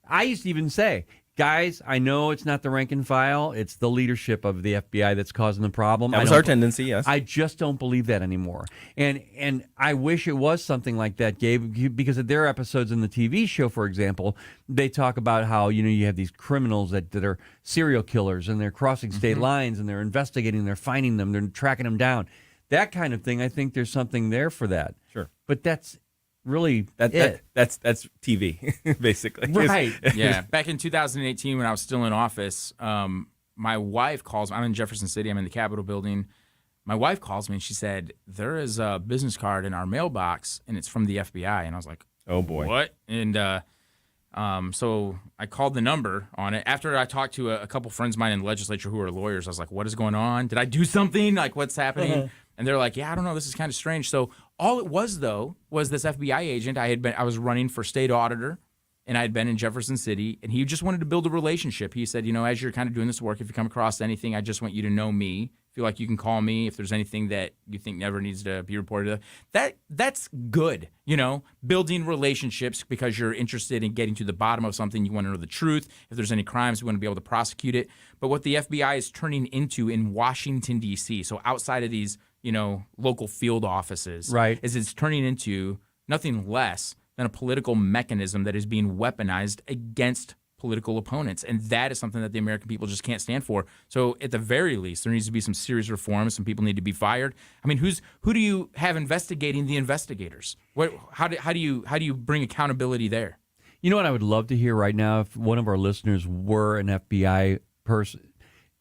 I used to even say, guys, I know it's not the rank and file. It's the leadership of the FBI that's causing the problem. That was our tendency, yes. I just don't believe that anymore. And I wish it was something like that, Gabe, because of their episodes in the TV show, for example, they talk about how, you have these criminals that are serial killers, and they're crossing state lines, and they're investigating, they're finding them, they're tracking them down. That kind of thing, I think there's something there for that. Sure. But that's really that's TV, basically. Right. Yeah. Back in 2018, when I was still in office, my wife calls. I'm in Jefferson City. I'm in the Capitol building. my wife calls me and she said, there is a business card in our mailbox and it's from the FBI. And I was like, oh boy, what? And so I called the number on it. After I talked to a couple friends of mine in the legislature who are lawyers, I was like, what is going on? Did I do something? Like, what's happening? And they're like, yeah, I don't know. This is kind of strange. So all it was, though, was this FBI agent. I was running for state auditor, and I had been in Jefferson City, and he just wanted to build a relationship. He said, as you're kind of doing this work, if you come across anything, I just want you to know me. Feel like you can call me if there's anything that you think never needs to be reported. That's good, building relationships because you're interested in getting to the bottom of something. You want to know the truth. If there's any crimes, you want to be able to prosecute it. But what the FBI is turning into in Washington, D.C., so outside of these, local field offices, right, is it's turning into nothing less than a political mechanism that is being weaponized against political opponents. And that is something that the American people just can't stand for. So at the very least, there needs to be some serious reforms. Some people need to be fired. I mean, who do you have investigating the investigators? How do you bring accountability there? You know what I would love to hear right now, if one of our listeners were an FBI person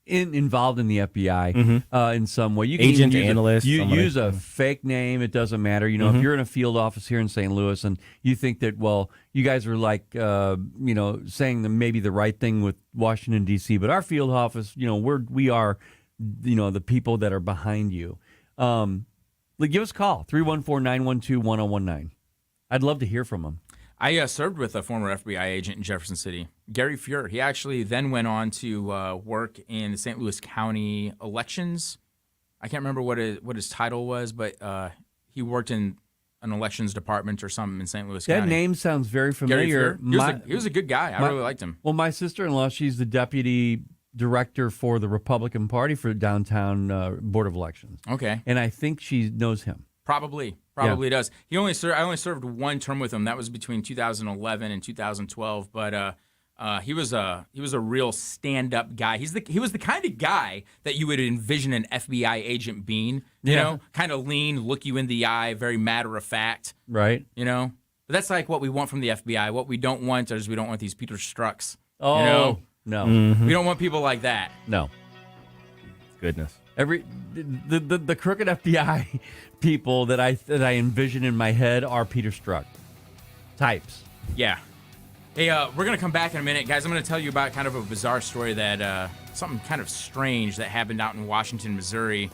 involved in the FBI in some way. You can agent, use analyst. Use a fake name. It doesn't matter. If you're in a field office here in St. Louis and you think that, well, you guys are like, saying maybe the right thing with Washington, D.C., but our field office, we are, the people that are behind you. Give us a call, 314-912-1019. I'd love to hear from them. I served with a former FBI agent in Jefferson City, Gary Fuhr. He actually then went on to work in the St. Louis County elections. I can't remember what his title was, but he worked in an elections department or something in St. Louis County. That name sounds very familiar. Gary Fuhr. He was a good guy. I really liked him. Well, my sister-in-law, she's the deputy director for the Republican Party for downtown Board of Elections. Okay. And I think she knows him. Probably does. I only served one term with him. That was between 2011 and 2012. But he was a real stand-up guy. He was the kind of guy that you would envision an FBI agent being. You know, kind of lean, look you in the eye, very matter of fact. Right. But that's like what we want from the FBI. What we don't want is we don't want these Peter Strzucks. Oh, no. We don't want people like that. No. Goodness. The crooked FBI people that I envision in my head are Peter Strzok types. Yeah. Hey, we're going to come back in a minute. Guys, I'm going to tell you about kind of a bizarre story that, something kind of strange that happened out in Washington, Missouri,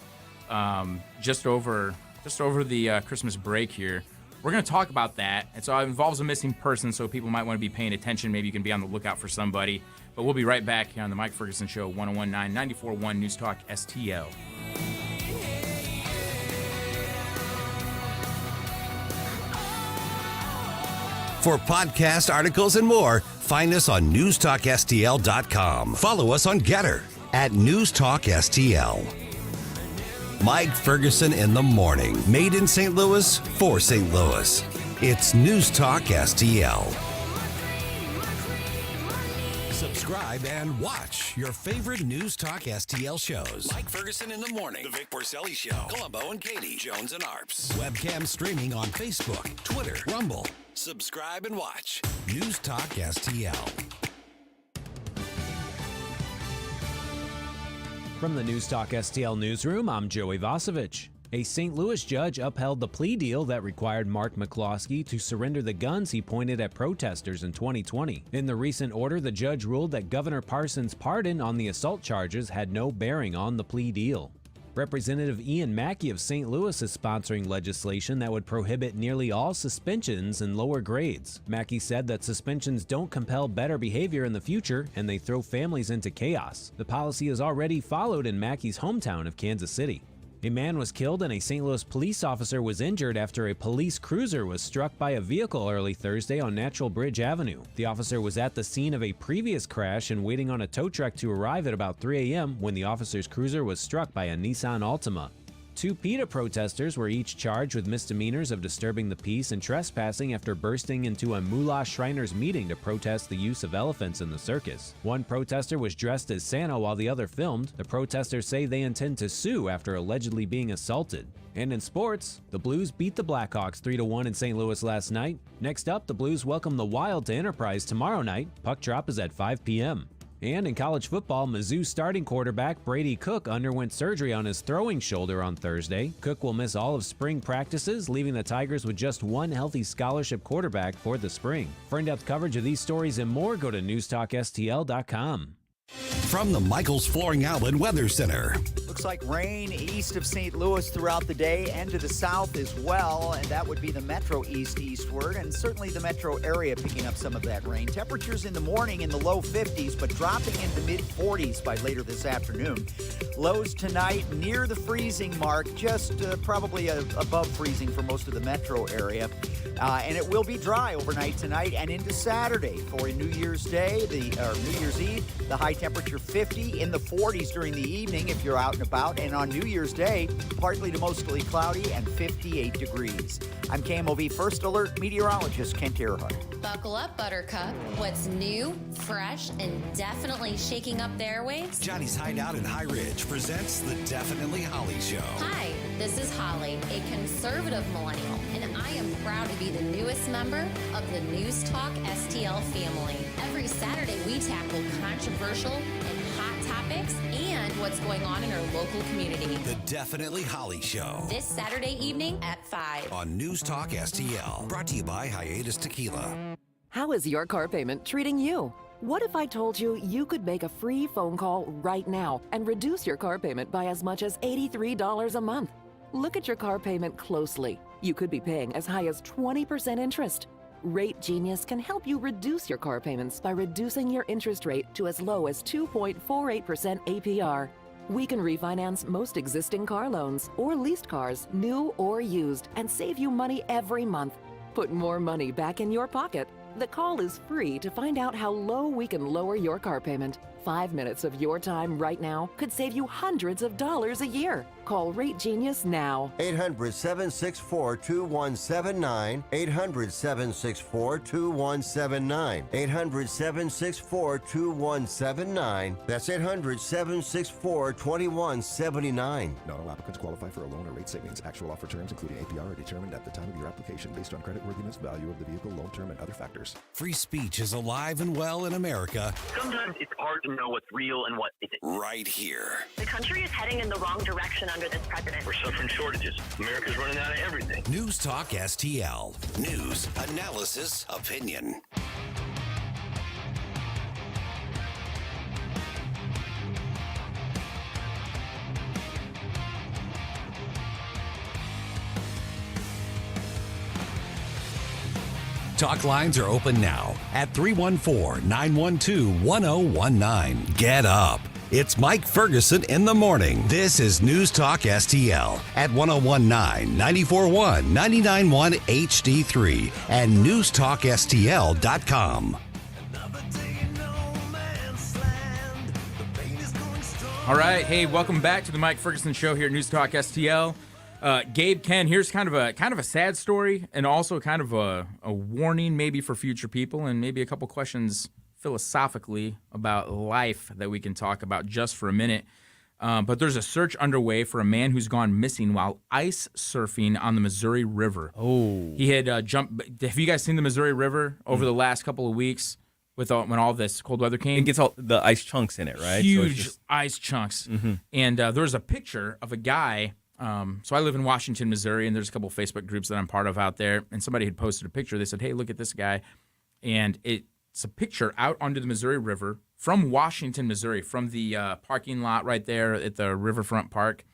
just over the Christmas break here. We're going to talk about that. And so it involves a missing person, so people might want to be paying attention. Maybe you can be on the lookout for somebody. But we'll be right back here on the Mike Ferguson Show, 1019 94.1 News Talk STL. For podcast articles and more, find us on NewstalkSTL.com. Follow us on Getter at NewstalkSTL. Mike Ferguson in the morning. Made in St. Louis for St. Louis. It's News Talk STL. Subscribe and watch your favorite News Talk STL shows. Mike Ferguson in the morning. The Vic Porcelli Show. Columbo and Katie. Jones and Arps. Webcam streaming on Facebook, Twitter, Rumble. Subscribe and watch. News Talk STL. From the News Talk STL newsroom, I'm Joey Vasovich. A St. Louis judge upheld the plea deal that required Mark McCloskey to surrender the guns he pointed at protesters in 2020. In the recent order, the judge ruled that Governor Parsons' pardon on the assault charges had no bearing on the plea deal. Representative Ian Mackey of St. Louis is sponsoring legislation that would prohibit nearly all suspensions in lower grades. Mackey said that suspensions don't compel better behavior in the future, and they throw families into chaos. The policy is already followed in Mackey's hometown of Kansas City. A man was killed and a St. Louis police officer was injured after a police cruiser was struck by a vehicle early Thursday on Natural Bridge Avenue. The officer was at the scene of a previous crash and waiting on a tow truck to arrive at about 3 a.m. when the officer's cruiser was struck by a Nissan Altima. 2 PETA protesters were each charged with misdemeanors of disturbing the peace and trespassing after bursting into a Mullah Shriners meeting to protest the use of elephants in the circus. One protester was dressed as Santa while the other filmed. The protesters say they intend to sue after allegedly being assaulted. And in sports, the Blues beat the Blackhawks 3-1 in St. Louis last night. Next up, the Blues welcome the Wild to Enterprise tomorrow night. Puck drop is at 5 p.m. And in college football, Mizzou starting quarterback Brady Cook underwent surgery on his throwing shoulder on Thursday. Cook will miss all of spring practices, leaving the Tigers with just one healthy scholarship quarterback for the spring. For in-depth coverage of these stories and more, go to NewstalkSTL.com. From the Michaels Flooring Outlet Weather Center. Looks like rain east of St. Louis throughout the day and to the south as well, and that would be the metro eastward, and certainly the metro area picking up some of that rain. Temperatures in the morning in the low 50s, but dropping into mid-40s by later this afternoon. Lows tonight near the freezing mark, just probably above freezing for most of the metro area. And it will be dry overnight tonight and into Saturday. For New Year's Day, New Year's Eve, the high temperature 50, in the 40s during the evening if you're out and about. And on New Year's Day, partly to mostly cloudy and 58 degrees. I'm KMOV First Alert meteorologist Kent Earhart. Buckle up, Buttercup. What's new, fresh, and definitely shaking up the airwaves? Johnny's Hideout in High Ridge presents the Definitely Holly Show. Hi, this is Holly, a conservative millennial, and I am proud to be the newest member of the NewstalkSTL family. Every Saturday, we tackle controversial and hot topics and what's going on in our local community. The Definitely Holly Show. This Saturday evening at 5 on NewstalkSTL. Brought to you by Hiatus Tequila. How is your car payment treating you? What if I told you you could make a free phone call right now and reduce your car payment by as much as $83 a month? Look at your car payment closely. You could be paying as high as 20% interest. Rate Genius can help you reduce your car payments by reducing your interest rate to as low as 2.48% APR. We can refinance most existing car loans or leased cars, new or used, and save you money every month. Put more money back in your pocket. The call is free to find out how low we can lower your car payment. 5 minutes of your time right now could save you hundreds of dollars a year. Call Rate Genius now. 800-764-2179. 800-764-2179. 800-764-2179. That's 800-764-2179. Not all applicants qualify for a loan or rate savings. Actual offer terms, including APR, are determined at the time of your application based on creditworthiness, value of the vehicle, loan term, and other factors. Free speech is alive and well in America. Sometimes it's hard to know what's real and what isn't. Right here. The country is heading in the wrong direction under this president. We're suffering shortages. America's running out of everything. News Talk STL. News, analysis, opinion. Talk lines are open now at 314-912-1019. Get up. It's Mike Ferguson in the morning. This is News Talk STL at 1019, 94.1, 99.1 HD3 and NewstalkSTL.com. All right, hey, welcome back to the Mike Ferguson Show here at News Talk STL. Gabe, Ken, here's kind of a sad story and also kind of a warning maybe for future people and maybe a couple questions philosophically about life that we can talk about just for a minute. But there's a search underway for a man who's gone missing while ice surfing on the Missouri River. Oh. He had jumped. Have you guys seen the Missouri River over the last couple of weeks with when all this cold weather came? It gets all the ice chunks in it, right? Huge ice chunks. Mm-hmm. And there's a picture of a guy. So I live in Washington, Missouri, and there's a couple of Facebook groups that I'm part of out there. And somebody had posted a picture. They said, hey, look at this guy. And it's a picture out onto the Missouri River from Washington, Missouri, from the parking lot right there at the Riverfront Park.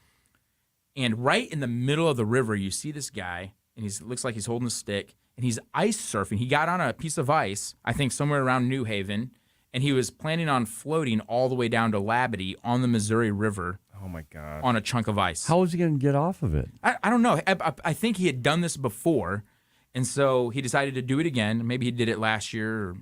And right in the middle of the river, you see this guy, and he looks like he's holding a stick, and he's ice surfing. He got on a piece of ice, I think somewhere around New Haven, and he was planning on floating all the way down to Labadee on the Missouri River. Oh, my God. On a chunk of ice. How was he going to get off of it? I don't know. I think he had done this before, and so he decided to do it again. Maybe he did it last year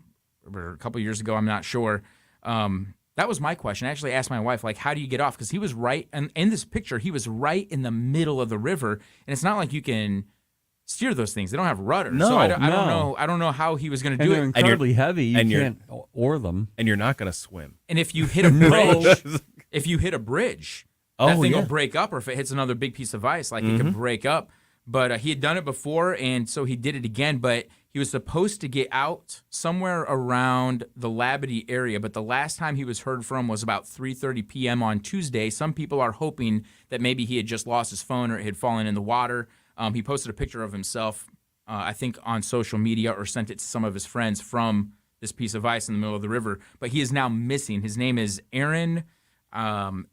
or a couple years ago. I'm not sure. That was my question. I actually asked my wife, like, how do you get off? Because he was right, and in this picture, he was right in the middle of the river, and it's not like you can steer those things. They don't have rudder. No, so I don't know how he was going to do they're it. incredibly heavy. You can't oar them. And you're not going to swim. And if you hit a bridge, that thing will break up, or if it hits another big piece of ice, like it could break up. But he had done it before, and so he did it again. But He was supposed to get out somewhere around the Labadee area, but the last time he was heard from was about 3:30 p.m. on Tuesday. Some people are hoping that maybe he had just lost his phone or it had fallen in the water. He posted a picture of himself, I think, on social media or sent it to some of his friends from this piece of ice in the middle of the river. But he is now missing. His name is Aaron Dunke,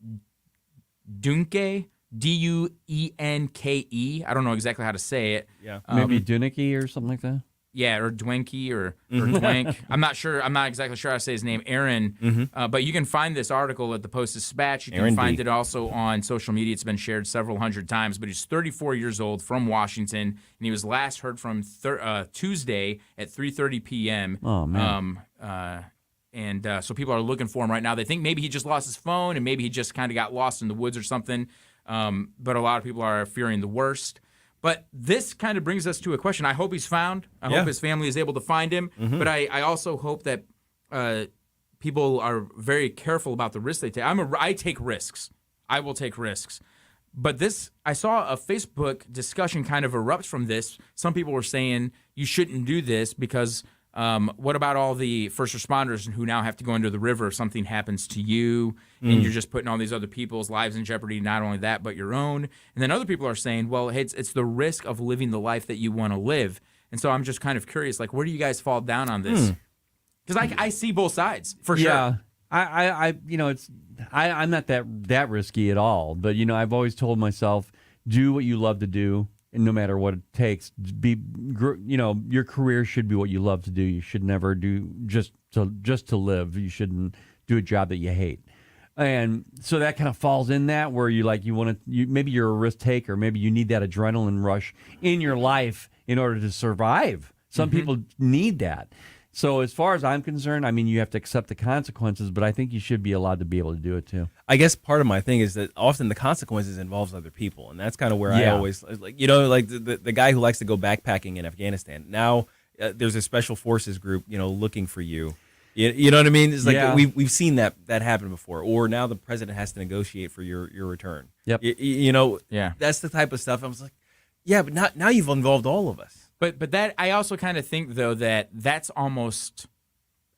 Duenke. I don't know exactly how to say it. Yeah. Maybe Dunicky or something like that. Yeah, or Dwenke or Dwank. I'm not sure. I'm not exactly sure how to say his name, Aaron. But you can find this article at the Post-Dispatch. You can Aaron find D. it also on social media. It's been shared several hundred times. But he's 34 years old, from Washington, and he was last heard from Tuesday at 3:30 p.m. Oh, man. So people are looking for him right now. They think maybe he just lost his phone and maybe he just kind of got lost in the woods or something. But a lot of people are fearing the worst. But this kind of brings us to a question. I hope he's found. I hope his family is able to find him. But I also hope that people are very careful about the risks they take. I take risks. I will take risks. But this, I saw a Facebook discussion kind of erupt from this. Some people were saying you shouldn't do this because what about all the first responders who now have to go into the river if something happens to you and you're just putting all these other people's lives in jeopardy, not only that, but your own. And then other people are saying, well, it's the risk of living the life that you want to live. And so I'm just kind of curious, like, where do you guys fall down on this? Because I see both sides, for sure. Yeah. I'm not that risky at all. But, I've always told myself, do what you love to do. And no matter what it takes, your career should be what you love to do. You should never do just to live. You shouldn't do a job that you hate. And so that kind of falls in that where maybe you're a risk taker. Maybe you need that adrenaline rush in your life in order to survive. Some people need that. So as far as I'm concerned, you have to accept the consequences, but I think you should be allowed to be able to do it too. I guess part of my thing is that often the consequences involves other people, and that's kind of where I always like the guy who likes to go backpacking in Afghanistan. Now there's a special forces group, looking for you. You know what I mean? It's like we've seen that happen before. Or now the president has to negotiate for your return. Yep. That's the type of stuff. I was like, but now you've involved all of us. But that I also kind of think though that's almost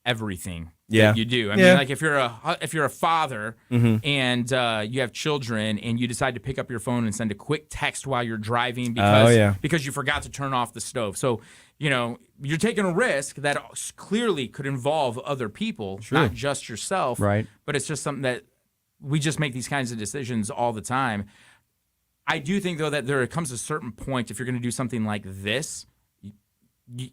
everything Yeah. that you do. I mean, like if you're a father and you have children and you decide to pick up your phone and send a quick text while you're driving because you forgot to turn off the stove. So, you know, you're taking a risk that clearly could involve other people, not just yourself. Right. But it's just something that we just make these kinds of decisions all the time. I do think, though, that there comes a certain point if you're going to do something like this,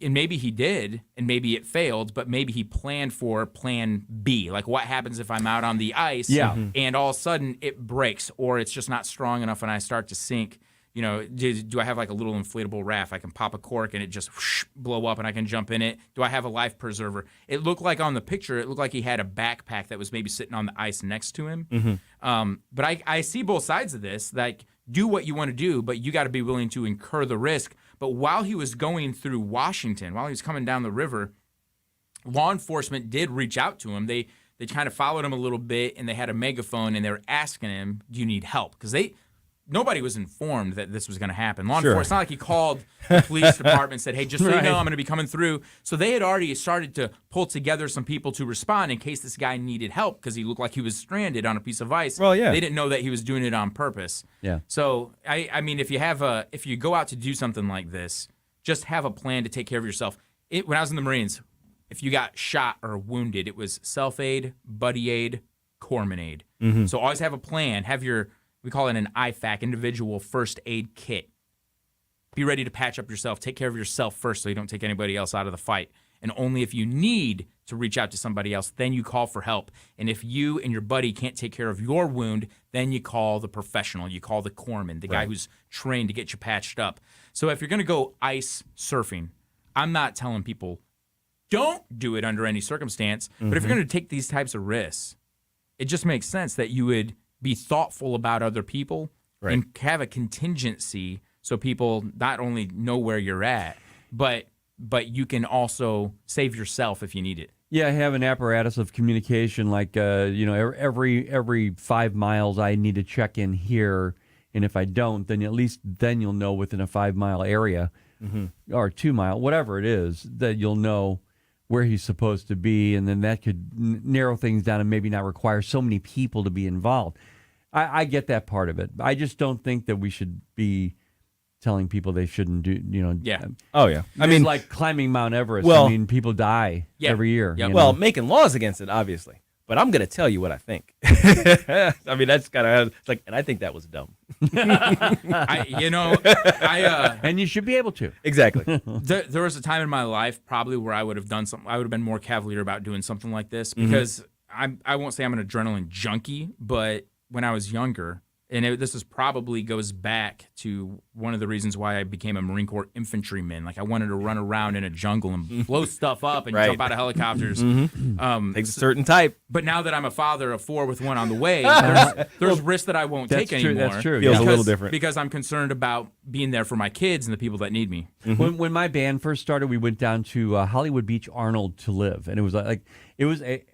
and maybe he did, and maybe it failed, but maybe he planned for plan B. Like, what happens if I'm out on the ice and all of a sudden it breaks or it's just not strong enough and I start to sink? You know, do I have like a little inflatable raft? I can pop a cork and it just blow up and I can jump in it. Do I have a life preserver? It looked like on the picture, it looked like he had a backpack that was maybe sitting on the ice next to him. But I see both sides of this. Like, do what you want to do, but you got to be willing to incur the risk. But while he was going through Washington, while he was coming down the river, law enforcement did reach out to him. They kind of followed him a little bit, and they had a megaphone, and they were asking him, do you need help? Because nobody was informed that this was going to happen. Law enforcement, it's not like he called the police department and said, hey, just so you know, I'm going to be coming through. So they had already started to pull together some people to respond in case this guy needed help because he looked like he was stranded on a piece of ice. Well, yeah. They didn't know that he was doing it on purpose. Yeah. So, I mean, if you go out to do something like this, just have a plan to take care of yourself. When I was in the Marines, if you got shot or wounded, it was self-aid, buddy aid, corpsman aid. So always have a plan. Have we call it an IFAC, individual first aid kit. Be ready to patch up yourself. Take care of yourself first so you don't take anybody else out of the fight. And only if you need to reach out to somebody else, then you call for help. And if you and your buddy can't take care of your wound, then you call the professional. You call the corpsman, the guy who's trained to get you patched up. So if you're going to go ice surfing, I'm not telling people don't do it under any circumstance. But if you're going to take these types of risks, it just makes sense that you would be thoughtful about other people and have a contingency so people not only know where you're at, but you can also save yourself if you need it. Yeah, I have an apparatus of communication like, every 5 miles I need to check in here. And if I don't, then at least then you'll know within a 5 mile area or 2 mile, whatever it is, that you'll know where he's supposed to be, and then that could narrow things down and maybe not require so many people to be involved. I get that part of it. I just don't think that we should be telling people they shouldn't do, Yeah. Oh, yeah. I mean, like climbing Mount Everest. Well, I mean, people die every year. Yep. you Well, know? making laws against it, obviously. But I'm going to tell you what I think. I mean, that's kind of like, and I think that was dumb. And you should be able to. Exactly. There was a time in my life probably where I would have done something. I would have been more cavalier about doing something like this because I won't say I'm an adrenaline junkie, but when I was younger, and this is probably goes back to one of the reasons why I became a Marine Corps infantryman. Like I wanted to run around in a jungle and blow stuff up and jump out of helicopters. Takes a certain type. But now that I'm a father of 4 with 1 on the way, there's risks that I won't That's take true, anymore. that's true. Feels a little different. Because I'm concerned about being there for my kids and the people that need me. When my band first started, we went down to Hollywood Beach, Arnold, to live, and it was a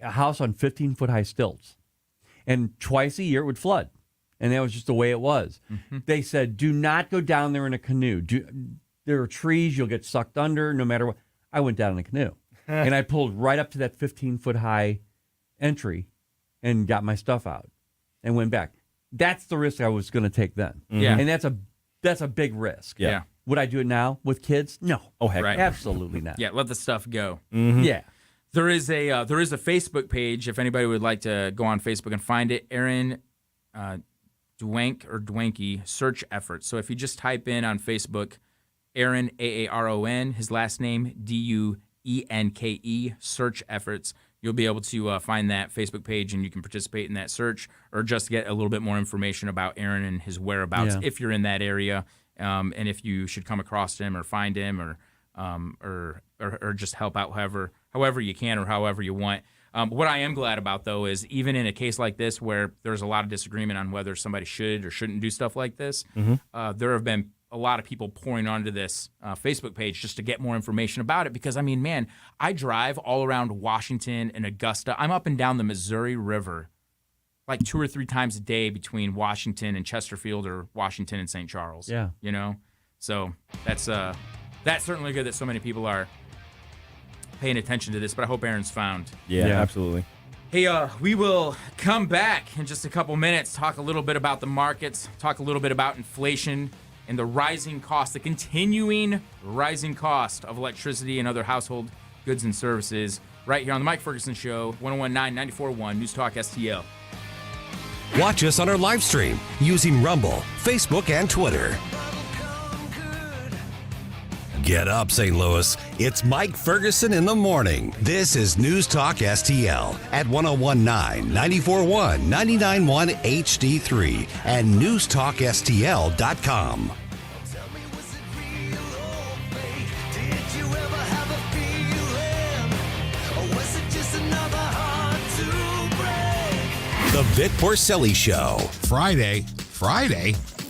house on 15-foot high stilts, and twice a year it would flood. And that was just the way it was. They said, do not go down there in a canoe. There are trees, you'll get sucked under no matter what. I went down in a canoe. And I pulled right up to that 15-foot high entry and got my stuff out and went back. That's the risk I was going to take then. Yeah. And that's a big risk. Yeah. Would I do it now with kids? No. Oh, heck Right. Absolutely not. Yeah, let the stuff go. Yeah. There is a Facebook page if anybody would like to go on Facebook and find it. Aaron Dwanky search efforts. So if you just type in on Facebook, Aaron Aaron, his last name Duenke search efforts, you'll be able to find that Facebook page and you can participate in that search or just get a little bit more information about Aaron and his whereabouts if you're in that area, and if you should come across him or find him or just help out however you can or however you want. What I am glad about, though, is even in a case like this where there's a lot of disagreement on whether somebody should or shouldn't do stuff like this, there have been a lot of people pouring onto this Facebook page just to get more information about it because, I mean, man, I drive all around Washington and Augusta. I'm up and down the Missouri River like 2 or 3 times a day between Washington and Chesterfield or Washington and St. Charles. Yeah. You know? So that's certainly good that so many people are paying attention to this, but I hope Aaron's found. Yeah, absolutely. Hey, we will come back in just a couple minutes, talk a little bit about the markets, talk a little bit about inflation and the rising cost, the continuing rising cost of electricity and other household goods and services, right here on the Mike Ferguson Show, 101.9, 94.1, News Talk STL. Watch us on our live stream using Rumble, Facebook, and Twitter. Get up, St. Louis. It's Mike Ferguson in the morning. This is News Talk STL at 101.9, 94.1, 99.1 HD3 and NewstalkSTL.com. The Vic Porcelli Show. Friday?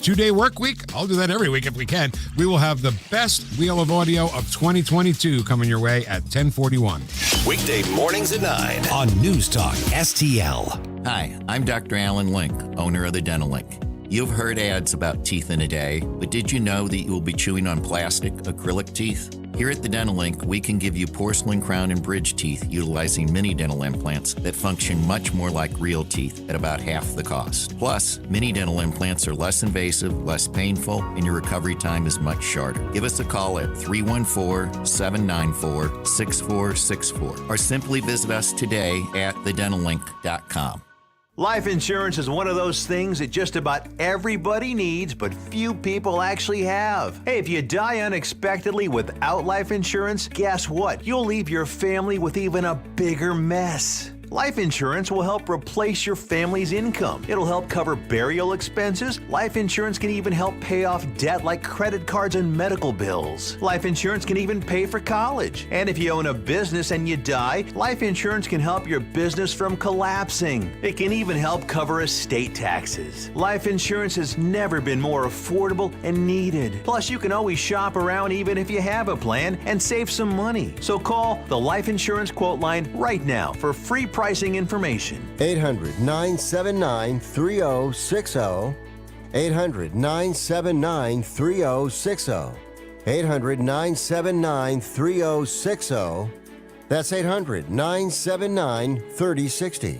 2-day work week? I'll do that every week if we can. We will have the best wheel of audio of 2022 coming your way at 10:41. Weekday mornings at 9 on News Talk STL. Hi, I'm Dr. Alan Link, owner of the Dental Link. You've heard ads about teeth in a day, but did you know that you will be chewing on plastic, acrylic teeth? Here at the Dental Link, we can give you porcelain crown and bridge teeth utilizing mini dental implants that function much more like real teeth at about half the cost. Plus, mini dental implants are less invasive, less painful, and your recovery time is much shorter. Give us a call at 314-794-6464 or simply visit us today at thedentallink.com. Life insurance is one of those things that just about everybody needs, but few people actually have. Hey, if you die unexpectedly without life insurance, guess what? You'll leave your family with even a bigger mess. Life insurance will help replace your family's income. It'll help cover burial expenses. Life insurance can even help pay off debt like credit cards and medical bills. Life insurance can even pay for college. And if you own a business and you die, life insurance can help your business from collapsing. It can even help cover estate taxes. Life insurance has never been more affordable and needed. Plus, you can always shop around even if you have a plan and save some money. So call the Life Insurance Quote Line right now for free pricing information. 800-979-3060. 800-979-3060. 800-979-3060. That's 800-979-3060.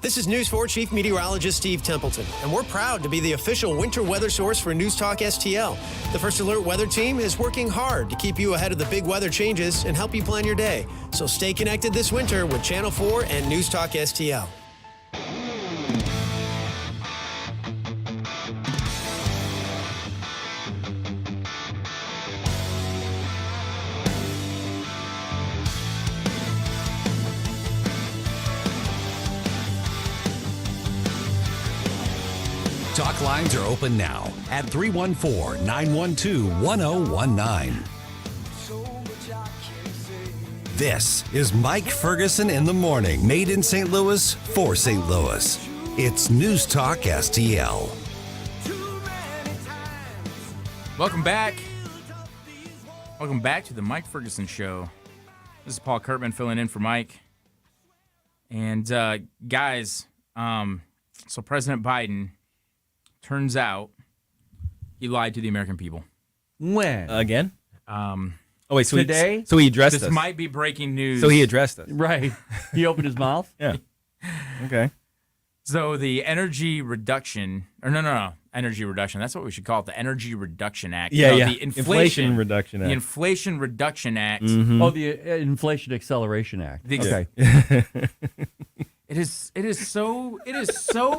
This is News 4 Chief Meteorologist Steve Templeton, and we're proud to be the official winter weather source for News Talk STL. The First Alert Weather Team is working hard to keep you ahead of the big weather changes and help you plan your day. So stay connected this winter with Channel 4 and News Talk STL. Talk lines are open now at 314-912-1019. This is Mike Ferguson in the morning, made in St. Louis for St. Louis. It's News Talk STL. Welcome back. Welcome back to the Mike Ferguson Show. This is Paul Kurtman filling in for Mike. And guys, so President Biden, turns out he lied to the American people. When? Again? Oh, wait, so today? So he addressed us. This might be breaking news. So he addressed us. Right. He opened his mouth? Yeah. Okay. So the energy reduction, energy reduction. That's what we should call it, the Energy Reduction Act. Yeah, yeah. The Inflation Reduction Act. The Inflation Reduction Act. Mm-hmm. Oh, the Inflation Acceleration Act. Okay. It is so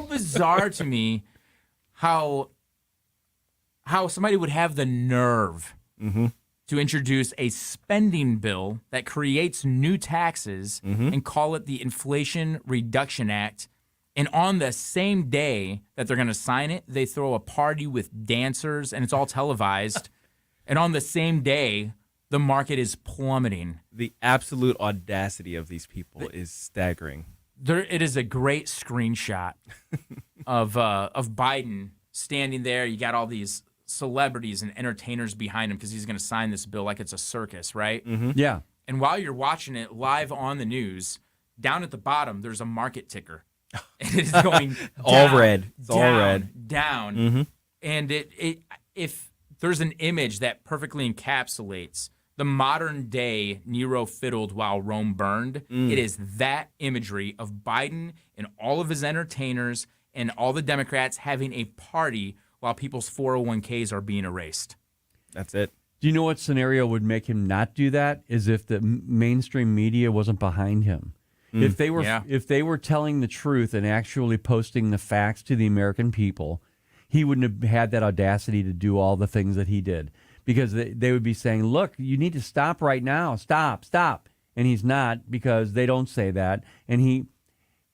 bizarre to me how somebody would have the nerve to introduce a spending bill that creates new taxes and call it the Inflation Reduction Act. And on the same day that they're going to sign it, they throw a party with dancers, and it's all televised. And on the same day, the market is plummeting. The absolute audacity of these people is staggering. It is a great screenshot of Biden standing there. You got all these celebrities and entertainers behind him because he's going to sign this bill like it's a circus, right? Yeah. And while you're watching it live on the news, down at the bottom, there's a market ticker. And it is going all down, red. It's down, all red. Down. And if there's an image that perfectly encapsulates the modern day Nero fiddled while Rome burned, it is that imagery of Biden and all of his entertainers and all the Democrats having a party while people's 401ks are being erased. That's it. Do you know what scenario would make him not do that? Is if the mainstream media wasn't behind him. If they were telling the truth and actually posting the facts to the American people, he wouldn't have had that audacity to do all the things that he did. Because they would be saying, look, you need to stop right now. Stop. And he's not, because they don't say that. And he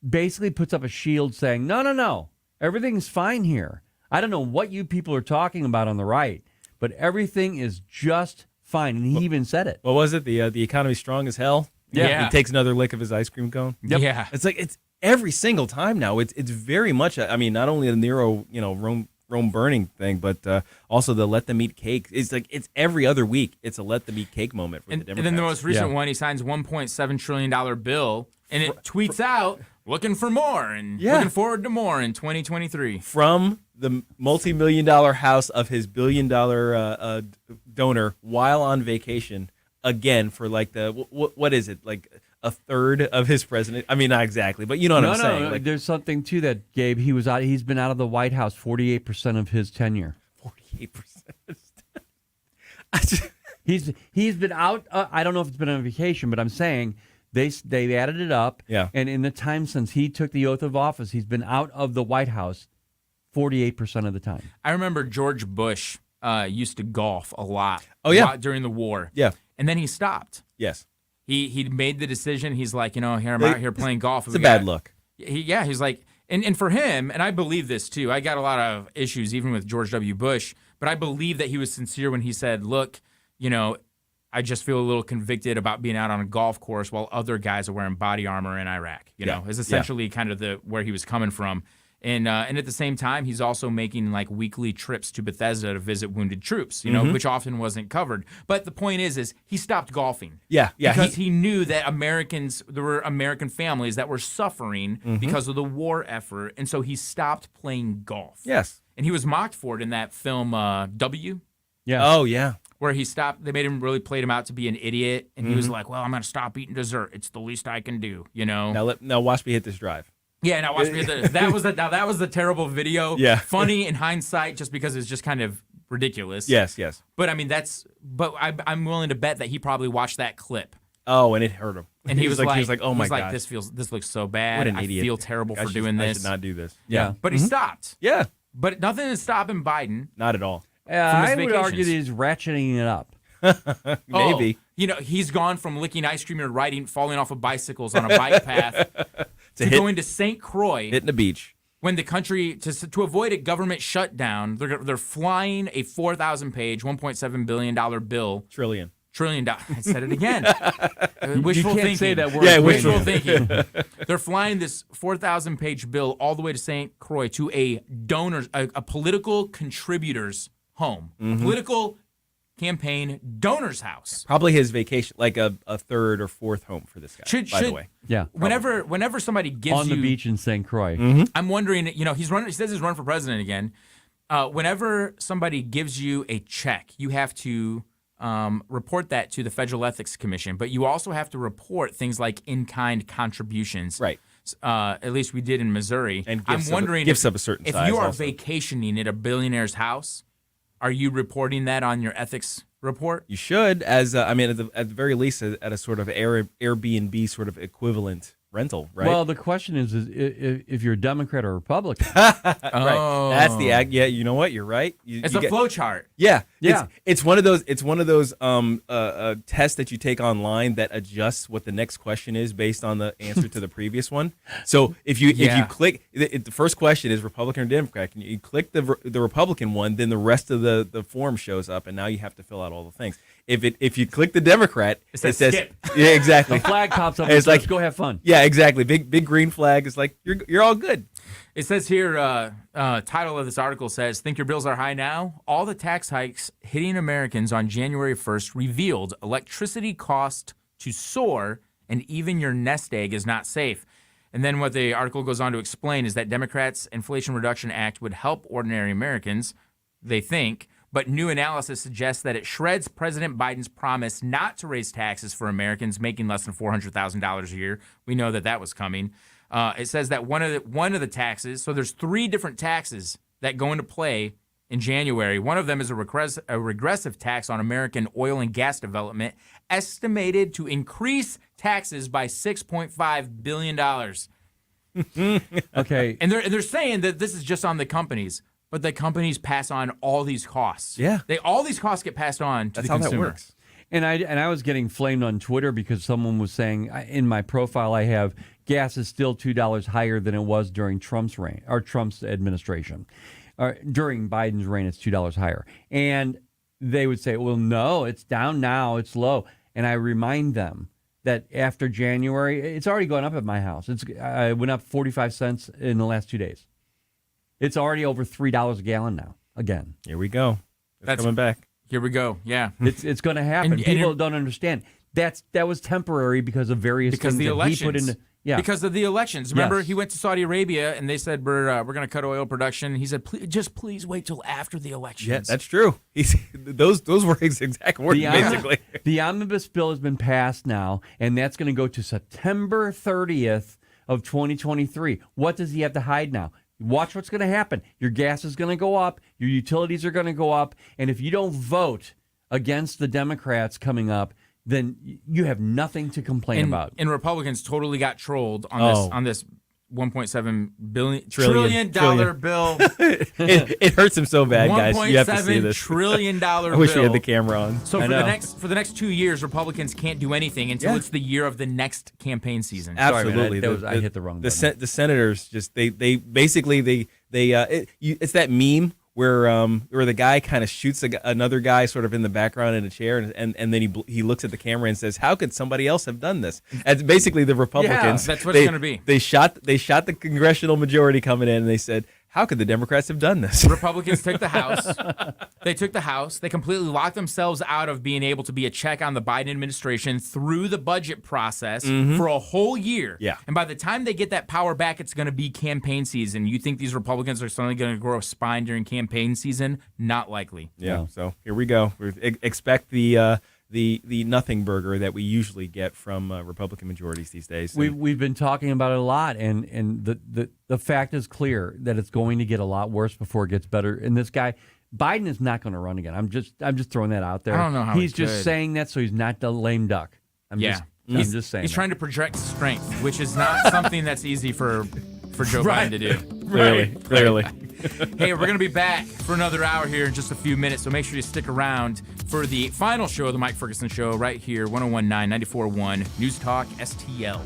basically puts up a shield saying, no, everything's fine here. I don't know what you people are talking about on the right, but everything is just fine. And he even said it. What was it? The economy's strong as hell? Yeah. He takes another lick of his ice cream cone? Yep. Yeah. It's like, it's every single time now. It's very much, not only the Nero, Rome burning thing, but also the let them eat cake. It's like it's every other week. It's a let them eat cake moment for the Democrats. And then the most recent one, he signs $1.7 trillion bill, and it tweets out, looking for more and looking forward to more in 2023. From the multi-million-dollar house of his billion-dollar donor while on vacation, again, for like what is it, like a third of his president? I mean, not exactly, but you know what I'm saying. No, like, there's something to that, Gabe. He's been out of the White House 48% of his tenure. 48%. He's been out. I don't know if it's been on vacation, but I'm saying they added it up. Yeah. And in the time since he took the oath of office, he's been out of the White House 48% of the time. I remember George Bush used to golf a lot. Oh, yeah. During the war. Yeah. And then he stopped. Yes. He made the decision. He's like, here I'm out here playing golf. It's a bad look. He's like, and for him, and I believe this too. I got a lot of issues even with George W. Bush, but I believe that he was sincere when he said, look, I just feel a little convicted about being out on a golf course while other guys are wearing body armor in Iraq. Is essentially kind of where he was coming from. And at the same time, he's also making like weekly trips to Bethesda to visit wounded troops, which often wasn't covered. But the point is he stopped golfing. Yeah. Because he knew that there were American families that were suffering because of the war effort, and so he stopped playing golf. Yes. And he was mocked for it in that film W. Yeah. Oh, yeah. Where he stopped. They made him really played him out to be an idiot, and he was Mhm. like, "Well, I'm going to stop eating dessert. It's the least I can do." You know. Now watch me hit this drive. Yeah, now watch me. That was the terrible video. Yeah. Funny in hindsight, just because it's just kind of ridiculous. Yes, yes. But I mean, I'm willing to bet that he probably watched that clip. Oh, and it hurt him. And he was like, "Oh my god, this looks so bad. What an idiot. I feel terrible I for should- doing I this. should not do this." Yeah. But he stopped. Yeah. But nothing is stopping Biden. Not at all. from his I would argue that vacations. he's ratcheting it up. Maybe. He's gone from licking ice cream and falling off of bicycles on a bike path to going to St. Croix, hitting the beach. When the country, to avoid a government shutdown, they're flying a 4,000-page, $1.7 billion bill. Trillion. I said it again. You Wishful can't thinking. say that word. Yeah, wishful thinking. They're flying this 4,000-page bill all the way to St. Croix to a political contributor's home, a political campaign donor's house. Probably his vacation, like a third or fourth home for this guy. By the way, Yeah. Whenever somebody gives On you the beach in St. Croix. I'm wondering, he's running. He says he's running for president again. Whenever somebody gives you a check, you have to report that to the Federal Ethics Commission, but you also have to report things like in-kind contributions. Right. At least we did in Missouri. And I'm gifts wondering gifts of a certain if size you are also. vacationing at a billionaire's house, are you reporting that on your ethics report? you should, as at the very least, at a sort of Airbnb sort of equivalent rental, right? Well, the question is if you're a Democrat or Republican. Right. That's the yeah. You know what? You're right. It's a flow chart. Yeah, Yeah. It's one of those. It's one of those tests that you take online that adjusts what the next question is based on the answer to the previous one. So if you click, the first question is Republican or Democrat, and you click the Republican one, then the rest of the form shows up, and now you have to fill out all the things. If you click the Democrat, it says skip. Yeah, exactly. The flag pops up And and it's says, like, go have fun. Yeah, exactly. Big green flag is like you're all good. It says here, title of this article says, "Think your bills are high now? All the tax hikes hitting Americans on January 1st revealed electricity cost to soar, and even your nest egg is not safe." And then what the article goes on to explain is that Democrats' Inflation Reduction Act would help ordinary Americans, they think, but new analysis suggests that it shreds President Biden's promise not to raise taxes for Americans making less than $400,000 a year. We know that was coming. It says that one of the taxes, so there's 3 different taxes that go into play in January. One of them is a regressive tax on American oil and gas development, estimated to increase taxes by $6.5 billion. Okay. And they're saying that this is just on the companies, but the companies pass on all these costs. Yeah. All these costs get passed on to That's the how consumer. that works. And I was getting flamed on Twitter because someone was saying in my profile I have gas is still $2 higher than it was during Trump's reign or Trump's administration. During Biden's reign, it's $2 higher. And they would say, well, no, it's down now. It's low. And I remind them that after January, it's already gone up at my house. It went up 45 cents in the last 2 days. It's already over $3 a gallon now. Again, Here we go. That's coming back. Here we go. Yeah. it's going to happen. And People don't understand. That was temporary because of various Because things the that he put elections. into. Yeah. Because of the elections. Remember, Yes. he went to Saudi Arabia and they said, we're going to cut oil production. He said, please wait till after the elections. Yeah, that's true. Those were his exact words, basically. The omnibus bill has been passed now, and that's going to go to September 30th of 2023. What does he have to hide now? Watch what's going to happen. Your gas is going to go up. Your utilities are going to go up. And if you don't vote against the Democrats coming up, then you have nothing to complain about. And Republicans totally got trolled on this $1.7 trillion bill. it hurts him so bad, guys. You have to see $1.7 this. trillion bill. I wish we had the camera on. So for the next 2 years, Republicans can't do anything until it's the year of the next campaign season. Absolutely. Sorry, man, I hit the wrong button. The senators just they basically it's that meme where the guy kind of shoots another guy sort of in the background in a chair, and then he looks at the camera and says, "How could somebody else have done this?" That's basically the Republicans. Yeah, that's what it's going to be. They shot the congressional majority coming in, and they said, How could the Democrats have done this? Republicans took the House. They took the House. They completely locked themselves out of being able to be a check on the Biden administration through the budget process for a whole year. Yeah. And by the time they get that power back, it's going to be campaign season. You think these Republicans are suddenly going to grow a spine during campaign season? Not likely. Yeah. So here we go. Expect the nothing burger that we usually get from Republican majorities these days. We've been talking about it a lot, and the fact is clear that it's going to get a lot worse before it gets better. And this guy, Biden, is not going to run again. I'm just throwing that out there. I don't know how he's just could. saying that so he's not the lame duck. I'm just saying. He's trying to project strength, which is not something that's easy for Joe Biden to do. Clearly. Hey, we're going to be back for another hour here in just a few minutes, so make sure you stick around for the final show of the Mike Ferguson Show right here, 101.9, 94.1, News Talk STL.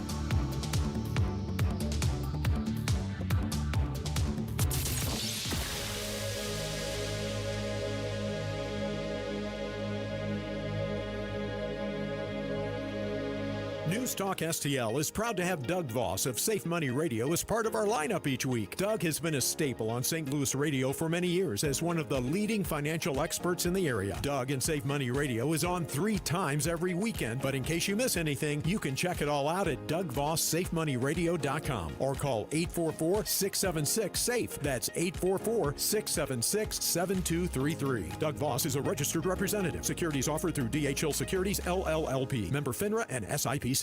Newstalk STL is proud to have Doug Voss of Safe Money Radio as part of our lineup each week. Doug has been a staple on St. Louis radio for many years as one of the leading financial experts in the area. Doug and Safe Money Radio is on 3 times every weekend, but in case you miss anything, you can check it all out at DougVossSafeMoneyRadio.com or call 844-676-SAFE. That's 844-676-7233. Doug Voss is a registered representative. Securities offered through DHL Securities, LLLP. Member FINRA and SIPC.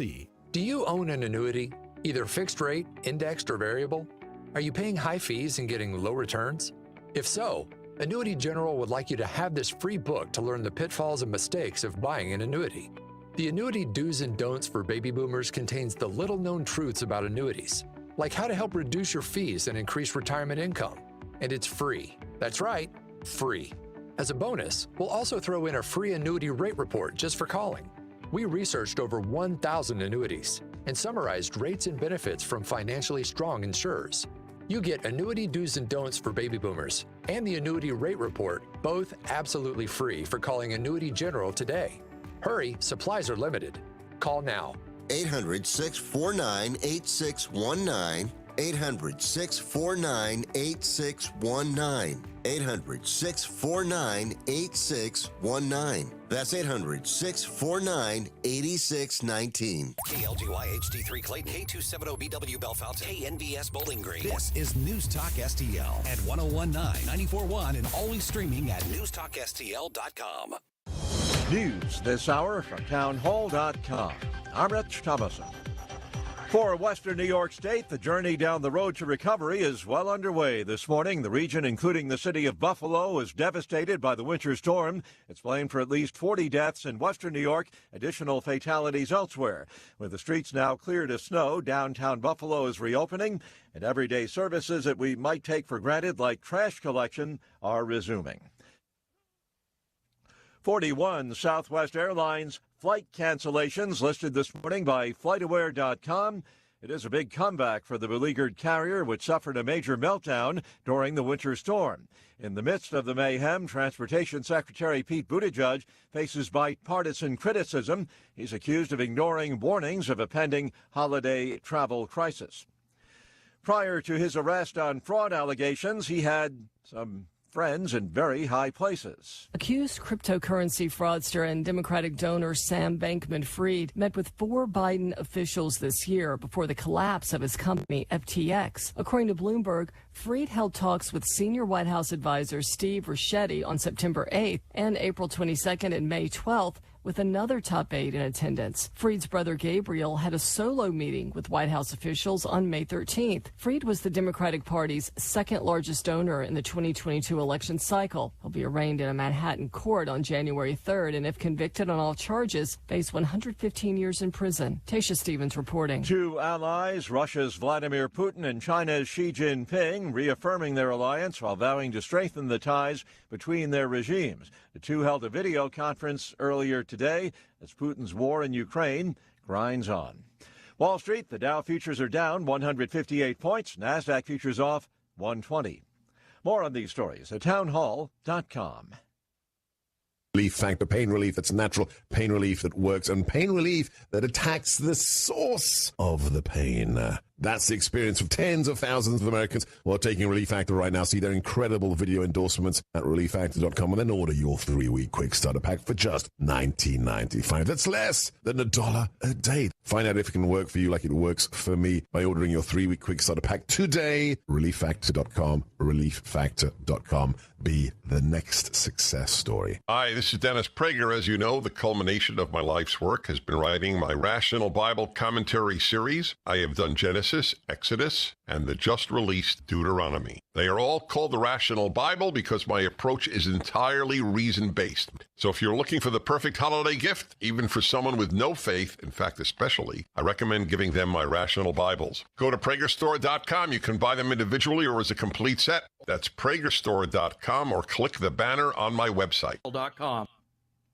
Do you own an annuity, either fixed rate, indexed, or variable? Are you paying high fees and getting low returns? If so, Annuity General would like you to have this free book to learn the pitfalls and mistakes of buying an annuity. The Annuity Do's and Don'ts for Baby Boomers contains the little-known truths about annuities, like how to help reduce your fees and increase retirement income. And it's free. That's right, free. As a bonus, we'll also throw in a free annuity rate report just for calling. We researched over 1,000 annuities and summarized rates and benefits from financially strong insurers. You get Annuity Do's and Don'ts for Baby Boomers and the Annuity Rate Report, both absolutely free for calling Annuity General today. Hurry, supplies are limited. Call now. 800-649-8619. 800-649-8619. 800-649-8619. That's 800-649-8619. KLGY HD3 Clayton, K270BW Bellefonte, KNBS Bowling Green. This is News Talk STL at 101.9, 94.1, and always streaming at NewstalkSTL.com. News this hour from townhall.com. I'm Rich Thomason. For Western New York State, the journey down the road to recovery is well underway. This morning, the region, including the city of Buffalo, was devastated by the winter storm. It's blamed for at least 40 deaths in Western New York, additional fatalities elsewhere. With the streets now cleared of snow, downtown Buffalo is reopening, and everyday services that we might take for granted, like trash collection, are resuming. 41 Southwest Airlines flight cancellations listed this morning by FlightAware.com. It is a big comeback for the beleaguered carrier, which suffered a major meltdown during the winter storm. In the midst of the mayhem, Transportation Secretary Pete Buttigieg faces bipartisan criticism. He's accused of ignoring warnings of a pending holiday travel crisis. Prior to his arrest on fraud allegations, he had some friends in very high places. Accused cryptocurrency fraudster and Democratic donor Sam Bankman-Fried met with 4 Biden officials this year before the collapse of his company, FTX. According to Bloomberg, Fried held talks with senior White House advisor Steve Ricchetti on September 8th and April 22nd and May 12th, with another top aide in attendance. Fried's brother Gabriel had a solo meeting with White House officials on May 13th. Fried was the Democratic Party's second largest donor in the 2022 election cycle. He'll be arraigned in a Manhattan court on January 3rd, and if convicted on all charges, face 115 years in prison. Tasha Stevens reporting. 2 allies, Russia's Vladimir Putin and China's Xi Jinping, reaffirming their alliance while vowing to strengthen the ties between their regimes. The two held a video conference earlier today as Putin's war in Ukraine grinds on. Wall Street, the Dow futures are down 158 points. NASDAQ futures off 120. More on these stories at townhall.com. Relief factor, pain relief that's natural, pain relief that works, and pain relief that attacks the source of the pain. That's the experience of tens of thousands of Americans who are taking Relief Factor right now. See their incredible video endorsements at relieffactor.com and then order your 3-week quick starter pack for just $19.95. That's less than $1 a day. Find out if it can work for you like it works for me by ordering your 3-week quick starter pack today. Relieffactor.com, relieffactor.com. Be the next success story. Hi, this is Dennis Prager. As you know, the culmination of my life's work has been writing my Rational Bible Commentary series. I have done Genesis, Exodus, and the just-released Deuteronomy. They are all called the Rational Bible because my approach is entirely reason-based. So if you're looking for the perfect holiday gift, even for someone with no faith, in fact, especially, I recommend giving them my Rational Bibles. Go to PragerStore.com. You can buy them individually or as a complete set. That's PragerStore.com or click the banner on my website.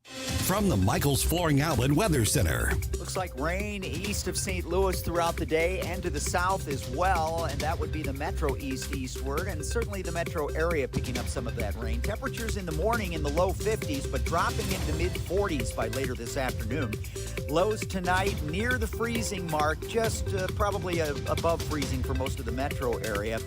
From the Michaels Flooring Outlet Weather Center. Looks like rain east of St. Louis throughout the day and to the south as well, and that would be the metro eastward, and certainly the metro area picking up some of that rain. Temperatures in the morning in the low 50s, but dropping into mid-40s by later this afternoon. Lows tonight near the freezing mark, just probably above freezing for most of the metro area.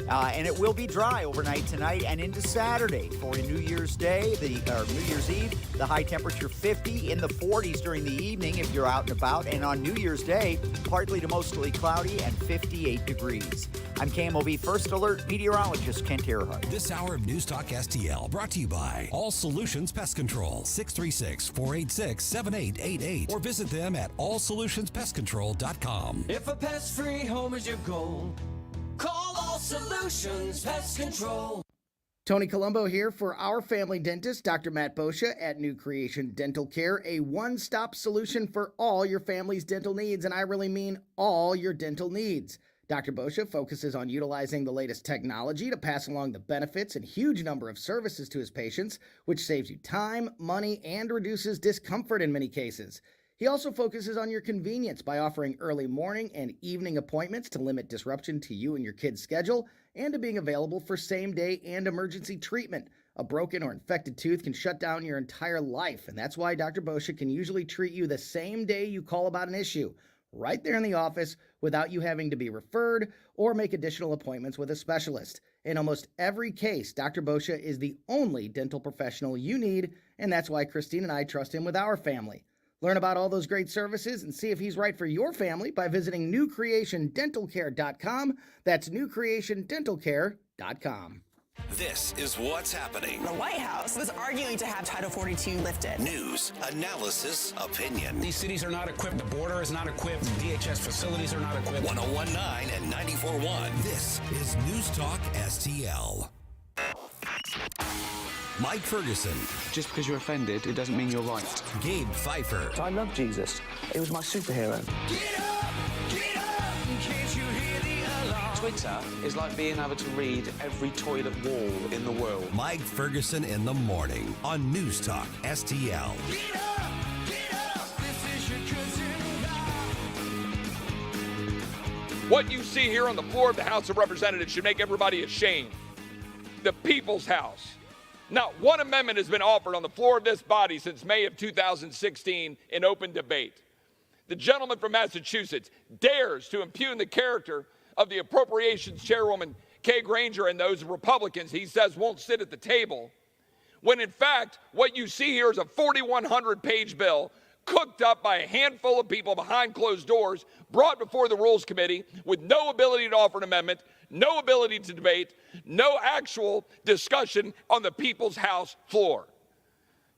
And it will be dry overnight tonight and into Saturday. For New Year's Day, New Year's Eve, the high temperature 50, in the 40s during the evening if you're out and about. And on New Year's Day, partly to mostly cloudy and 58 degrees. I'm KMOV First Alert meteorologist Kent Earhart. This hour of News Talk STL brought to you by All Solutions Pest Control, 636-486-7888, or visit them at allsolutionspestcontrol.com. If a pest-free home is your goal, call All Solutions Pest Control. Tony Colombo here for our family dentist, Dr. Matt Boscia at New Creation Dental Care, a one-stop solution for all your family's dental needs, and I really mean all your dental needs. Dr. Boscia focuses on utilizing the latest technology to pass along the benefits and huge number of services to his patients, which saves you time, money, and reduces discomfort in many cases. He also focuses on your convenience by offering early morning and evening appointments to limit disruption to you and your kid's schedule, and to being available for same-day and emergency treatment. A broken or infected tooth can shut down your entire life, and that's why Dr. Boscia can usually treat you the same day you call about an issue, right there in the office, without you having to be referred or make additional appointments with a specialist. In almost every case, Dr. Boscia is the only dental professional you need, and that's why Christine and I trust him with our family. Learn about all those great services and see if he's right for your family by visiting newcreationdentalcare.com. That's newcreationdentalcare.com. This is what's happening. The White House was arguing to have Title 42 lifted. News, analysis, opinion. These cities are not equipped. The border is not equipped. DHS facilities are not equipped. 101.9 and 94.1. This is News Talk STL. Mike Ferguson. Just because you're offended, it doesn't mean you're right. Gabe Pfeiffer. I love Jesus. He was my superhero. Get up, can't you hear the alarm? Twitter is like being able to read every toilet wall in the world. Mike Ferguson in the morning on News Talk STL. Get up, this is your cousin God. What you see here on the floor of the House of Representatives should make everybody ashamed. The People's House. Not one amendment has been offered on the floor of this body since May of 2016 in open debate. The gentleman from Massachusetts dares to impugn the character of the Appropriations Chairwoman Kay Granger and those Republicans he says won't sit at the table, when in fact what you see here is a 4,100-page bill cooked up by a handful of people behind closed doors, brought before the Rules Committee with no ability to offer an amendment, no ability to debate, no actual discussion on the People's House floor.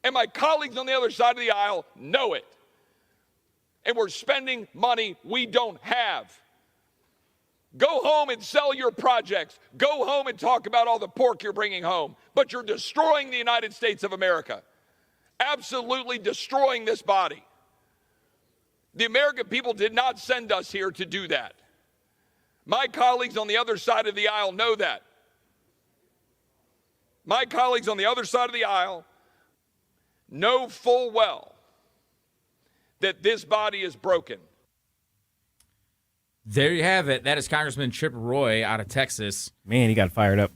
And my colleagues on the other side of the aisle know it. And we're spending money we don't have. Go home and sell your projects. Go home and talk about all the pork you're bringing home. But you're destroying the United States of America. Absolutely destroying this body. The American people did not send us here to do that. My colleagues on the other side of the aisle know that. My colleagues on the other side of the aisle know full well that this body is broken. There you have it. That is Congressman Chip Roy out of Texas. Man, he got fired up.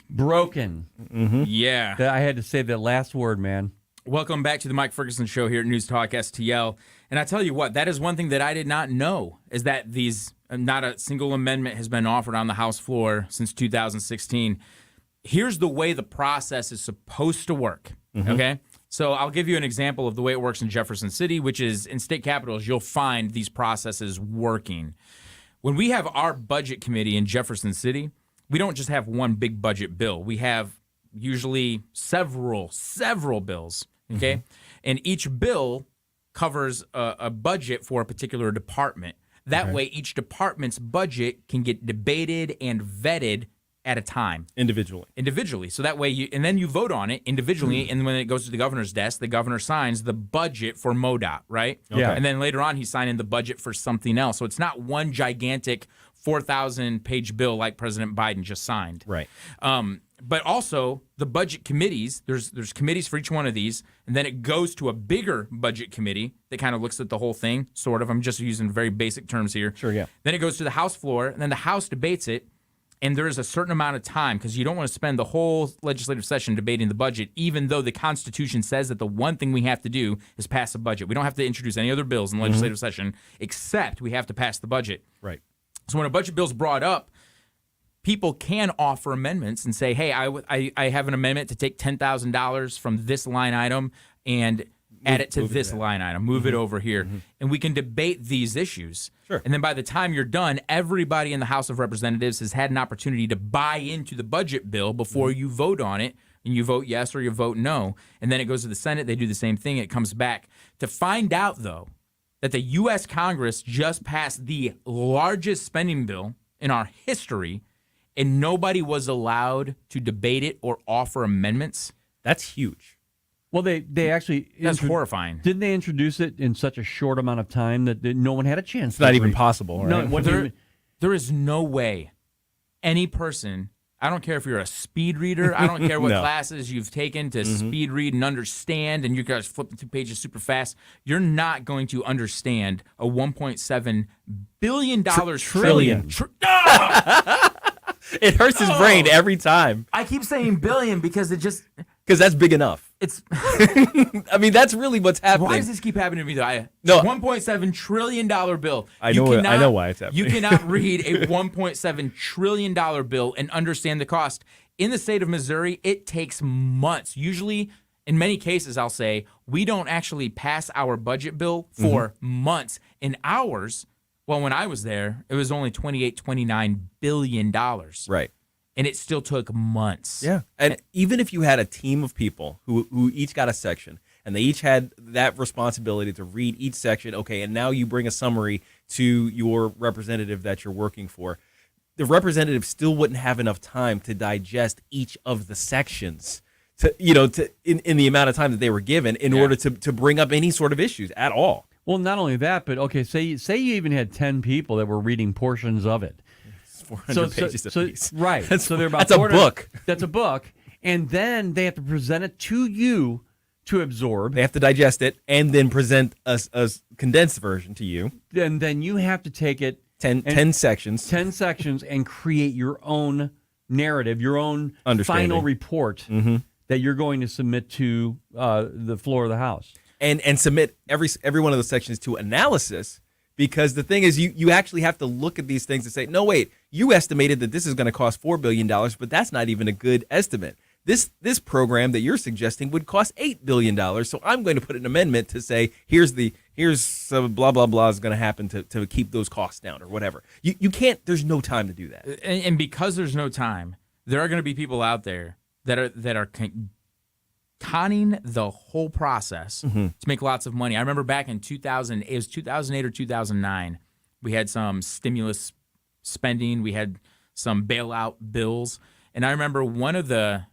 Broken. Mm-hmm. Yeah. I had to say that last word, man. Welcome back to the Mike Ferguson Show here at News Talk STL. And I tell you what, that is one thing that I did not know, is that not a single amendment has been offered on the House floor since 2016. Here's the way the process is supposed to work, okay? So I'll give you an example of the way it works in Jefferson City, which is in state capitals, you'll find these processes working. When we have our budget committee in Jefferson City, we don't just have one big budget bill. We have usually several bills, okay? And each bill covers a budget for a particular department. That way, each department's budget can get debated and vetted at a time. Individually. So that way, and then you vote on it individually, and when it goes to the governor's desk, the governor signs the budget for MoDOT, right? Yeah. And then later on, he's signing the budget for something else. So it's not one gigantic 4,000-page bill like President Biden just signed. Right. But also, the budget committees, there's committees for each one of these, and then it goes to a bigger budget committee that kind of looks at the whole thing, sort of. I'm just using very basic terms here. Sure, yeah. Then it goes to the House floor, and then the House debates it, and there is a certain amount of time, because you don't want to spend the whole legislative session debating the budget, even though the Constitution says that the one thing we have to do is pass a budget. We don't have to introduce any other bills in the legislative session, except we have to pass the budget. Right. So when a budget bill's brought up, people can offer amendments and say, hey, I have an amendment to take $10,000 from this line item and add it to this line item, move it over here. And we can debate these issues. Sure. And then by the time you're done, everybody in the House of Representatives has had an opportunity to buy into the budget bill before you vote on it, and you vote yes or you vote no. And then it goes to the Senate. They do the same thing. It comes back. To find out, though, that the U.S. Congress just passed the largest spending bill in our history, and nobody was allowed to debate it or offer amendments. That's huge. Well, they actually... That's horrifying. Didn't they introduce it in such a short amount of time that no one had a chance? It's not even possible, right? No, there is no way any person, I don't care if you're a speed reader, I don't care what classes you've taken to speed read and understand, and you guys flipping through pages super fast, you're not going to understand a $1.7 billion trillion. It hurts his brain every time. I keep saying billion because it just... Because that's big enough. It's. I mean, that's really what's happening. Why does this keep happening to me, though? No. $1.7 trillion bill. I know why it's happening. You cannot read a $1.7 trillion bill and understand the cost. In the state of Missouri, it takes months. Usually, in many cases, I'll say, we don't actually pass our budget bill for months. In ours, well, when I was there, it was only $29 billion. Right. And it still took months. Yeah. And even if you had a team of people who each got a section, and they each had that responsibility to read each section, okay, and now you bring a summary to your representative that you're working for, the representative still wouldn't have enough time to digest each of the sections in the amount of time that they were given in order to bring up any sort of issues at all. Well, not only that, but okay, say you even had 10 people that were reading portions of it. 400 pages a piece. Right. So they're about that's a book. That's a book. And then they have to present it to you to absorb. They have to digest it and then present a condensed version to you. And then you have to take it 10 sections. 10 sections and create your own narrative, your own final report that you're going to submit to the floor of the House. And submit every one of those sections to analysis. Because the thing is, you actually have to look at these things and say, no, wait, you estimated that this is going to cost $4 billion, but that's not even a good estimate. This program that you're suggesting would cost $8 billion, so I'm going to put an amendment to say, here's some blah, blah, blah is going to happen to keep those costs down or whatever. You can't, there's no time to do that. And because there's no time, there are going to be people out there that are conning the whole process to make lots of money. I remember back in 2008 or 2009, we had some stimulus spending, we had some bailout bills, and I remember one of the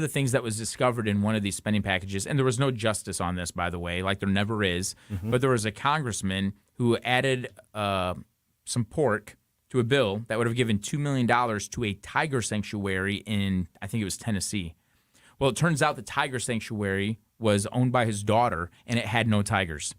things that was discovered in one of these spending packages, and there was no justice on this, by the way, like there never is, but there was a congressman who added some pork to a bill that would have given $2 million to a tiger sanctuary in, I think it was Tennessee. Well, it turns out the tiger sanctuary was owned by his daughter, and it had no tigers.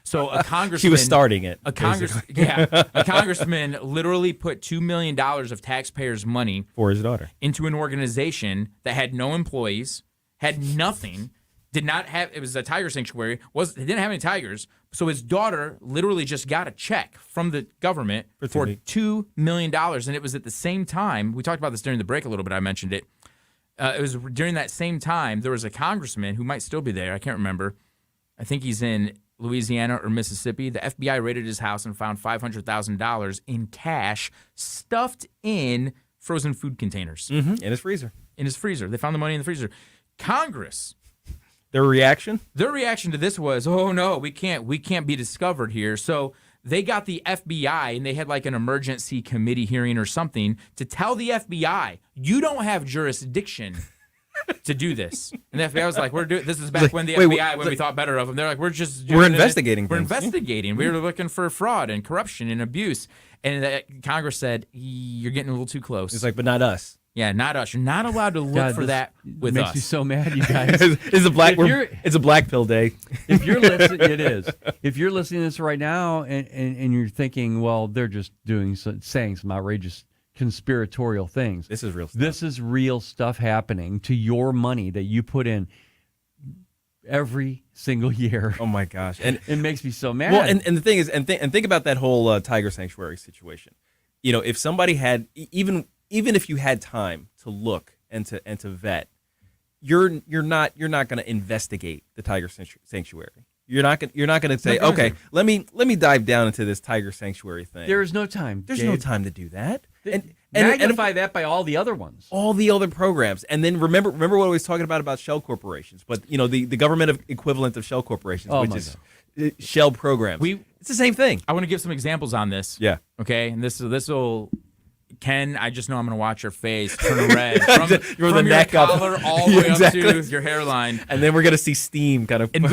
So a congressman... She was starting it. A congressman literally put $2 million of taxpayers' money for his daughter into an organization that had no employees, had nothing, It was a tiger sanctuary. It didn't have any tigers. So his daughter literally just got a check from the government for $2 million. And it was at the same time, we talked about this during the break a little bit, I mentioned it. It was during that same time, there was a congressman who might still be there. I can't remember. I think he's in Louisiana or Mississippi. The FBI raided his house and found $500,000 in cash stuffed in frozen food containers. In his freezer. In his freezer. They found the money in the freezer. Congress. Their reaction? Their reaction to this was, oh, no, we can't be discovered here. So they got the FBI, and they had like an emergency committee hearing or something to tell the FBI, you don't have jurisdiction to do this. And the FBI was like, this is back when the FBI, when we thought better of them. They're like, we're investigating. We're investigating. We were looking for fraud and corruption and abuse. And Congress said, you're getting a little too close. It's like, but not us. Yeah, not us. You're not allowed to look for that with us. Makes me so mad, you guys. It's a black pill day. If you're listening, it is. If you're listening to this right now and you're thinking, well, they're just saying some outrageous conspiratorial things. This is real stuff. This is real stuff happening to your money that you put in every single year. Oh my gosh. And it makes me so mad. Well, and the thing is, and think about that whole tiger sanctuary situation. You know, if somebody had even if you had time to look and to vet, you're not going to investigate the tiger sanctuary. You're not going to say, okay, let me dive down into this tiger sanctuary thing. There is no time. There's no time to do that. And magnify that by all the other ones. All the other programs. And then remember what I was talking about shell corporations, but the government equivalent of shell corporations, which is shell programs. It's the same thing. I want to give some examples on this. Yeah. Okay. And this will, Ken, I just know I'm going to watch your face turn red from the neck your collar all the way up to your hairline. And then we're going to see steam kind of. And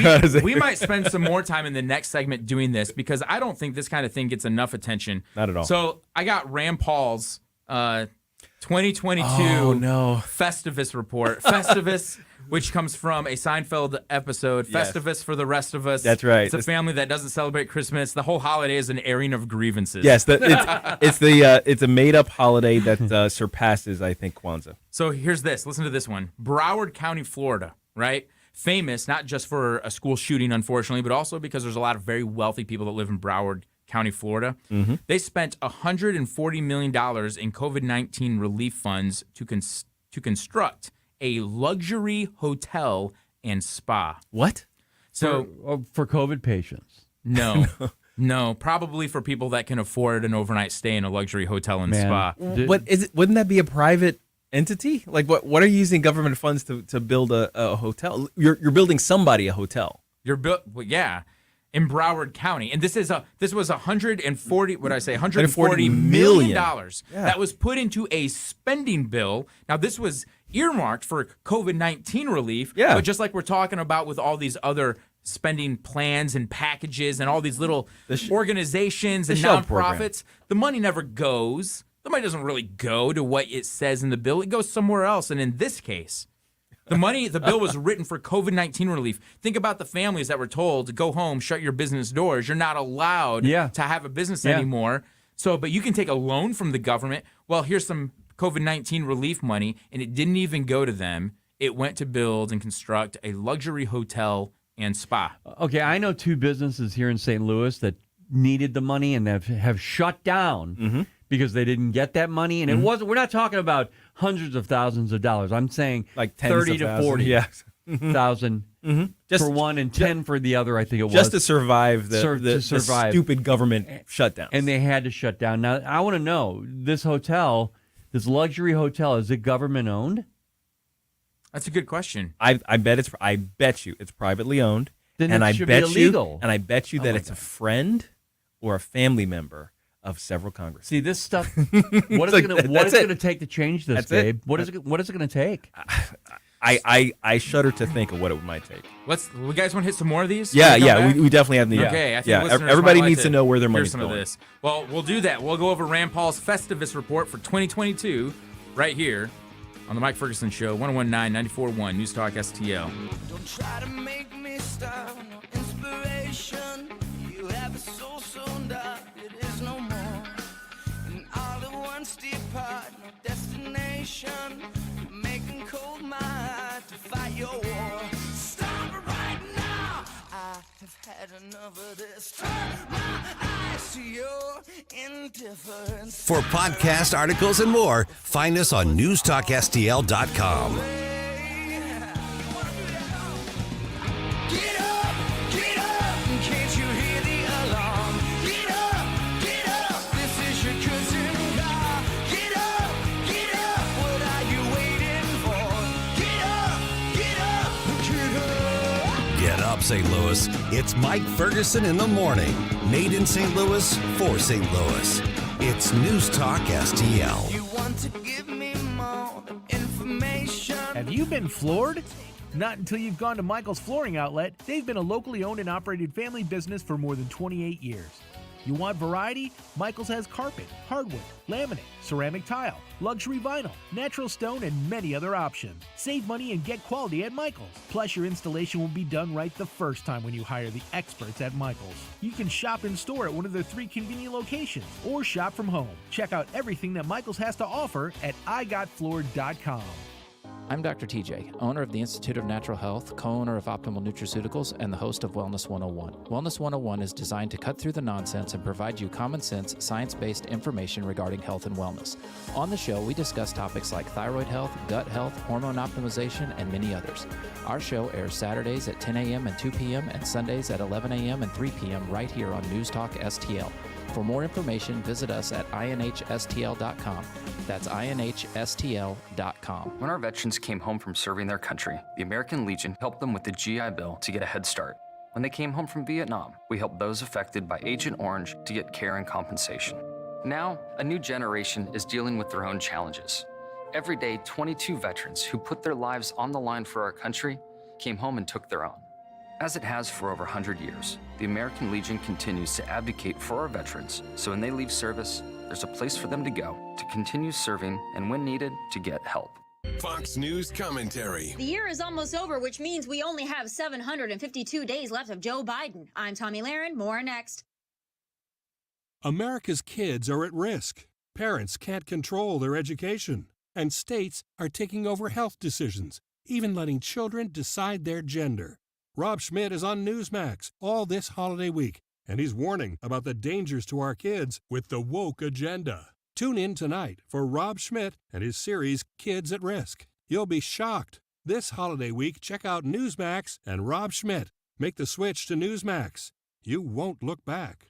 we might spend some more time in the next segment doing this because I don't think this kind of thing gets enough attention. Not at all. So I got Rand Paul's 2022 Festivus report. Festivus, which comes from a Seinfeld episode, Festivus for the rest of us. That's right. It's a family that doesn't celebrate Christmas. The whole holiday is an airing of grievances. Yes, it's a made-up holiday that surpasses, I think, Kwanzaa. So here's this. Listen to this one. Broward County, Florida, right? Famous not just for a school shooting, unfortunately, but also because there's a lot of very wealthy people that live in Broward County, Florida. Mm-hmm. They spent $140 million in COVID-19 relief funds to construct a luxury hotel and spa. What? So for COVID patients? No. No, probably for people that can afford an overnight stay in a luxury hotel and spa. What is it? Wouldn't that be a private entity? Like what are you using government funds to build a hotel? You're building somebody a hotel. In Broward County. And this was $140 million that was put into a spending bill. Now this was earmarked for COVID-19 relief, but just like we're talking about with all these other spending plans and packages and all these little organizations and nonprofits, the money never goes. The money doesn't really go to what it says in the bill. It goes somewhere else. And in this case, the bill was written for COVID-19 relief. Think about the families that were told to go home, shut your business doors. You're not allowed to have a business anymore. So, but you can take a loan from the government. Well, here's some COVID-19 relief money, and it didn't even go to them. It went to build and construct a luxury hotel and spa. Okay, I know two businesses here in St. Louis that needed the money and have shut down because they didn't get that money. And it wasn't. We're not talking about hundreds of thousands of dollars. I'm saying like 30 to 40 thousand for one and 10 for the other. I think it was just to survive the stupid government shutdown. And they had to shut down. Now I want to know, this hotel, this luxury hotel, is it government owned? That's a good question. I bet you it's privately owned. Then and it I should bet be illegal. And I bet you that it's a friend or a family member of several congressmen. See, this stuff. What is it going to take to change this, Gabe? What is it going to take? I shudder to think of what it might take. We guys want to hit some more of these? Yeah. We definitely have the. Okay, I think everybody needs to know where their money's going. Of this. Well, we'll do that. We'll go over Rand Paul's Festivus report for 2022 right here on the Mike Ferguson Show, 101.9, 94.1 News Talk STL. Don't try to make me stop. No inspiration. You have a soul so dark it is no more. And all at once depart, no destination. You're making cold my heart to fight your war. Stop For podcast articles and more, find us on NewstalkSTL.com. Can't you hear the alarm? Get up, this is your cousin God. Get up, what are you waiting for? Get up. Get up, St. Louis. It's Mike Ferguson in the morning. Made in St. Louis for St. Louis. It's News Talk STL. You want to give me more information? Have you been floored? Not until you've gone to Michael's Flooring Outlet. They've been a locally owned and operated family business for more than 28 years. You want variety? Michael's has carpet, hardwood, laminate, ceramic tile, luxury vinyl, natural stone, and many other options. Save money and get quality at Michael's. Plus, your installation will be done right the first time when you hire the experts at Michael's. You can shop in store at one of their 3 convenient locations or shop from home. Check out everything that Michael's has to offer at igotfloored.com. I'm Dr. TJ, owner of the Institute of Natural Health, co-owner of Optimal Nutraceuticals, and the host of Wellness 101. Wellness 101 is designed to cut through the nonsense and provide you common sense, science-based information regarding health and wellness. On the show, we discuss topics like thyroid health, gut health, hormone optimization, and many others. Our show airs Saturdays at 10 a.m. and 2 p.m. and Sundays at 11 a.m. and 3 p.m. right here on News Talk STL. For more information, visit us at inhstl.com. That's inhstl.com. When our veterans came home from serving their country, the American Legion helped them with the GI Bill to get a head start. When they came home from Vietnam, we helped those affected by Agent Orange to get care and compensation. Now, a new generation is dealing with their own challenges. Every day, 22 veterans who put their lives on the line for our country came home and took their own. As it has for over 100 years, the American Legion continues to advocate for our veterans, so when they leave service, there's a place for them to go to continue serving and, when needed, to get help. Fox News commentary. The year is almost over, which means we only have 752 days left of Joe Biden. I'm Tommy Lahren. More next. America's kids are at risk. Parents can't control their education, and states are taking over health decisions, even letting children decide their gender. Rob Schmidt is on Newsmax all this holiday week, and he's warning about the dangers to our kids with the woke agenda. Tune in tonight for Rob Schmidt and his series Kids at Risk. You'll be shocked. This holiday week, check out Newsmax and Rob Schmidt. Make the switch to Newsmax. You won't look back.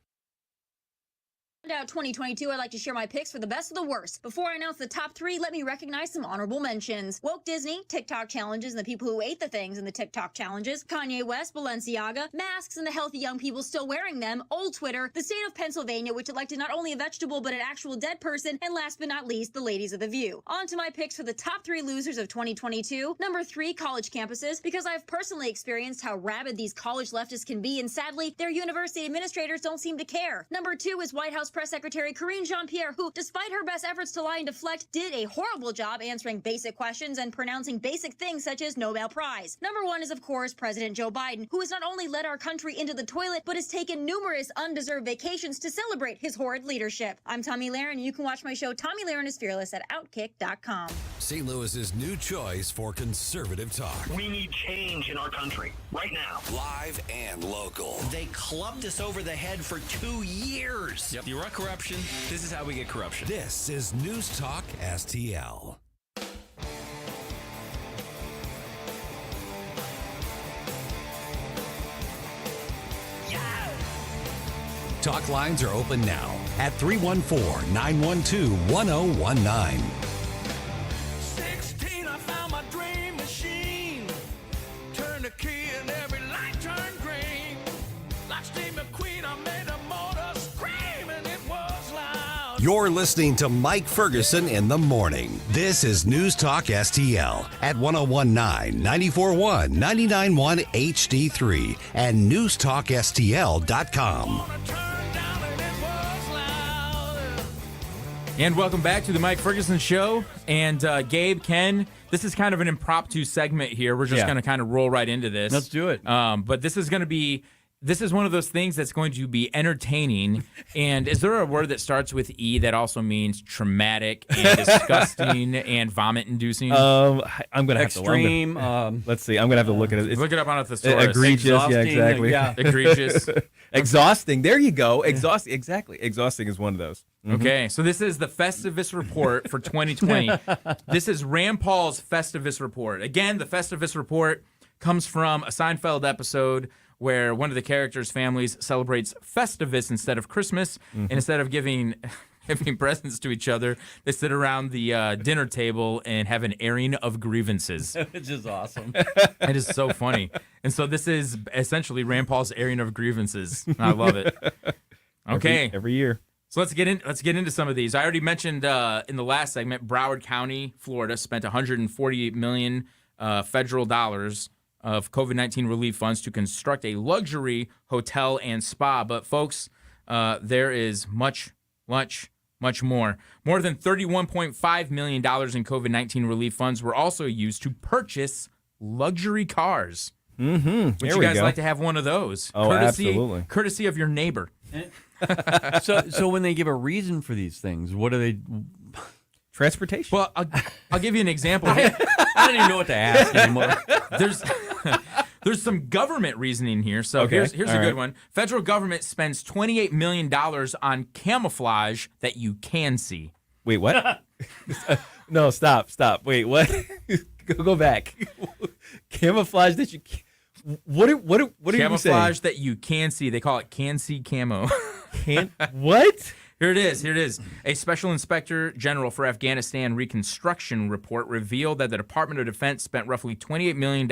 Out 2022, I'd like to share my picks for the best of the worst. Before I announce the top 3, let me recognize some honorable mentions. Woke Disney, TikTok challenges, and the people who ate the things in the TikTok challenges. Kanye West, Balenciaga, masks and the healthy young people still wearing them. Old Twitter, the state of Pennsylvania, which elected not only a vegetable but an actual dead person. And last but not least, the ladies of The View. On to my picks for the top 3 losers of 2022. Number 3, college campuses, because I've personally experienced how rabid these college leftists can be, and sadly, their university administrators don't seem to care. Number 2 is White House Press Secretary Karine Jean-Pierre, who, despite her best efforts to lie and deflect, did a horrible job answering basic questions and pronouncing basic things such as Nobel Prize. Number 1 is, of course, President Joe Biden, who has not only led our country into the toilet, but has taken numerous undeserved vacations to celebrate his horrid leadership. I'm Tommy Lahren, and you can watch my show Tommy Lahren is Fearless at Outkick.com. St. Louis's new choice for conservative talk. We need change in our country right now. Live and local. They clubbed us over the head for 2 years. Yep. You want corruption? This is how we get corruption. This is News Talk STL. Talk lines are open now at 314-912-1019. 16, I found my dream machine. Turn the key and every light turned green. Like Steve McQueen, I made a motor scream and it was loud. You're listening to Mike Ferguson in the morning. This is News Talk STL at 1019, 94.1, 99.1 HD3 and NewstalkSTL.com. And welcome back to the Mike Ferguson Show. And Gabe, Ken, this is kind of an impromptu segment here. We're just going to kind of roll right into this. Let's do it. But this is going to be this is one of those things that's going to be entertaining. And is there a word that starts with E that also means traumatic and disgusting and vomit-inducing? I'm gonna have extreme. Let's see. I'm gonna have to look at it. Look it up on a thesaurus. Egregious. Yeah, exactly. Yeah. Egregious. Exhausting. There you go. Exhausting. Exactly. Exhausting is one of those. Okay, so this is the Festivus report for 2020. This is Rand Paul's Festivus report. Again, the Festivus report comes from a Seinfeld episode where one of the characters' families celebrates Festivus instead of Christmas, and instead of giving presents to each other, they sit around the dinner table and have an airing of grievances. Which is awesome. It is so funny. And so this is essentially Rand Paul's airing of grievances. I love it. Okay. Every year. So let's get into some of these. I already mentioned in the last segment, Broward County, Florida, spent $148 million federal dollars of COVID-19 relief funds to construct a luxury hotel and spa. But folks, there is much more. More than $31.5 million in COVID-19 relief funds were also used to purchase luxury cars. Would you guys like to have one of those? Oh, absolutely. Courtesy of your neighbor. So when they give a reason for these things, what do they? Transportation. Well, I'll give you an example. I don't even know what to ask anymore. There's some government reasoning here. So Okay. here's a good one. Federal government spends $28 million on camouflage that you can see. Wait, what? No, stop. Wait, what? Go back. Camouflage that you. What are you saying? Camouflage that you can see. They call it can see camo. What? Here it is. A Special Inspector General for Afghanistan Reconstruction report revealed that the Department of Defense spent roughly $28 million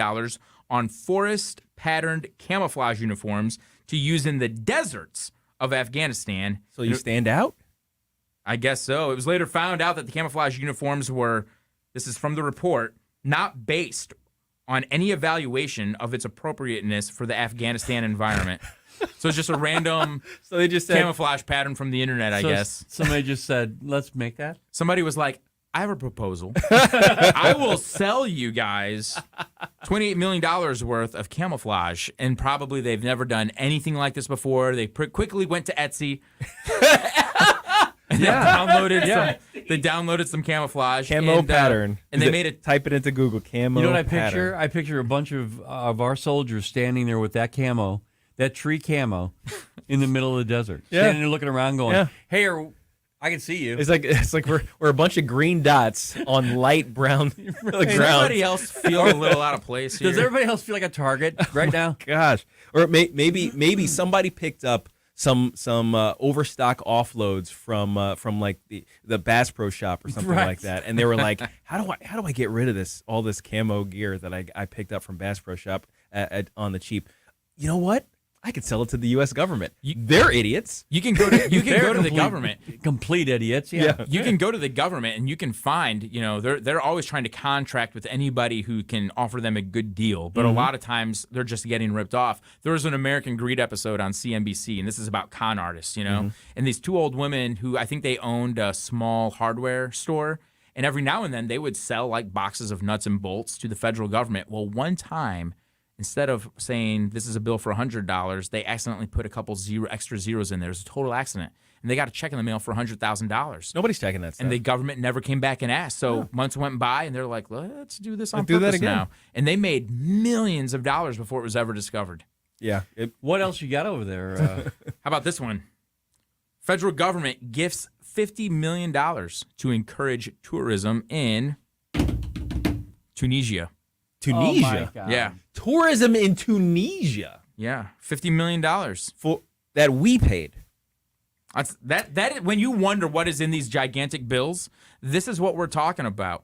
on forest-patterned camouflage uniforms to use in the deserts of Afghanistan. So you stand out? I guess so. It was later found out that the camouflage uniforms were, this is from the report, not based on any evaluation of its appropriateness for the Afghanistan environment. So it's just a random So they just said, camouflage pattern from the internet, I guess. Somebody just said, let's make that. Somebody was like, I have a proposal. I will sell you guys $28 million worth of camouflage, and probably they've never done anything like this before. They quickly went to Etsy. They downloaded some camouflage. Camo pattern. And they made it. Type it into Google. Camo You know what I pattern. picture? I picture a bunch of our soldiers standing there with that camo, that tree camo, in the middle of the desert. Yeah. Standing there looking around going, Yeah. hey, I can see you. It's like we're a bunch of green dots on light brown ground. Does everybody else feel a little out of place here? Does everybody else feel like a target right now? Gosh. Or maybe somebody picked up some overstock offloads from like the Bass Pro Shop or something Right. like that, and they were like, how do I get rid of all this camo gear that I picked up from Bass Pro Shop on the cheap? You know what? I could sell it to the U.S. government. They're idiots. You can go to the government. Complete idiots. Yeah. You can go to the government and you can find, they're always trying to contract with anybody who can offer them a good deal. But a lot of times they're just getting ripped off. There was an American Greed episode on CNBC, and this is about con artists, and these two old women who I think they owned a small hardware store. And every now and then they would sell like boxes of nuts and bolts to the federal government. Well, one time, instead of saying this is a bill for $100, they accidentally put a couple extra zeros in there. It was a total accident. And they got a check in the mail for $100,000. Nobody's checking that stuff. And the government never came back and asked. So months went by, and they're like, let's do this on Let's do that purpose again. now. And they made millions of dollars before it was ever discovered. Yeah. What else you got over there? How about this one? Federal government gifts $50 million to encourage tourism in Tunisia. Tunisia. Oh my God. Yeah. Tourism in Tunisia. Yeah. $50 million. For that we paid. That when you wonder what is in these gigantic bills, this is what we're talking about.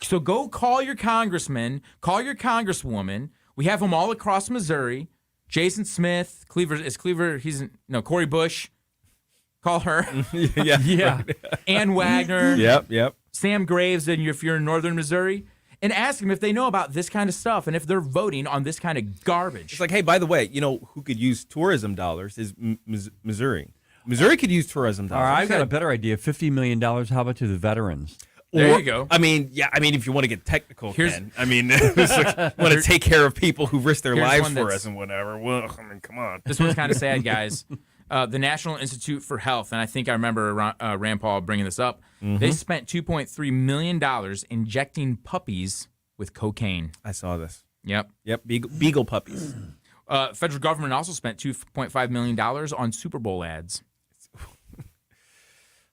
So go call your congressman, call your congresswoman. We have them all across Missouri. Jason Smith, Corey Bush. Call her. Yeah. Ann Wagner. Yep. Sam Graves, and if you're in northern Missouri. And ask them if they know about this kind of stuff and if they're voting on this kind of garbage. It's like, hey, by the way, who could use tourism dollars is Missouri. Missouri could use tourism dollars. All right, I've got a better idea. $50 million. How about to the veterans? There you go. I mean, if you want to get technical, Ken. I mean, want to take care of people who risk their lives for us and whatever. Well, I mean, come on. This one's kind of sad, guys. The National Institute for Health, and I think I remember Rand Paul bringing this up, they spent $2.3 million injecting puppies with cocaine. I saw this. Yep. Beagle puppies. Federal government also spent $2.5 million on Super Bowl ads.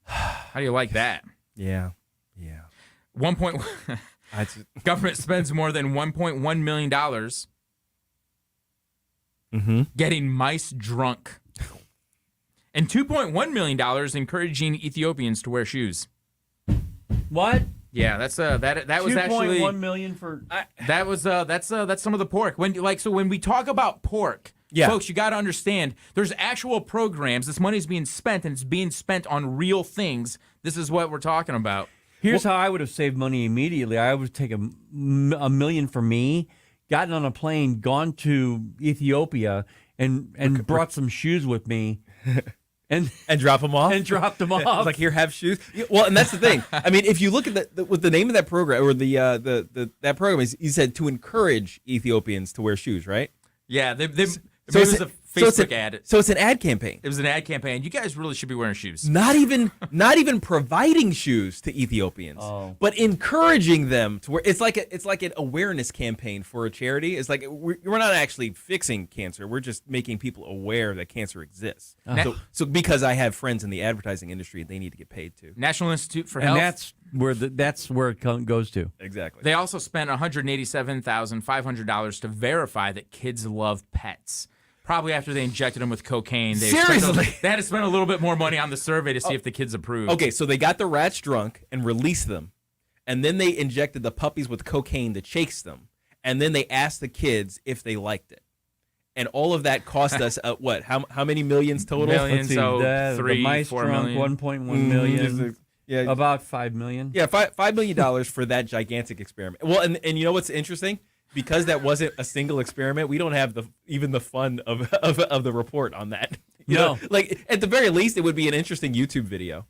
How do you like that? Yeah. Government spends more than $1.1 million getting mice drunk. And $2.1 million encouraging Ethiopians to wear shoes. What? Yeah, that's that was actually $2.1 million for that's some of the pork. When we talk about pork, folks, you got to understand there's actual programs. This money is being spent, and it's being spent on real things. This is what we're talking about. Here's how I would have saved money immediately. I would take $1 million for me, gotten on a plane, gone to Ethiopia, and brought some shoes with me. And drop them off? And dropped them off. Like, here, have shoes. Well, and that's the thing. I mean, if you look at the name of that program, or that program is, you said to encourage Ethiopians to wear shoes, right? Yeah, it So was a Facebook ad. So it's an ad campaign. It was an ad campaign. You guys really should be wearing shoes. Not even providing shoes to Ethiopians, but encouraging them to wear. It's like an awareness campaign for a charity. It's like we're not actually fixing cancer. We're just making people aware that cancer exists. So because I have friends in the advertising industry, they need to get paid too. National Institute for Health. And that's where it goes to. Exactly. They also spent $187,500 to verify that kids love pets. Probably after they injected them with cocaine. Seriously? They had to spend a little bit more money on the survey to see if the kids approved. Okay, so they got the rats drunk and released them. And then they injected the puppies with cocaine to chase them. And then they asked the kids if they liked it. And all of that cost us, what? How many millions total? Millions, so the mice 4 drunk, million. 1.1 million. Yeah, about $5 million. Yeah, $5 million for that gigantic experiment. Well, and you know what's interesting? Because that wasn't a single experiment, we don't have even the fun of the report on that. You know, like at the very least, it would be an interesting YouTube video.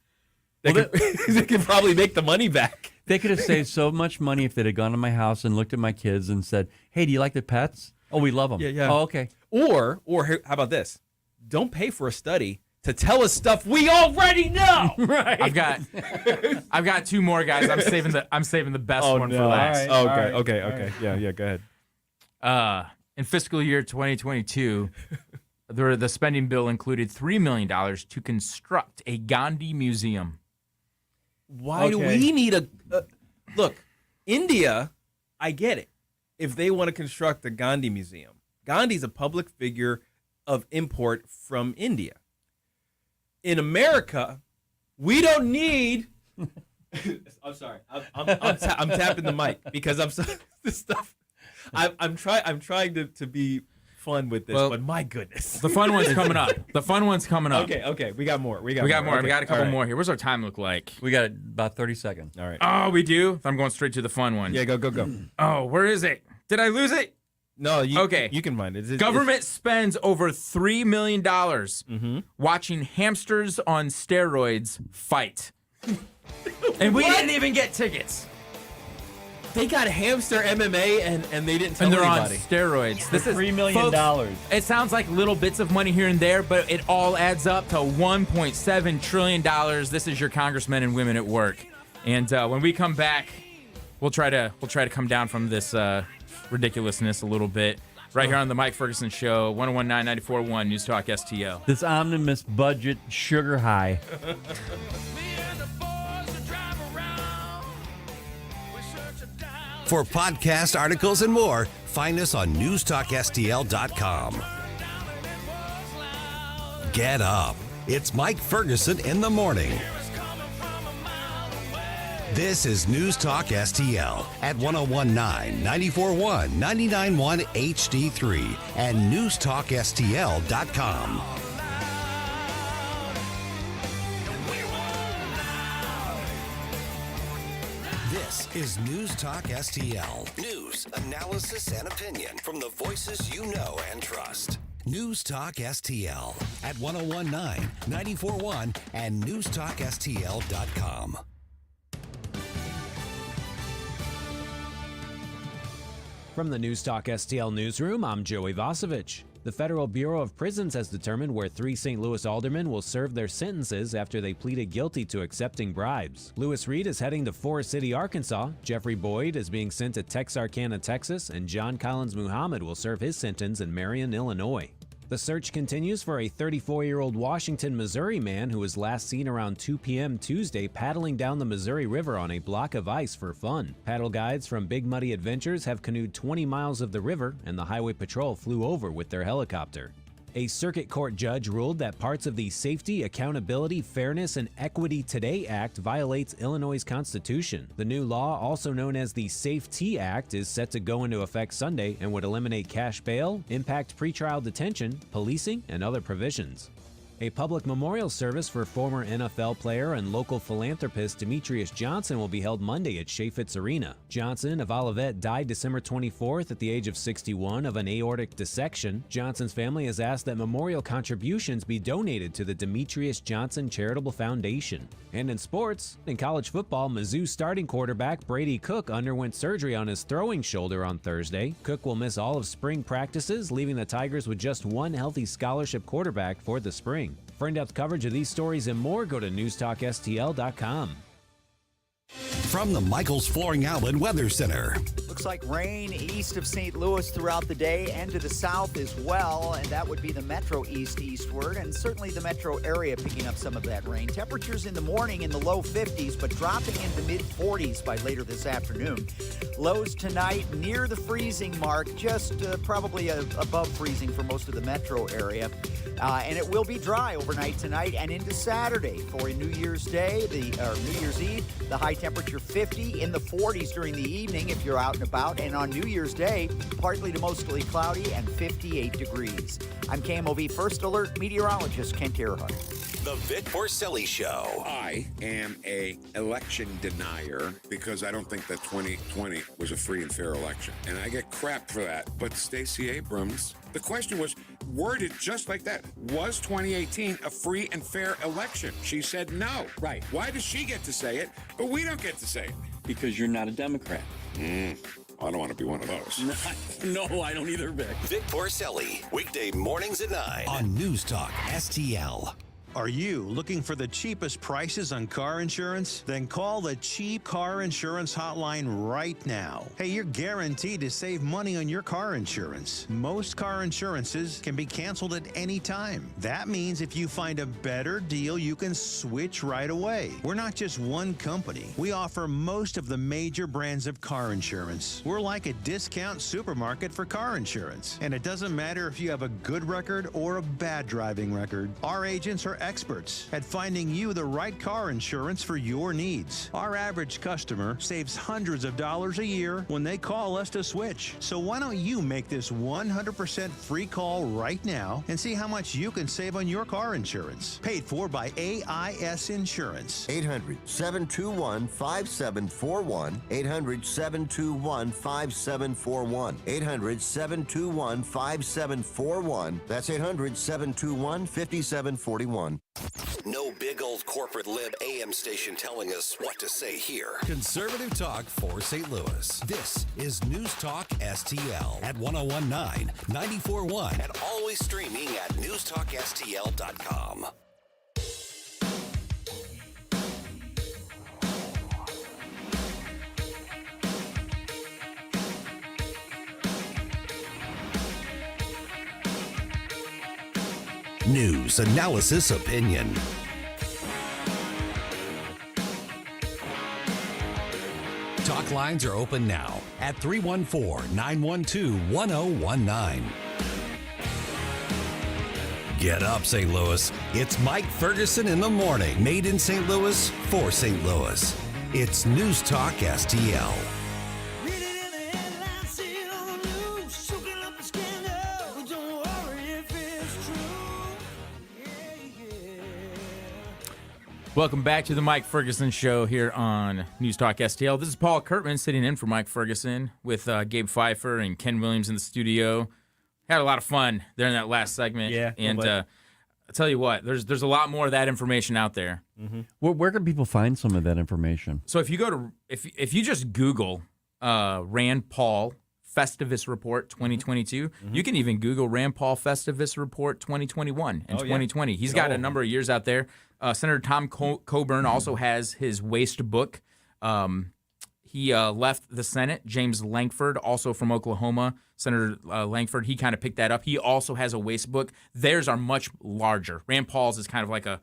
They could probably make the money back. They could have saved so much money if they'd have gone to my house and looked at my kids and said, "Hey, do you like the pets? Oh, we love them. Yeah. Oh, okay." Or how about this? Don't pay for a study to tell us stuff we already know. Right. I've got two more, guys. I'm saving the best one for last. Right. Okay. Yeah, go ahead. In fiscal year 2022, the spending bill included $3 million to construct a Gandhi museum. Why do we need a look? India, I get it. If they want to construct a Gandhi museum, Gandhi's a public figure of import from India. In America, we don't need. I'm sorry. I'm tapping the mic because this stuff. I'm trying to be fun with this, but my goodness, the fun one's coming up. Okay. We got more. We got more. Okay. We got a couple more here. What's our time look like? We got about 30 seconds. All right. Oh, we do. I'm going straight to the fun one. Yeah, go. Oh, where is it? Did I lose it? No, you can find it. Government spends over $3 million watching hamsters on steroids fight. And we didn't even get tickets. They got hamster MMA and they didn't tell anybody. And they're on steroids. This is $3 million. Folks, it sounds like little bits of money here and there, but it all adds up to $1.7 trillion. This is your congressmen and women at work. And when we come back, we'll try to come down from this ridiculousness a little bit. Right here on the Mike Ferguson Show, 101.9, 94.1, News Talk STL. This omnibus budget sugar high. For podcast articles and more, find us on NewstalkSTL.com. Get up. It's Mike Ferguson in the morning. This is News Talk STL at 101.9, 94.1, 99.1 HD3 and NewstalkSTL.com. This is News Talk STL. News, analysis, and opinion from the voices you know and trust. News Talk STL at 101.9, 94.1 and NewstalkSTL.com. From the Newstalk STL newsroom, I'm Joey Vasovich. The Federal Bureau of Prisons has determined where 3 St. Louis aldermen will serve their sentences after they pleaded guilty to accepting bribes. Lewis Reed is heading to Forest City, Arkansas. Jeffrey Boyd is being sent to Texarkana, Texas, and John Collins Muhammad will serve his sentence in Marion, Illinois. The search continues for a 34-year-old Washington, Missouri man who was last seen around 2 p.m. Tuesday paddling down the Missouri River on a block of ice for fun. Paddle guides from Big Muddy Adventures have canoed 20 miles of the river, and the Highway Patrol flew over with their helicopter. A circuit court judge ruled that parts of the Safety, Accountability, Fairness, and Equity Today Act violates Illinois' Constitution. The new law, also known as the SAFE-T Act, is set to go into effect Sunday and would eliminate cash bail, impact pretrial detention, policing, and other provisions. A public memorial service for former NFL player and local philanthropist Demetrius Johnson will be held Monday at Chaifetz Arena. Johnson of Olivet died December 24th at the age of 61 of an aortic dissection. Johnson's family has asked that memorial contributions be donated to the Demetrius Johnson Charitable Foundation. And in sports, in college football, Mizzou starting quarterback Brady Cook underwent surgery on his throwing shoulder on Thursday. Cook will miss all of spring practices, leaving the Tigers with just one healthy scholarship quarterback for the spring. For in-depth coverage of these stories and more, go to NewstalkSTL.com. From the Michaels Flooring Outlet Weather Center. Looks like rain east of St. Louis throughout the day and to the south as well, and that would be the metro eastward, and certainly the metro area picking up some of that rain. Temperatures in the morning in the low 50s, but dropping into mid-40s by later this afternoon. Lows tonight near the freezing mark, just probably above freezing for most of the metro area. And it will be dry overnight tonight and into Saturday. For New Year's Day, New Year's Eve, the high temperature 50, in the 40s during the evening if you're out and about. And on New Year's Day, partly to mostly cloudy and 58 degrees. I'm KMOV First Alert meteorologist Kent Earhart. The Vic Porcelli Show. I am a election denier because I don't think that 2020 was a free and fair election. And I get crap for that. But Stacey Abrams, the question was worded just like that. Was 2018 a free and fair election? She said no. Right. Why does she get to say it, but we don't get to say it? Because you're not a Democrat. I don't want to be one of those. No, I don't either, Vic. Vic Porcelli, weekday mornings at 9. On Newstalk STL. Are you looking for the cheapest prices on car insurance? Then call the Cheap Car Insurance Hotline right now. Hey, you're guaranteed to save money on your car insurance. Most car insurances can be canceled at any time. That means if you find a better deal, you can switch right away. We're not just one company. We offer most of the major brands of car insurance. We're like a discount supermarket for car insurance. And it doesn't matter if you have a good record or a bad driving record. Our agents are experts at finding you the right car insurance for your needs. Our average customer saves hundreds of dollars a year when they call us to switch. So why don't you make this 100% free call right now and see how much you can save on your car insurance. Paid for by AIS Insurance. 800-721-5741. 800-721-5741. 800-721-5741. That's 800-721-5741. No big old corporate lib AM station telling us what to say here. Conservative talk for St. Louis. This is Newstalk STL at 1019, 94.1. And always streaming at NewstalkSTL.com. News, analysis, opinion. Talk lines are open now at 314-912-1019. Get up, St. Louis. It's Mike Ferguson in the morning. Made in St. Louis for St. Louis. It's News Talk STL. Welcome back to the Mike Ferguson Show here on News Talk STL. This is Paul Kurtman sitting in for Mike Ferguson with Gabe Pfeiffer and Ken Williams in the studio. Had a lot of fun there in that last segment. Yeah. And I'll tell you what, there's a lot more of that information out there. Mm-hmm. Where can people find some of that information? So if you go to if you just Google Rand Paul Festivus Report 2022. You can even Google Rand Paul Festivus Report 2021 and 2020. He's got a number of years out there. Senator Tom Coburn also has his waste book. He left the Senate. James Lankford, also from Oklahoma, Senator Lankford, he kind of picked that up. He also has a waste book. Theirs are much larger. Rand Paul's is kind of like an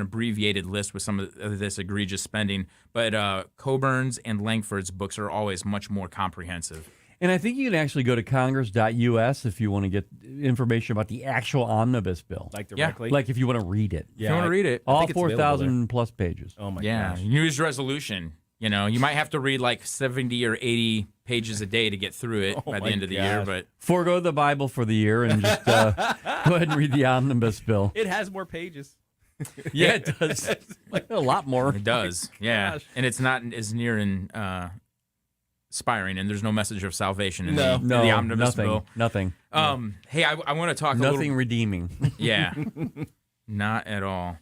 abbreviated list with some of this egregious spending. But Coburn's and Lankford's books are always much more comprehensive. And I think you can actually go to congress.us if you want to get information about the actual omnibus bill. Like directly? Like if you want to read it. If you want to read it. All 4,000 plus pages. Oh, my gosh. News resolution. You know, you might have to read like 70 or 80 pages a day to get through it by the end of the year. But forego the Bible for the year and just go ahead and read the omnibus bill. It has more pages. Yeah, it does. Like a lot more. It does, yeah. Gosh. And it's not as near and inspiring, and there's no message of salvation in No, the omnibus nothing, bill. nothing. Hey, I want to talk a Nothing little... redeeming. Yeah, not at all.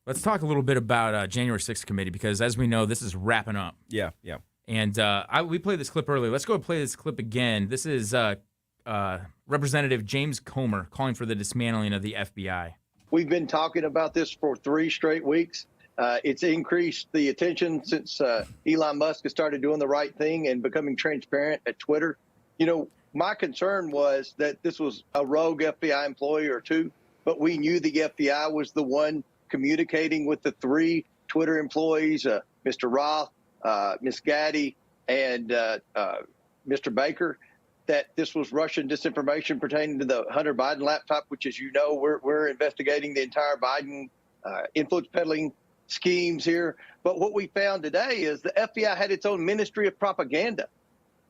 Let's talk a little bit about January 6th committee, because as we know, this is wrapping up. Yeah. And we played this clip earlier. Let's go play this clip again. This is Representative James Comer calling for the dismantling of the FBI. We've been talking about this for 3 straight weeks. It's increased the attention since Elon Musk has started doing the right thing and becoming transparent at Twitter. You know, my concern was that this was a rogue FBI employee or two, but we knew the FBI was the one communicating with the 3 Twitter employees, Mr. Roth, Ms. Gaddy, and Mr. Baker, that this was Russian disinformation pertaining to the Hunter Biden laptop, which, as you know, we're investigating the entire Biden influence peddling schemes here. But what we found today is the FBI had its own ministry of propaganda.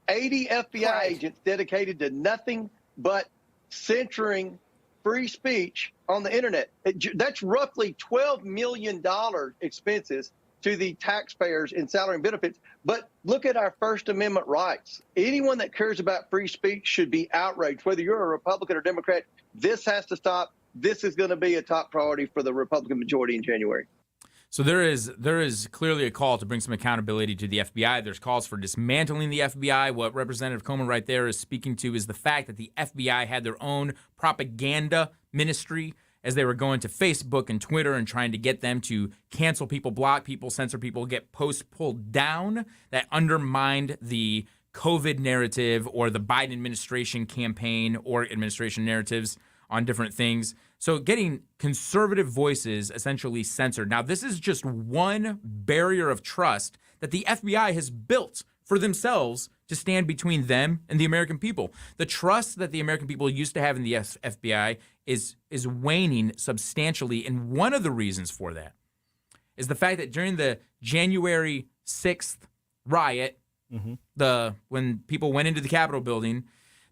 80 FBI agents dedicated to nothing but censoring free speech on the internet. That's roughly $12 million expenses to the taxpayers in salary and benefits. But look at our First Amendment rights. Anyone that cares about free speech should be outraged, whether you're a Republican or Democrat. This has to stop. This is going to be a top priority for the Republican majority in January. So there is clearly a call to bring some accountability to the FBI. There's calls for dismantling the FBI. What Representative Comer right there is speaking to is the fact that the FBI had their own propaganda ministry as they were going to Facebook and Twitter and trying to get them to cancel people, block people, censor people, get posts pulled down that undermined the COVID narrative or the Biden administration campaign or administration narratives on different things. So getting conservative voices essentially censored. Now, this is just one barrier of trust that the FBI has built for themselves to stand between them and the American people. The trust that the American people used to have in the FBI is waning substantially, and one of the reasons for that is the fact that during the January 6th riot, when people went into the Capitol building,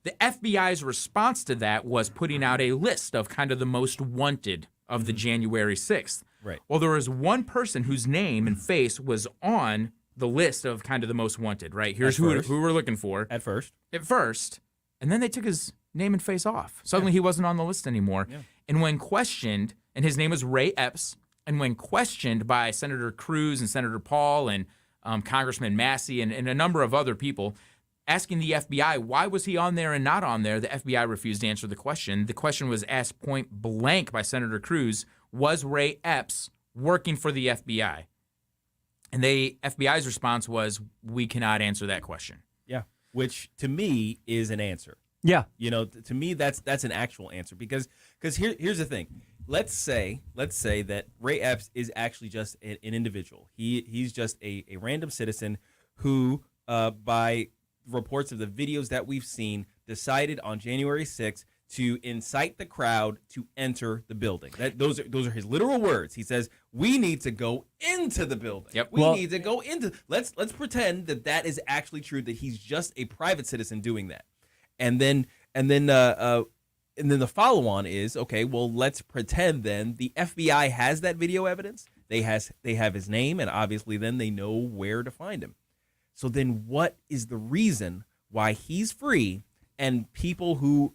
the FBI's response to that was putting out a list of kind of the most wanted of the January 6th. Right. Well, there was one person whose name and face was on the list of kind of the most wanted, right? Here's who we're looking for. At first. And then they took his name and face off. Suddenly he wasn't on the list anymore. Yeah. And when questioned, and his name was Ray Epps, and when questioned by Senator Cruz and Senator Paul and Congressman Massey and a number of other people, asking the FBI why was he on there and not on there, the FBI refused to answer the question. The question was asked point blank by Senator Cruz, was Ray Epps working for the FBI? And the FBI's response was, we cannot answer that question. Yeah, which to me is an answer. Yeah. You know, to me that's an actual answer because here's the thing. Let's say that Ray Epps is actually just an individual. He's just a random citizen who by reports of the videos that we've seen, decided on January 6th to incite the crowd to enter the building. Those are his literal words. He says, "We need to go into the building. Yep. We need to go into." Let's pretend that is actually true. That he's just a private citizen doing that, and then the follow on is, okay, well, let's pretend then the FBI has that video evidence. They have his name, and obviously then they know where to find him. So then what is the reason why he's free and people who,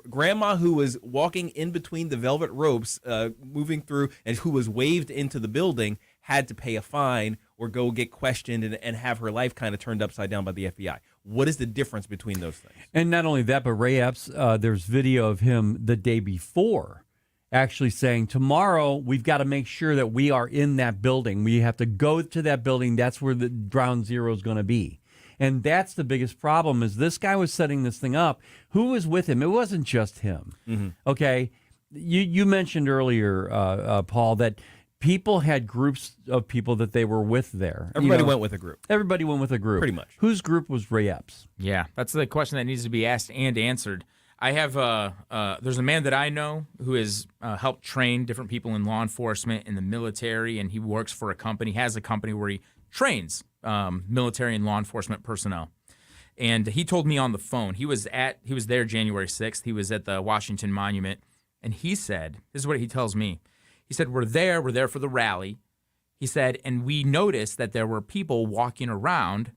grandma who was walking in between the velvet ropes, moving through, and who was waved into the building had to pay a fine or go get questioned and have her life kind of turned upside down by the FBI? what is the difference between those things? And not only that, but Ray Epps, there's video of him the day before actually saying, tomorrow we've got to make sure that we are in that building. We have to go to that building. That's where the ground zero is going to be. And that's the biggest problem is this guy was setting this thing up. Who was with him? It wasn't just him. Mm-hmm. Okay. You mentioned earlier, Paul, that people had groups of people that they were with there. Everybody went with a group. Everybody went with a group. Pretty much. Whose group was Ray Epps? Yeah, that's the question that needs to be asked and answered. I have there's a man that I know who has helped train different people in law enforcement, in the military, and he works for a company, has a company where he trains military and law enforcement personnel. And he told me on the phone, he was there January 6th. He was at the Washington Monument, and he said, this is what he tells me. He said, we're there for the rally. He said, and we noticed that there were people walking around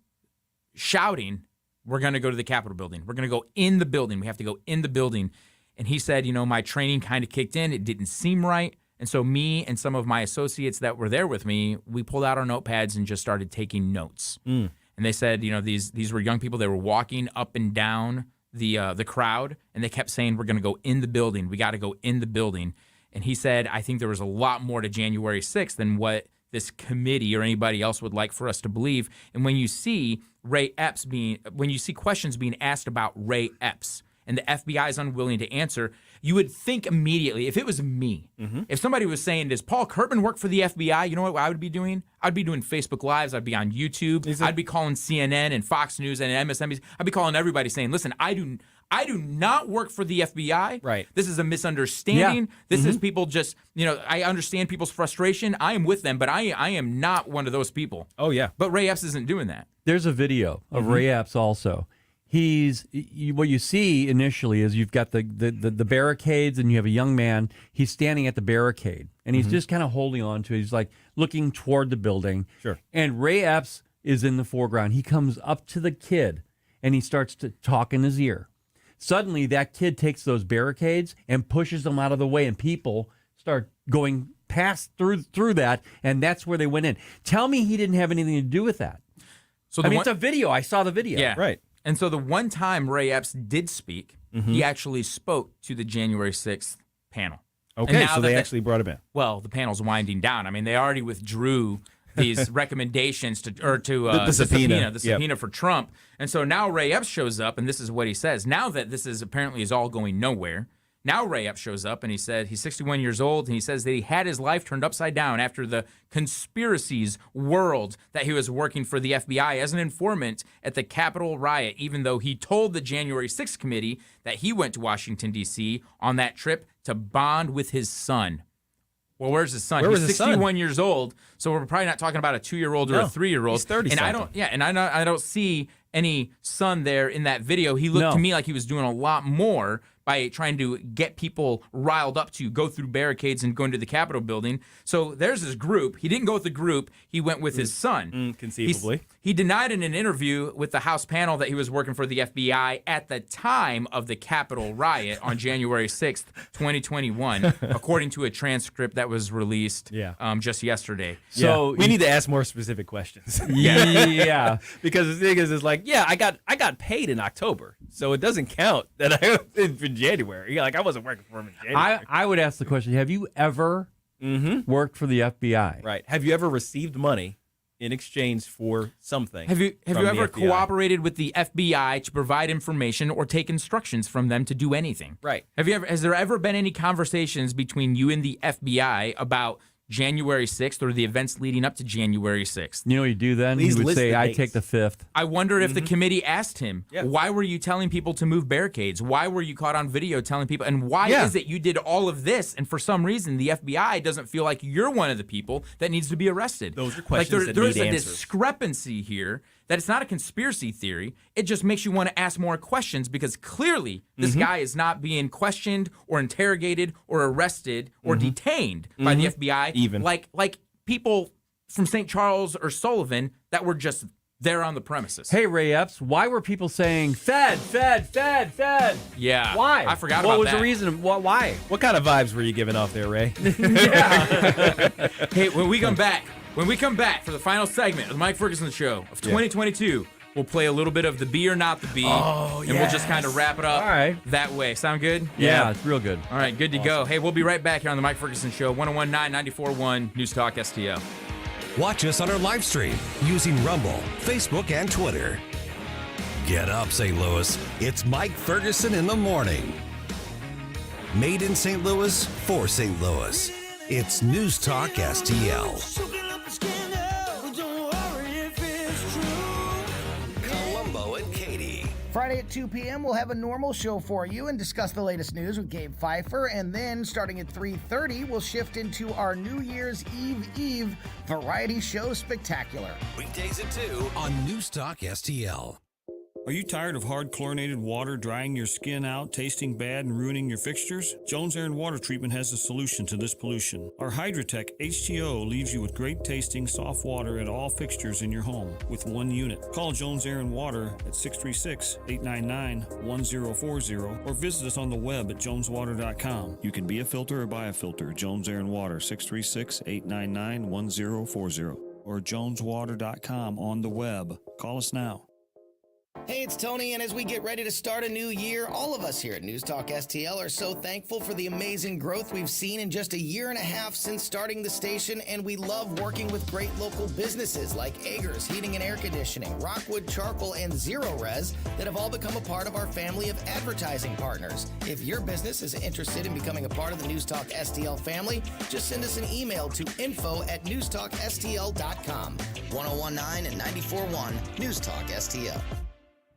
shouting, we're going to go to the Capitol building. We're going to go in the building. We have to go in the building. And he said, my training kind of kicked in. It didn't seem right. And so me and some of my associates that were there with me, we pulled out our notepads and just started taking notes. And they said, these were young people. They were walking up and down the crowd, and they kept saying, we're going to go in the building. We got to go in the building. And he said, I think there was a lot more to January 6th than what this committee or anybody else would like for us to believe. And when you see questions being asked about Ray Epps and the FBI is unwilling to answer, you would think immediately, if it was me, if somebody was saying, does Paul Kurtman work for the FBI? You know what I would be doing? I'd be doing Facebook Lives. I'd be on YouTube. I'd be calling CNN and Fox News and MSNBC. I'd be calling everybody saying, listen, I do not work for the FBI. Right. This is a misunderstanding. Yeah. This is people just, I understand people's frustration. I am with them, but I am not one of those people. Oh, yeah. But Ray Epps isn't doing that. There's a video of Ray Epps also. What you see initially is you've got the barricades and you have a young man. He's standing at the barricade and he's just kind of holding on to it. He's like looking toward the building. Sure. And Ray Epps is in the foreground. He comes up to the kid and he starts to talk in his ear. Suddenly that kid takes those barricades and pushes them out of the way, and people start going past through that, and that's where they went in. Tell me he didn't have anything to do with that. So it's a video. I saw the video. Yeah. Right. And so the one time Ray Epps did speak, he actually spoke to the January 6th panel. Okay, so they actually brought him in. Well, the panel's winding down. I mean, they already withdrew these recommendations to the subpoena for Trump. And so now Ray Epps shows up, and this is what he says. Now that this is apparently is all going nowhere, now Ray Epps shows up, and he said he's 61 years old, and he says that he had his life turned upside down after the conspiracies whirled that he was working for the FBI as an informant at the Capitol riot, even though he told the January 6th committee that he went to Washington, D.C. on that trip to bond with his son. Well, where's his son? He's 61 years old, so we're probably not talking about a 2-year-old or a 3-year-old. He's 30. And I don't see any son there in that video. He looked to me like he was doing a lot more by trying to get people riled up to go through barricades and go into the Capitol building. So there's his group. He didn't go with the group. He went with his son. Conceivably. He denied in an interview with the House panel that he was working for the FBI at the time of the Capitol riot on January 6th, 2021, according to a transcript that was released just yesterday. So we need to ask more specific questions. Yeah. Because the thing is like, I got paid in October, so it doesn't count that I in January. Like I wasn't working for him in January. I would ask the question, have you ever worked for the FBI? Right. Have you ever received money in exchange for something? Have you from ever the FBI? cooperated with the FBI to provide information or take instructions from them to do anything? Right. Has there ever been any conversations between you and the FBI about January 6th or the events leading up to January 6th? You know what you do then? Please He would list say, the I dates. take the 5th. I wonder if the committee asked him, why were you telling people to move barricades? Why were you caught on video telling people? And why is it you did all of this? And for some reason, the FBI doesn't feel like you're one of the people that needs to be arrested. Those are questions that there's need a answers. discrepancy here that it's not a conspiracy theory. It just makes you want to ask more questions because clearly this guy is not being questioned or interrogated or arrested or detained by the FBI. Even. Like people from St. Charles or Sullivan that were just there on the premises. Hey, Ray Epps, why were people saying Fed? Yeah. Why? I forgot what about was that. the reason? Why? What kind of vibes were you giving off there, Ray? Hey, when we come back for the final segment of the Mike Ferguson Show of 2022, we'll play a little bit of the Be or Not the Be, and we'll just kind of wrap it up that way. Sound good? Yeah, it's real good. All right, good to go. Hey, we'll be right back here on the Mike Ferguson Show, 101.9, 94.1, News Talk STL. Watch us on our live stream using Rumble, Facebook, and Twitter. Get up, St. Louis. It's Mike Ferguson in the morning. Made in St. Louis for St. Louis. It's News Talk STL. Columbo and Katie. Friday at 2 p.m., we'll have a normal show for you and discuss the latest news with Gabe Pfeiffer. And then, starting at 3:30, we'll shift into our New Year's Eve variety show spectacular. Weekdays at 2 on News Talk STL. Are you tired of hard chlorinated water drying your skin out, tasting bad, and ruining your fixtures? Jones Air and Water Treatment has a solution to this pollution. Our Hydratech H2O leaves you with great tasting, soft water at all fixtures in your home with one unit. Call Jones Air and Water at 636-899-1040 or visit us on the web at joneswater.com. You can be a filter or buy a filter. Jones Air and Water, 636-899-1040 or joneswater.com on the web. Call us now. Hey, it's Tony, and as we get ready to start a new year, all of us here at News Talk STL are so thankful for the amazing growth we've seen in just a year and a half since starting the station, and we love working with great local businesses like Eggers Heating and Air Conditioning, Rockwood Charcoal, and Zero Res that have all become a part of our family of advertising partners. If your business is interested in becoming a part of the News Talk STL family, just send us an email to info@newstalkstl.com. 101.9 and 94.1 News Talk STL.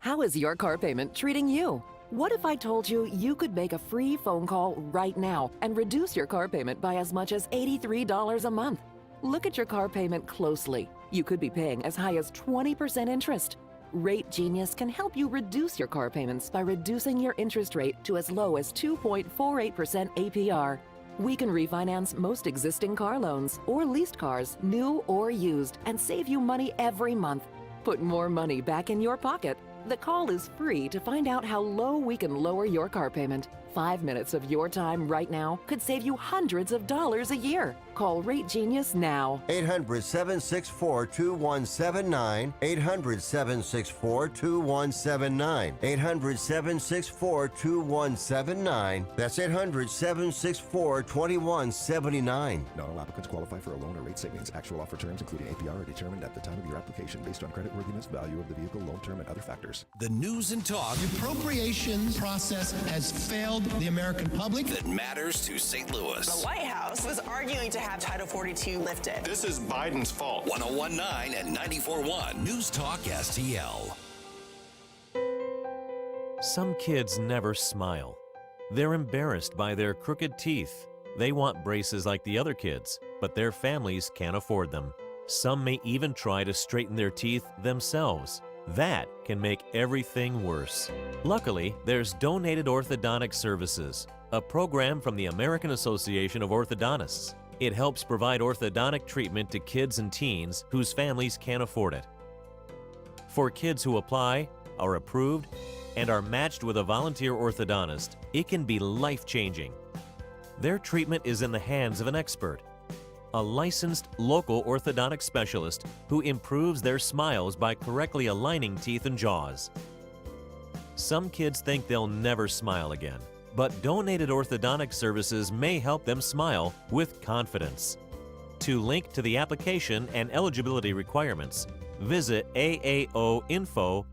How is your car payment treating you? What if I told you you could make a free phone call right now and reduce your car payment by as much as $83 a month? Look at your car payment closely. You could be paying as high as 20% interest. Rate Genius can help you reduce your car payments by reducing your interest rate to as low as 2.48% APR. We can refinance most existing car loans or leased cars, new or used, and save you money every month. Put more money back in your pocket. The call is free to find out how low we can lower your car payment. 5 minutes of your time right now could save you hundreds of dollars a year. Call Rate Genius now. 800-764-2179. 800-764-2179. 800-764-2179. That's 800-764-2179. Not all applicants qualify for a loan or rate savings. Actual offer terms, including APR, are determined at the time of your application based on creditworthiness, value of the vehicle, loan term, and other factors. The news and talk The appropriations process has failed the American public. that matters to St. Louis. The White House was arguing to have Title 42 lifted. This is Biden's fault. 101.9 and 94.1 News Talk STL. Some kids never smile. They're embarrassed by their crooked teeth. They want braces like the other kids, but their families can't afford them. Some may even try to straighten their teeth themselves. That can make everything worse. Luckily, there's Donated Orthodontic Services, a program from the American Association of Orthodontists. It helps provide orthodontic treatment to kids and teens whose families can't afford it. For kids who apply, are approved, and are matched with a volunteer orthodontist, it can be life-changing. Their treatment is in the hands of an expert, a licensed local orthodontic specialist who improves their smiles by correctly aligning teeth and jaws. Some kids think they'll never smile again, but Donated Orthodontic Services may help them smile with confidence. To link to the application and eligibility requirements, visit aaoinfo.org.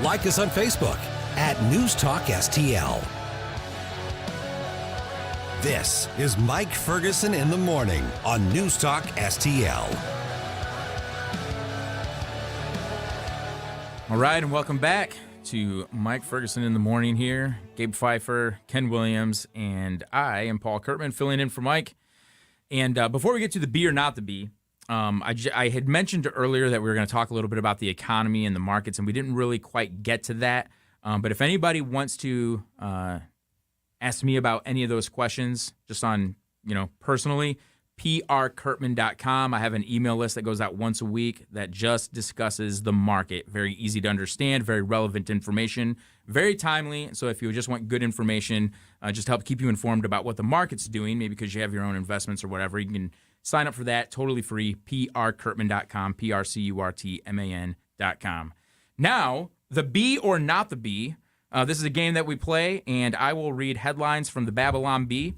Like us on Facebook at News Talk STL. This is Mike Ferguson in the morning on News Talk STL. All right, and welcome back to Mike Ferguson in the morning here. Gabe Pfeiffer, Ken Williams, and I am Paul Kurtman filling in for Mike. And before we get to the be or not the be, I had mentioned earlier that we were going to talk a little bit about the economy and the markets, and we didn't really quite get to that. But if anybody wants to ask me about any of those questions, just on, personally, prkurtman.com. I have an email list that goes out once a week that just discusses the market. Very easy to understand, very relevant information, very timely. So if you just want good information, just help keep you informed about what the market's doing, maybe because you have your own investments or whatever, you can sign up for that totally free, prkurtman.com, prkurtman.com. Now, the Bee or Not the Bee. This is a game that we play, and I will read headlines from the Babylon Bee.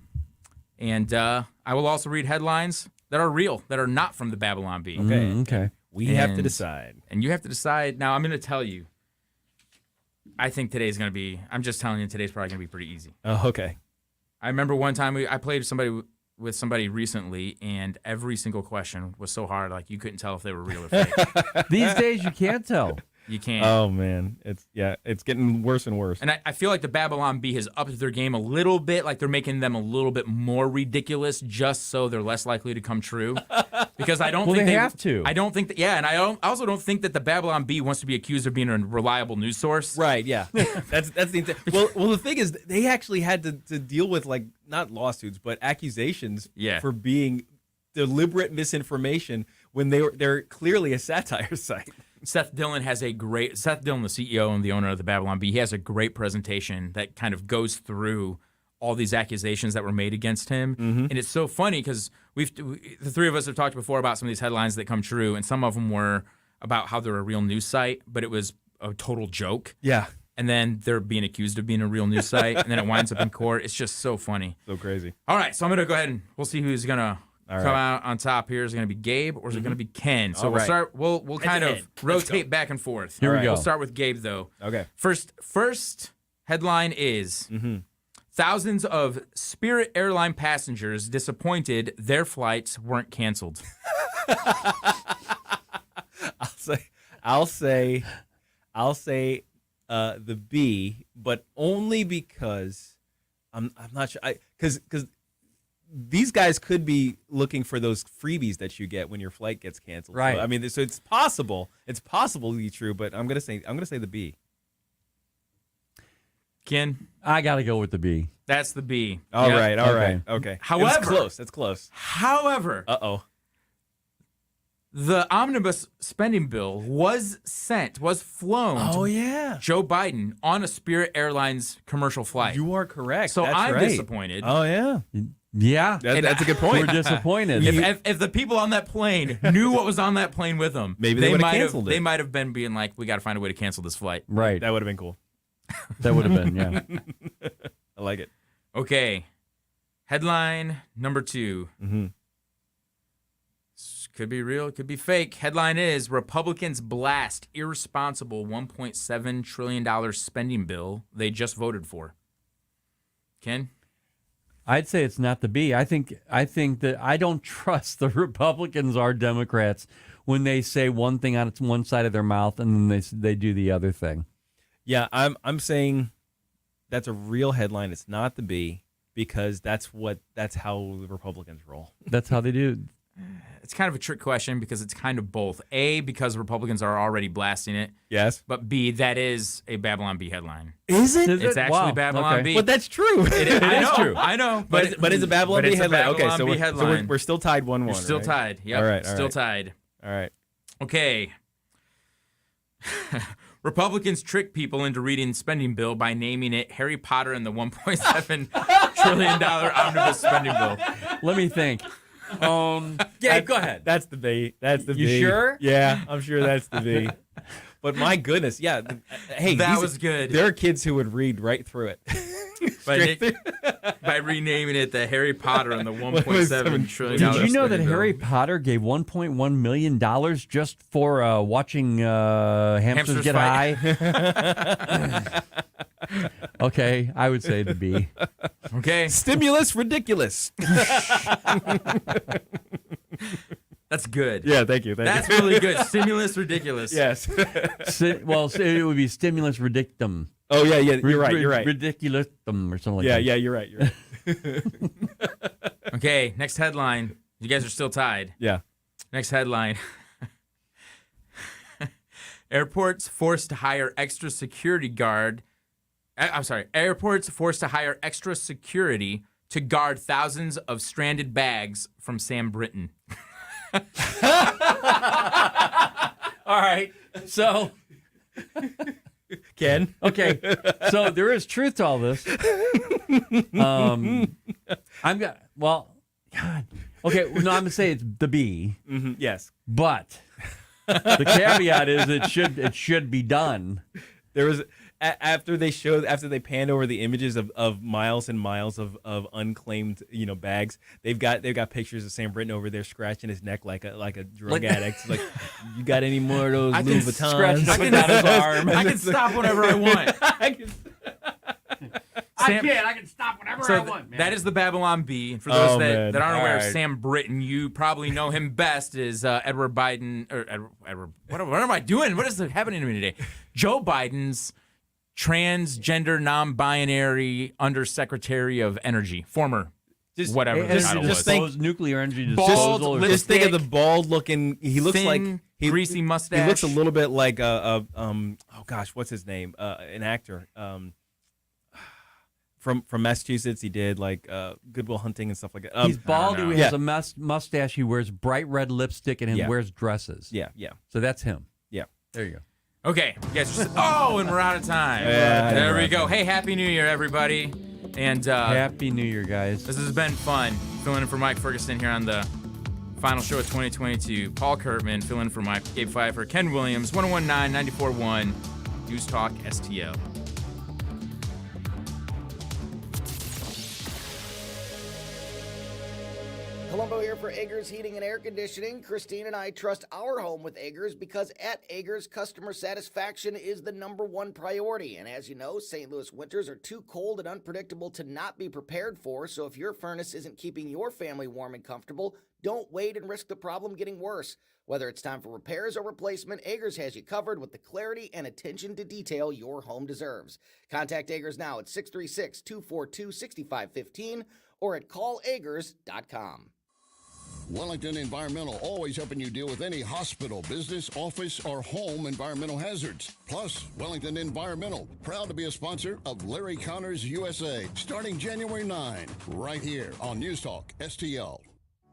And I will also read headlines that are real, that are not from the Babylon Bee. Okay. Okay. We have to decide. And you have to decide. Now, I'm going to tell you. I think today's going to be, I'm just telling you, today's probably going to be pretty easy. Oh, okay. I remember one time I played with somebody recently, and every single question was so hard, like you couldn't tell if they were real or fake. These days, you can't tell. You can't. Oh, man. It's getting worse and worse. And I feel like the Babylon Bee has upped their game a little bit, like they're making them a little bit more ridiculous just so they're less likely to come true. Because I don't think they have to. I don't think that, yeah, and I also don't think that the Babylon Bee wants to be accused of being a reliable news source. Right, yeah. That's the well, the thing is, they actually had to deal with, like, not lawsuits, but accusations for being deliberate misinformation when they're clearly a satire site. Seth Dillon, the CEO and the owner of the Babylon Bee, he has a great presentation that kind of goes through all these accusations that were made against him. Mm-hmm. And it's so funny because the three of us have talked before about some of these headlines that come true, and some of them were about how they're a real news site, but it was a total joke. Yeah. And then they're being accused of being a real news site, and then it winds up in court. It's just so funny. So crazy. All right, so I'm going to go ahead and we'll see who's going to come out on top here. Is it going to be Gabe or is it going to be Ken? So we'll start. We'll kind of rotate back and forth. Here we go. We'll start with Gabe though. Okay. First headline is thousands of Spirit airline passengers disappointed their flights weren't canceled. I'll say the B, but only because I'm not sure. Because these guys could be looking for those freebies that you get when your flight gets canceled. Right. So, I mean, so it's possible. It's possible to be true, but I'm gonna say the B. Ken, I got to go with the B. That's the B. All Yep. right. Okay. However, it's close. It's close. However, the omnibus spending bill was flown to Joe Biden on a Spirit Airlines commercial flight. You are correct. So That's I'm right. disappointed. Oh yeah. Yeah, that's a good point. We're disappointed. If the people on that plane knew what was on that plane with them, maybe they would have canceled it. They might have been being like, "We got to find a way to cancel this flight." Right. That would have been cool. That would have been, yeah. I like it. Okay. Headline number 2. Could be real, could be fake. Headline is Republicans blast irresponsible $1.7 trillion spending bill they just voted for. Ken? I'd say it's not the B. I think that I don't trust the Republicans or Democrats when they say one thing on one side of their mouth and then they do the other thing. Yeah, I'm saying that's a real headline. It's not the B because that's how the Republicans roll. That's how they do. It's kind of a trick question because it's kind of both. A, because Republicans are already blasting it. Yes. But B, that is a Babylon Bee headline. Is it? It's actually Babylon Bee. But that's true. I know. But it's a Babylon Bee headline. Okay, so we're still tied 1-1. We're still tied. Yep. All right. Still tied. All right. Okay. Republicans trick people into reading spending bill by naming it Harry Potter and the $1.7 trillion omnibus spending bill. Let me think. Yeah, go ahead. That's the B. That's the B. You sure? Yeah, I'm sure that's the B. But my goodness, yeah. Hey, that was good. There are kids who would read right through it. By renaming it the Harry Potter and the $1.7 trillion. Did you know that bill. Harry Potter gave $1.1 million just for watching hamsters get high? Okay, I would say the B. Okay. Stimulus ridiculous. That's good. Yeah, thank you. That's really good. Stimulus ridiculous. Yes. Well, it would be stimulus ridictum. Oh, yeah. You're right. Ridiculoustum or something like that. that. Yeah, you're right. Okay, next headline. You guys are still tied. Yeah. Next headline. Airports forced to hire extra security to guard thousands of stranded bags from Sam Britton. All right. So, Ken? Okay. So there is truth to all this. God. Okay. No, I'm going to say it's the B. Mm-hmm. Yes. But the caveat is it should be done. There was after they panned over the images of miles and miles of unclaimed bags. They've got pictures of Sam Britton over there scratching his neck like a drug addict. Like, you got any more of those Louis Vuittons? I can stop whenever I want. I can stop whenever I want, man. That is the Babylon Bee. And for those that aren't aware All of Sam Britton, you probably know him best as Edward Biden. Or Edward, what am I doing? What is happening to me today? Joe Biden's transgender, non-binary undersecretary of energy, former. Whatever. Just think nuclear energy disposal. Just think of the bald-looking. He looks like greasy mustache. He looks a little bit like oh gosh, what's his name? An actor. From Massachusetts, he did like Good Will Hunting and stuff like that. He's bald. He has a mustache. He wears bright red lipstick and he wears dresses. Yeah. So that's him. Yeah. There you go. Okay, you guys and we're out of time. There we go. Hey, Happy New Year, everybody. And Happy New Year, guys. This has been fun. Filling in for Mike Ferguson here on the final show of 2022. Paul Kurtman filling in for Mike, Gabe Pfeiffer, Ken Williams, 1019 94.1 News Talk STL. Columbo here for Eggers Heating and Air Conditioning. Christine and I trust our home with Eggers because at Eggers, customer satisfaction is the #1 priority. And as you know, St. Louis winters are too cold and unpredictable to not be prepared for. So if your furnace isn't keeping your family warm and comfortable, don't wait and risk the problem getting worse. Whether it's time for repairs or replacement, Eggers has you covered with the clarity and attention to detail your home deserves. Contact Eggers now at 636-242-6515 or at callaggers.com. Wellington Environmental, always helping you deal with any hospital, business, office, or home environmental hazards. Plus, Wellington Environmental, proud to be a sponsor of Larry Connors USA, starting January 9, right here on News Talk STL.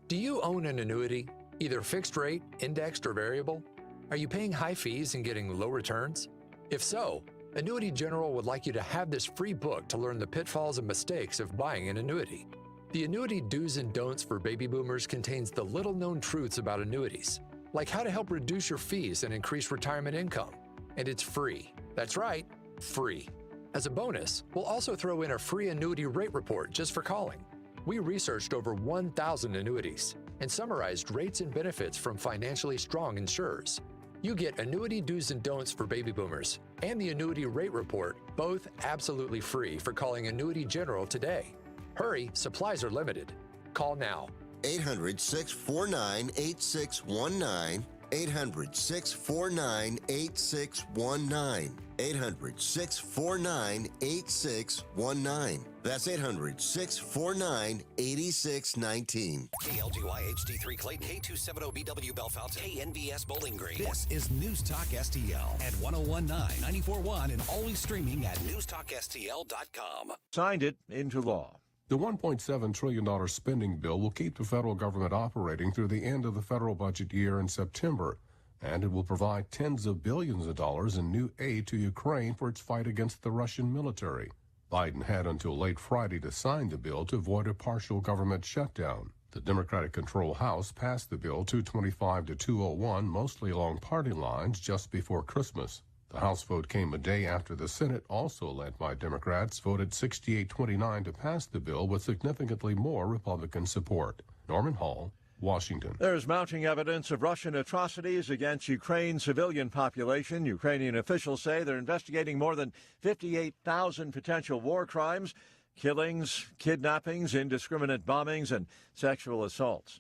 Do you own an annuity, either fixed rate, indexed, or variable? Are you paying high fees and getting low returns? If so, Annuity General would like you to have this free book to learn the pitfalls and mistakes of buying an annuity. The Annuity Do's and Don'ts for Baby Boomers contains the little-known truths about annuities, like how to help reduce your fees and increase retirement income. And it's free. That's right, free. As a bonus, we'll also throw in a free annuity rate report just for calling. We researched over 1,000 annuities and summarized rates and benefits from financially strong insurers. You get Annuity Do's and Don'ts for Baby Boomers and the Annuity Rate Report, both absolutely free for calling Annuity General today. Hurry, supplies are limited. Call now. 800-649-8619. 800-649-8619. 800-649-8619. That's 800-649-8619. KLGY HD3 Clayton, K270BW Bellefonte, KNVS Bowling Green. This is News Talk STL at 1019 94.1 and always streaming at NewstalkSTL.com. Signed it into law. The $1.7 trillion spending bill will keep the federal government operating through the end of the federal budget year in September, and it will provide tens of billions of dollars in new aid to Ukraine for its fight against the Russian military. Biden had until late Friday to sign the bill to avoid a partial government shutdown. The Democratic-controlled House passed the bill 225 to 201, mostly along party lines, just before Christmas. The House vote came a day after the Senate, also led by Democrats, voted 68-29 to pass the bill with significantly more Republican support. Norman Hall, Washington. There's mounting evidence of Russian atrocities against Ukraine's civilian population. Ukrainian officials say they're investigating more than 58,000 potential war crimes, killings, kidnappings, indiscriminate bombings, and sexual assaults.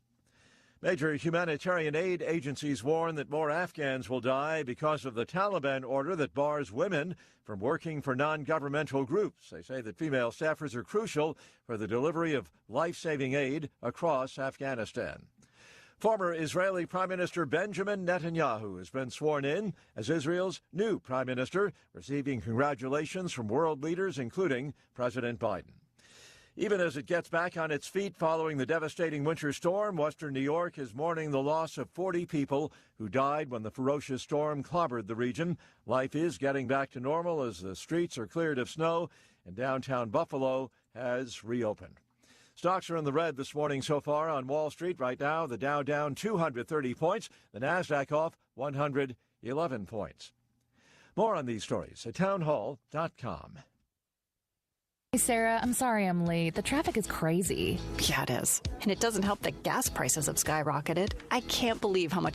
Major humanitarian aid agencies warn that more Afghans will die because of the Taliban order that bars women from working for non-governmental groups. They say that female staffers are crucial for the delivery of life-saving aid across Afghanistan. Former Israeli Prime Minister Benjamin Netanyahu has been sworn in as Israel's new prime minister, receiving congratulations from world leaders, including President Biden. Even as it gets back on its feet following the devastating winter storm, western New York is mourning the loss of 40 people who died when the ferocious storm clobbered the region. Life is getting back to normal as the streets are cleared of snow, and downtown Buffalo has reopened. Stocks are in the red this morning so far on Wall Street. Right now, the Dow down 230 points, the Nasdaq off 111 points. More on these stories at townhall.com. Hey, Sarah, I'm sorry I'm late. The traffic is crazy. Yeah, it is. And it doesn't help that gas prices have skyrocketed. I can't believe how much